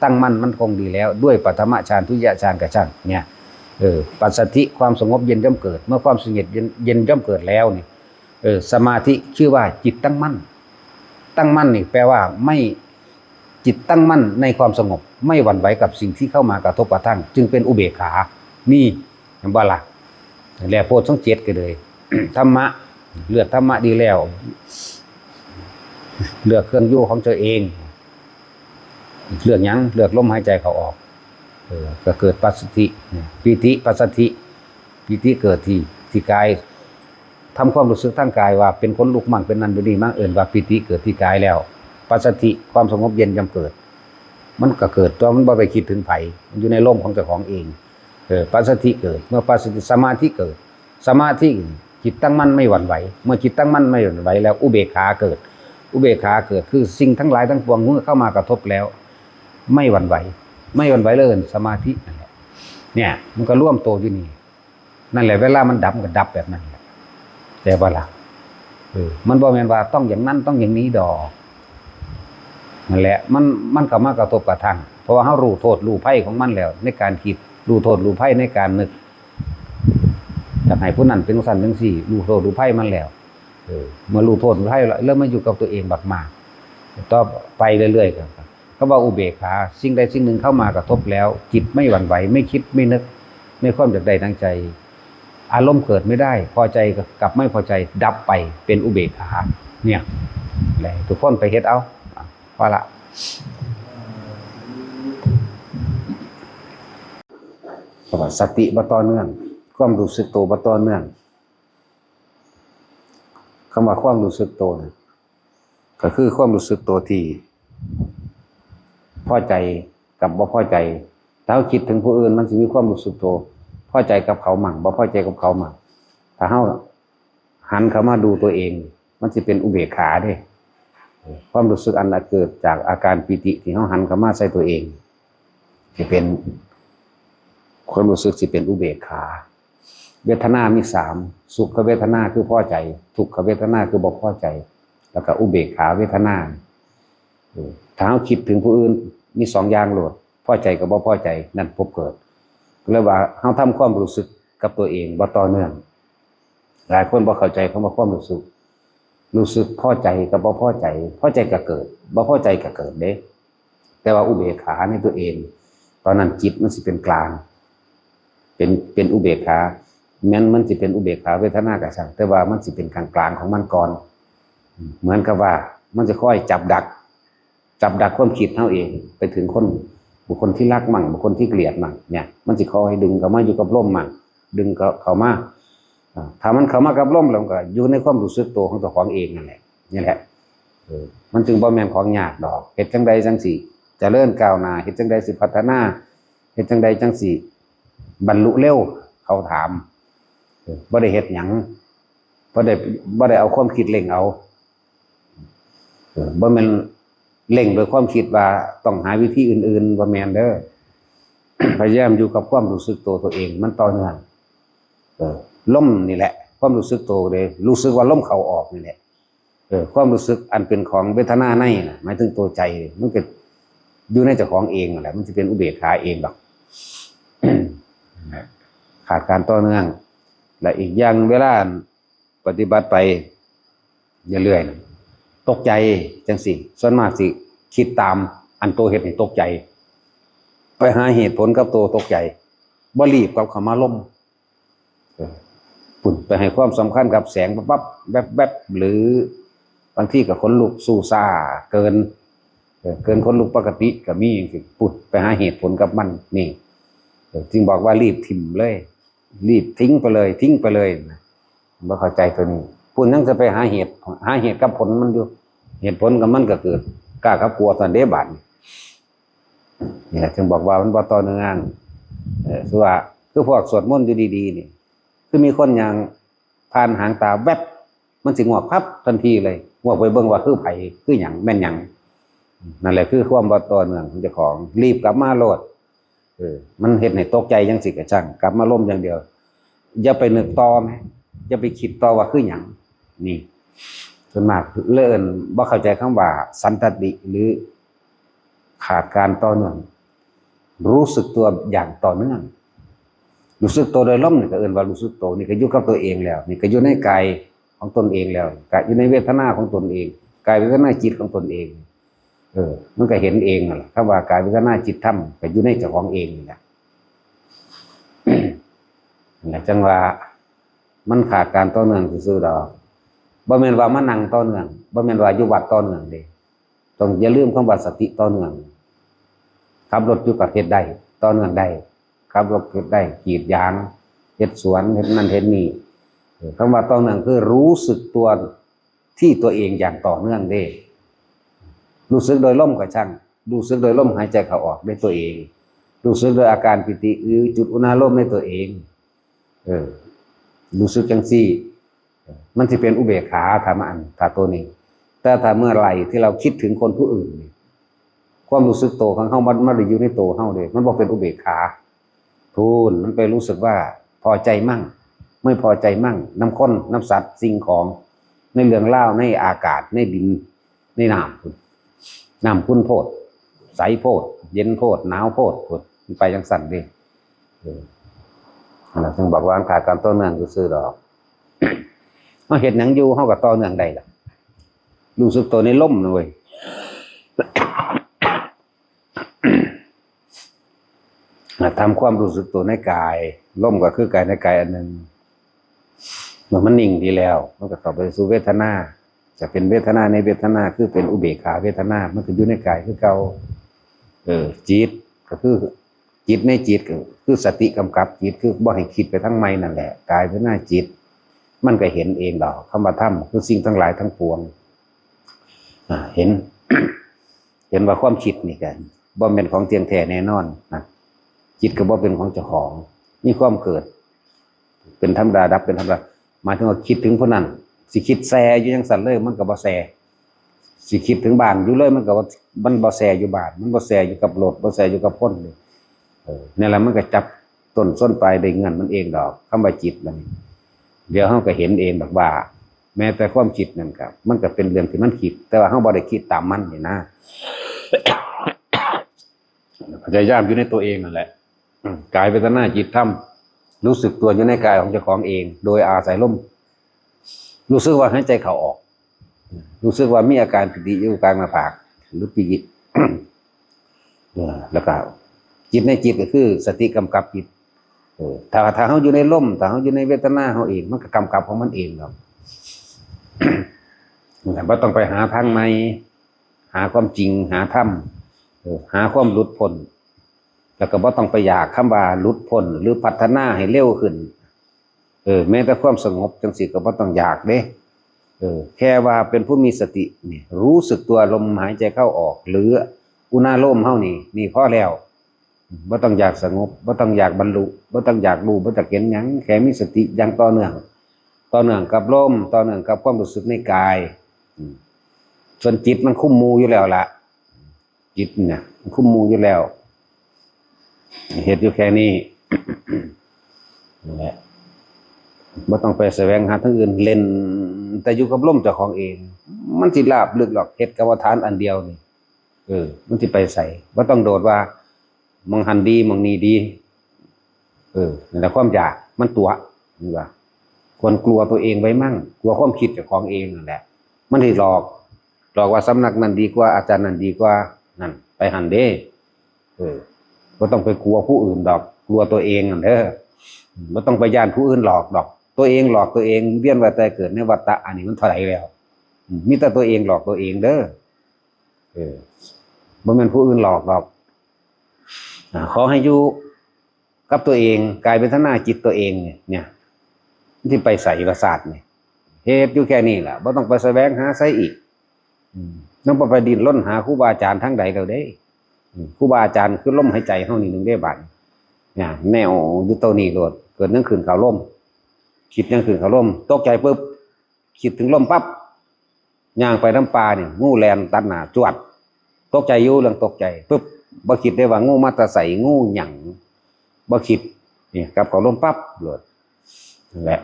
ตั้งมั่นมันคงดีแล้วด้วยปฐมฌานทุติยฌานกับฌานเนี่ยปัสสัทธิความสงบเย็นย่อมเกิดเมื่อความสงบเย็นย่อมเกิดแล้วนี่สมาธิชื่อว่าจิตตั้งมั่นนี่แปลว่าไม่จิตตั้งมั่นในความสงบไม่หวั่นไหวกับสิ่งที่เข้ามากระทบกระทั่งจึงเป็นอุเบกขานี่เห็นบ่ล่ะแล้วโพชฌงค์7ก็เลย ธรรมะเลือกธรรมะดีแล้วเลือกเครื่องอยู่ของตัวเองเลือกหยังเลือกลมหายใจเข้าออกก็เกิดปัสสัทธิปิติปัสสัทธิปิติเกิดที่กายทำความรู้สึกทางกายว่าเป็นคนลุกมั่งเป็นนั่นเป็นนี่มั่งว่าปิติเกิดที่กายแล้วปัสสัทธิความสงบเย็นย่อมเกิดมันก็เกิดตัวมันบ่ไปคิดถึงไผมันอยู่ในลมของเจ้าของเองปัสสัทธิเกิดเมื่อปัสสัทธิสมาธิเกิดสมาธิจิตตั้งมั่นไม่หวั่นไหวเมื่อจิตตั้งมั่นไม่หวั่นไหวแล้วอุเบกขาเกิดคือสิ่งทั้งหลายทั้งปวงเมื่อเข้ามากระทบแล้วไม่หวั่นไหวเลยสมาธินั่นแหละเนี่ยมันก็ร่วมโตอยู่นี่นั่นแหละเวลามันดับมันก็ดับแบบนั้นแหละแต่ว่าล่ะมันบ่แม่นว่าต้องอย่างนั้นต้องอย่างนี้ดอกนั่นแหละมันเข้ามากระทบกระทั่งเพราะว่าเฮารู้โทษรู้ภัยของมันแล้วในการคิดรู้โทษรู้ภัยในการนึกอยากให้ผู้นั้นเป็นจังซั่นจังซี่รู้โทษรู้ภัยมันแล้วเมื่อรู้โทษรู้ภัยแล้วมาอยู่กับตัวเองมากๆต่อไปเรื่อยๆครับเขาว่าอุเบกขาสิ่งใดสิ่งหนึ่งเข้ามากระทบแล้วจิตไม่หวั่นไหวไม่คิดไม่นึกไม่ความอยากใดทั้งใจอารมณ์เกิดไม่ได้พอใจกับไม่พอใจดับไปเป็นอุเบกขาเนี่ยแหละทุกคนไปเฮ็ดเอาพอละเพราะว่าสติบ่ต่อเนื่องความรู้สึกตัวบ่ต่อเนื่องคำว่าความรู้สึกตัวก็คือความรู้สึกตัวที่พอใจกับบ่พอใจถ้าเราคิดถึงผู้อื่นมันสิมีความรู้สึกตัวพอใจกับเขามั่งบ่พอใจกับเขามั่งถ้าเราหันเข้ามาดูตัวเองมันสิเป็นอุเบกขาเด้ความรู้สึกอันนั้นเกิดจากอาการปิติที่เราหันเข้ามาใส่ตัวเองสิเป็นความรู้สึกสิเป็นอุเบกขาเวทนามี3สุขเวทนาคือพอใจทุกขเวทนาคือบ่พอใจแล้วก็อุเบกขาเวทนาถ้าเราคิดถึงผู้อื่นมี2อย่างโลดพอใจกับบ่พอใจนั่นพบเกิดเลยว่าเฮาทำความรู้สึกกับตัวเองบ่ต่อเนื่องหลายคนบ่เข้าใจคำว่าความรู้สึกพอใจกับบ่พอใจพอใจก็เกิดบ่พอใจก็เกิดเด้แต่ว่าอุเบกขาในตัวเองตอนนั้นจิตมันสิเป็นกลาง เป็นอุเบกขาแม้นมันสิเป็นอุเบกขาเวทนากระช่างแต่ว่ามันสิเป็นกลางๆของมันก่อนเหมือนกับว่ามันจะค่อยจับดักความคิดเท่าเองไปถึงบุคคลที่รักมั่งบุคคลที่เกลียดมั่งเนี่ยมันจะคอยดึงเข้ามาอยู่กับร่มมั่งดึงเข้ามาถ้ามันเข้ามากับร่มแล้วก็อยู่ในความรู้สึกตัวของตัวของเองนั่นแหละนี่แหละมันจึงบ่แม่นของยากดอกเฮ็ดจังใดจังสิเจริญก้าวหน้าเฮ็ดจังใดสิพัฒนาเฮ็ดจังใดจังสิบรรลุเร็วเขาถามบ่ได้เฮ็ดหยังบ่ได้เอาความคิดเล่งเอาบ่แม่นเล่งโดยความคิดว่าต้องหาวิธีอื่นๆบ่แม่นเด้อ พยายามอยู่กับความรู้สึกตัวเองมันต่อเนื่องลมนี่แหละความรู้สึกตัวเลยรู้สึกว่าลมเข้าออกนี่แหละความรู้สึกอันเป็นของเวทนาในน่ะหมายถึงตัวใจมันก็อยู่ในเจ้าของเองนั่นแหละมันจะเป็นอุเบกขาเองดอก ขาดการต่อเนื่องและอีกอย่างเวลาปฏิบัติไปเรื่อยๆตกใจจังสิส่วนมากสิคิดตามอันตัวเหตุให้ตกใจไปหาเหตุผลกับตัวตกใจบ่รีบกับคำว่าล่มปุ่นไปให้ความสำคัญกับแสงปั๊บแวบหรือบางที่กับคนลุกสู้ซ่าเกินคนลุกปกติก็มีปุ่นไปหาเหตุผลกับมันนี่จึงบอกว่ารีบทิ้งเลยรีบทิ้งไปเลยบ่เข้าใจตัวนี้ปุ่นนั่งจะไปหาเหตุกับผลมันอยู่เหตุผลกับมันก็เกิดกล้ากับกลัวตอนเดบันนี่แหละจึงบอกว่ามันบ่ต่อเนื่องคือพวกสวดมนต์อยู่ดีๆนี่คือมีคนอย่างผ่านหางตาแวบมันสิงวกพับทันทีเลยงวกไปเบิ่งว่าคือไผคือหยังแม่นหยังนั่นแหละคือความบ่ต่อเนื่องของเจ้าของรีบกลับมาโลดมันเฮ็ดให้ตกใจจังสิกระช่างกลับมาล้มอย่างเดียวอย่าไปนึกต่อแม้อย่าไปคิดต่อว่าคือหยังนี่ส่วนมากเลิ่นบ่เข้าใจคำว่าสันตติหรือขาดการต่อเนื่องรู้สึกตัวอย่างต่อเนื่องรู้สึกตัวโดยล้มนี่ก็เอิ้นว่ารู้สึกตัวนี่ก็อยู่กับตัวเองแล้วนี่ก็อยู่ในกายของตนเองแล้วก็อยู่ในเวทนาของตนเองกายเวทนาจิตของตนเองมันก็เห็นเองนั่นแหละคำว่ากายเวทนาจิตธรรมก็อยู่ในเจ้าของเองนี่แหละ จังว่ามันขาดการต่อเนื่องซื่อๆดอกบ่แม่นว่ามานั่งต่อเนื่องบ่แม่นว่าอยู่วัดต่อเนื่องเด้ต้องอย่าลืมคำว่าสติต่อเนื่องขับรถอยู่กับเฮ็ดได้ต่อเนื่องได้ขับรถเฮ็ดได้กรีดยางเฮ็ดสวนเฮ็ดนั่นเฮ็ดนี่คำว่าต่อเนื่องคือรู้สึกตัวที่ตัวเองอย่างต่อเนื่องเด้รู้สึกโดยลมก็ช่างรู้สึกโดยลมหายใจเข้าออกด้วยตัวเองรู้สึกโดยอาการปิติหรือจุดอุณหภูมิในตัวเองรู้สึกจังซี่มันสิเป็นอุเบกขาถ้าตัวนี้แต่ถ้าเมื่อไหร่ที่เราคิดถึงคนผู้อื่นความรู้สึกตัวของเฮามันได้อยู่ในตัวเฮาเด้มันบ่เป็นอุเบกขามันไปรู้สึกว่าพอใจมั่งไม่พอใจมั่งน้ำข้นน้ำสัตว์สิ่งของในเรื่องเล่าในอากาศในดินในน้ำขุ่นโพดใสโพดเย็นโพดหนาวโพดมันไปจังสั่นเด้เราจึงบอกว่าขาดการต่อเนื่องซื่อๆดอกเฮาเฮ็ดหยังอยู่เฮาก็ต่อเนื่องได้ล่ะรู้สึกตัวในลมนะเว้ย ทำความรู้สึกตัวในกายลมก็คือกายในกายอันหนึ่งเมื่อมันนิ่งดีแล้วมันก็เข้าไปสู่เวทนาจะเป็นเวทนาในเวทนาคือเป็นอุเบกขาเวทนามันก็อยู่ในกายคือเก่าจิตก็คือจิตในจิตก็คือสติกำกับจิตคือบ่ให้คิดไปทั้งไม่นั่นแหละกายเวทนาจิตมันก็เห็นเองดอกคำว่าธรรมคือสิ่งทั้งหลายทั้งปวงเห็น เห็นว่าความคิดนี่กันบ่เป็นของเที่ยงแท้แน่นอนนะจิตก็บ่เป็นของเจ้าของมีความเกิดเป็นธรรมดาดับเป็นธรรมดาหมายถึงว่าคิดถึงผู้นั้นสิคิดแซ่อยู่จังซั่นเลยมันก็บ่แซ่สิคิดถึงบ้านอยู่เลยมันก็มันบ่แซ่อยู่บ้านมันบ่แซ่อยู่กับรถบ่แซ่อยู่กับคนเลยนี่แหละมันก็จับต้นส้นปลายได้เงินมันเองดอกคำว่าจิตมันเดี๋ยวเฮาก็เห็นเองดอกว่าแม้แต่ความคิดนั่นก็มันก็เป็นเรื่องที่มันคิดแต่ว่าเฮาบ่ได้คิดตามมันนี่นะพยายามอยู่ในตัวเองนั่นแหละกายเวทนาจิตธรรมรู้สึกตัวอยู่ในกายของเจ้าของเองโดยอาศัยลมรู้สึกว่าหายใจเข้าออกรู้สึกว่ามีอาการปิติอยู่กลางหน้าผากหรือปิติ แล้วก็จิตในจิตก็คือสติกำกับจิต ถ้าเขาอยู่ในลมถ้าเขาอยู่ในเวทนาเขาเองมันก็กำกับของมันเองหรอก แต่ว่าต้องไปหาทางในหาความจริงหาธรรมหาความหลุดพ้นแล้วก็บ่ต้องไปอยากคำว่าหลุดพ้นหรือพัฒนาให้เร็วขึ้นแม้แต่ความสงบจังสิก็บ่ต้องอยากเด้แค่ว่าเป็นผู้มีสตินี่รู้สึกตัวลมหายใจเข้าออกหรืออุณาโลมเฮานี่พอแล้วบ่ต้องอยากสงบบ่ต้องอยากบรรลุบ่ต้องอยากรู้บ่ต้องเห็นหยังแค่มีสติอย่างต่อเนื่องกับลมต่อเนื่องกับความรู้สึกในกายส่วนจิตมันคุ้มมูอยู่แล้วล่ะจิตเนี่ยมันคุ้มมูอยู่แล้วเหตุอยู่แค่นี้นั่นแหละไม่ต้องไปแสวงหาทางอื่นเล่นแต่อยู่กับลมเจ้าของเองมันสิลาบลึกหรอกเหตุกรรมฐานอันเดียวนี่มันสิไปใส่ว่าต้องโดดว่ามองหันดีมองนี้ดีนั่นแหละความอยากมันตัวนี่ว่าควรกลัวตัวเองไว้มั่งกลัวความคิดเจ้าของเองนั่นแหละมันสิหลอกว่าสำนักนั้นดีกว่าอาจารย์นั้นดีกว่านั่นไปหันเด้บ่ต้องไปกลัวผู้อื่นดอกกลัวตัวเองนั่นเด้อบ่ต้องไปย่านผู้อื่นหลอกดอกตัวเองหลอกตัวเองเวียนว่ายตายเกิดในวัฏฏะอันนี้มันเท่าไหร่แล้วมีแต่ตัวเองหลอกตัวเองเด้อบ่แม่นผู้อื่นหลอกดอกขอให้อยู่กับตัวเองกายเวทนาจิตตัวเองเนี่ยที่ไปใส่ประสาทเนี่ยเหตุอยู่แค่นี้แหละบ่ต้องไปแสวงหาไสอีกน้องไปดิ้นรนหาครูบาอาจารย์ทั้งใดแล้วเด้ครูบาอาจารย์คือลมหายใจเฮานี่นึงได้บัดเนี่ยแนวอยู่ตัวนี้โลดเกิดนั่งคืนเขาลมคิดนั่งคืนเขาลมตกใจปุ๊บคิดถึงลมปั๊บย่างไปน้ำปลาเนี่ยงูแลนตัดหน้าจวดตกใจอยู่เรื่องตกใจปุ๊บบ่คิดได้ว่างูมาตะใส่งูหยั่งบ่คิดนี่กับเขาลมปั๊บโลดนั่นแหละ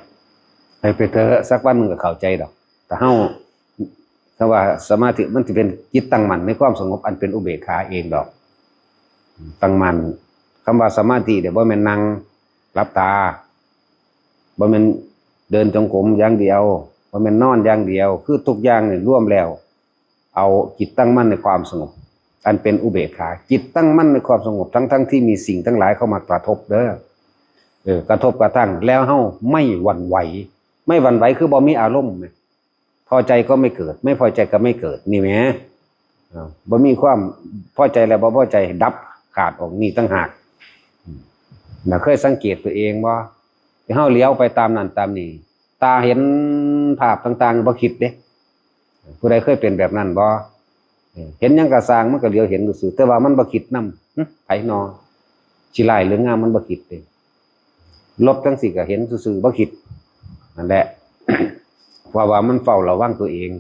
ให้ไปเถอะสักวันมึงก็เข้าใจดอกแต่เฮาถ้าว่าสมาธิมันจะเป็นจิตตั้งมั่นในความสงบอันเป็นอุเบกขาเองดอกตั้งมั่นคำว่าสมาธิเดี๋ยวบ่แม่นนั่งหลับตาบ่แม่นเดินจงกรมอย่างเดียวบ่แม่นนอนอย่างเดียวคือทุกอย่างนี่รวมแล้วเอาจิตตั้งมั่นในความสงบอันเป็นอุเบกขาจิตตั้งมั่นในความสงบทั้งที่มีสิ่งทั้งหลายเข้ามากระทบเด้อกระทบกระทั่งแล้วเฮาไม่หวั่นไหวไม่หวั่นไหวคือบ่มีอารมณ์พอใจก็ไม่เกิดไม่พอใจก็ไม่เกิดนี่แหมบ่มีความพอใจแล้วบ่พอใจดับขาดออกนี่ตั้งหากเคยสังเกตตัวเองบ่เฮาเลี้ยวไปตามนั้นตามนี้ตาเห็นภาพต่างๆบ่คิดเด้ผู้ใดเคยเป็นแบบนั้นบ่เห็นหยังก็สร้างมันก็เลี้ยวเห็นซื่อแต่ว่ามันบ่คิดนำไผนอสิร้ายหรืองามมันบ่คิดเด้ลบจังสิก็เห็นซื่อๆบ่คิดนั่นแหละว่ามันเฝ้าระวังตัวเอง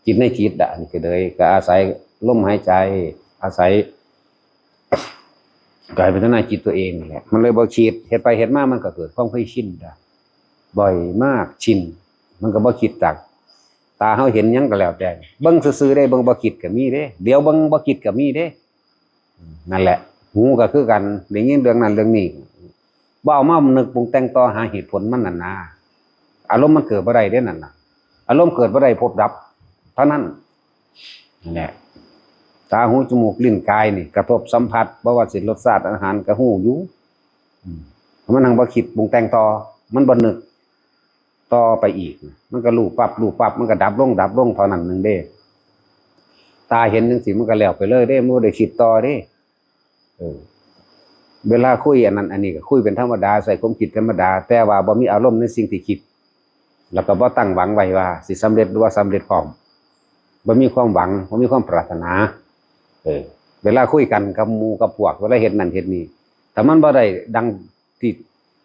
จิตในจิตนี่ก็เลยก็อาศัยลมหายใจอาศัยกายพัฒนาจิตตัวเองนี่แหละมันเลยบ่คิดเฮ็ดไปเฮ็ดมามันก็เกิดความเคยชินได้บ่อยมากชินมันก็บ่คิดตักตาเฮาเห็นหยังก็แล้วแต่เบิ่งซื่อๆได้เบิ่งบ่คิดก็มีเด้เดี๋ยวเบิ่งบ่คิดก็มีเด้นั่นแหละหูก็คือกันได้ยินเรื่องนั้นเรื่องนี้บ่เอามานึกปรุงแต่งต่อหาเหตุผลมันนั่นนะอารมณ์มันเกิดบ่ได้เด้นั่นน่ะอารมณ์เกิดบ่ได้พบดับเท่านั้นนั่นแหละตาหูจมูกลิ้นกายนี่กระทบสัมผัสบ่ว่าสิรสชาติอาหารก็ฮู้อยู่มันหังบ่คิดปรุงแต่งต่อมันบ่นึกต่อไปอีกมันก็รู้ปั๊บมันก็ดับลงเท่านั้นนึงเด้ตาเห็นจังซี่มันก็แล้วไปเลยเด้มันบ่ได้คิดต่อเด้เวลาคุยอันนั้นอันนี้ก็คุยเป็นธรรมดาใส่ความคิดธรรมดาแต่ว่าบ่มีอารมณ์ในสิ่งที่คิดแล้วก็บ่ตั้งหวังไว้ว่าสิสำเร็จหรือว่าสำเร็จพร้อมบ่มีความหวังบ่มีความปรารถนาเวลาคุยกันกับหมู่กับพวกเวลาเฮ็ดนั่นเฮ็ดนี่ถ้ามันบ่ได้ดัง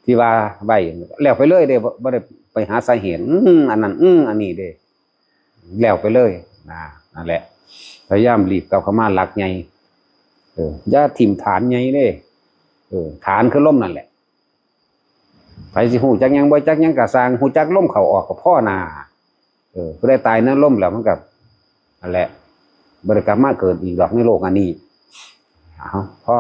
ที่ว่าไว้แล้วไปเลยเด้บ่ได้ไปหาสาเหตุอันนั้นอันนี้เด้แล้วไปเลยนั่นแหละพยายามรีบกลับเข้ามาหลักใหญ่อย่าทิ่มฐานใหญ่เด้ฐานคือลมนั่นแหละไผสิฮู้จักหยังบ่จักหยังก็สร้างฮู้จักลมเข้าออกก็พอน่ะผู้ใดตายในลมแล้วมันก็นั่นแหละบ่ได้กลับมาเกิดอีกดอกในโลกอันนี้พอ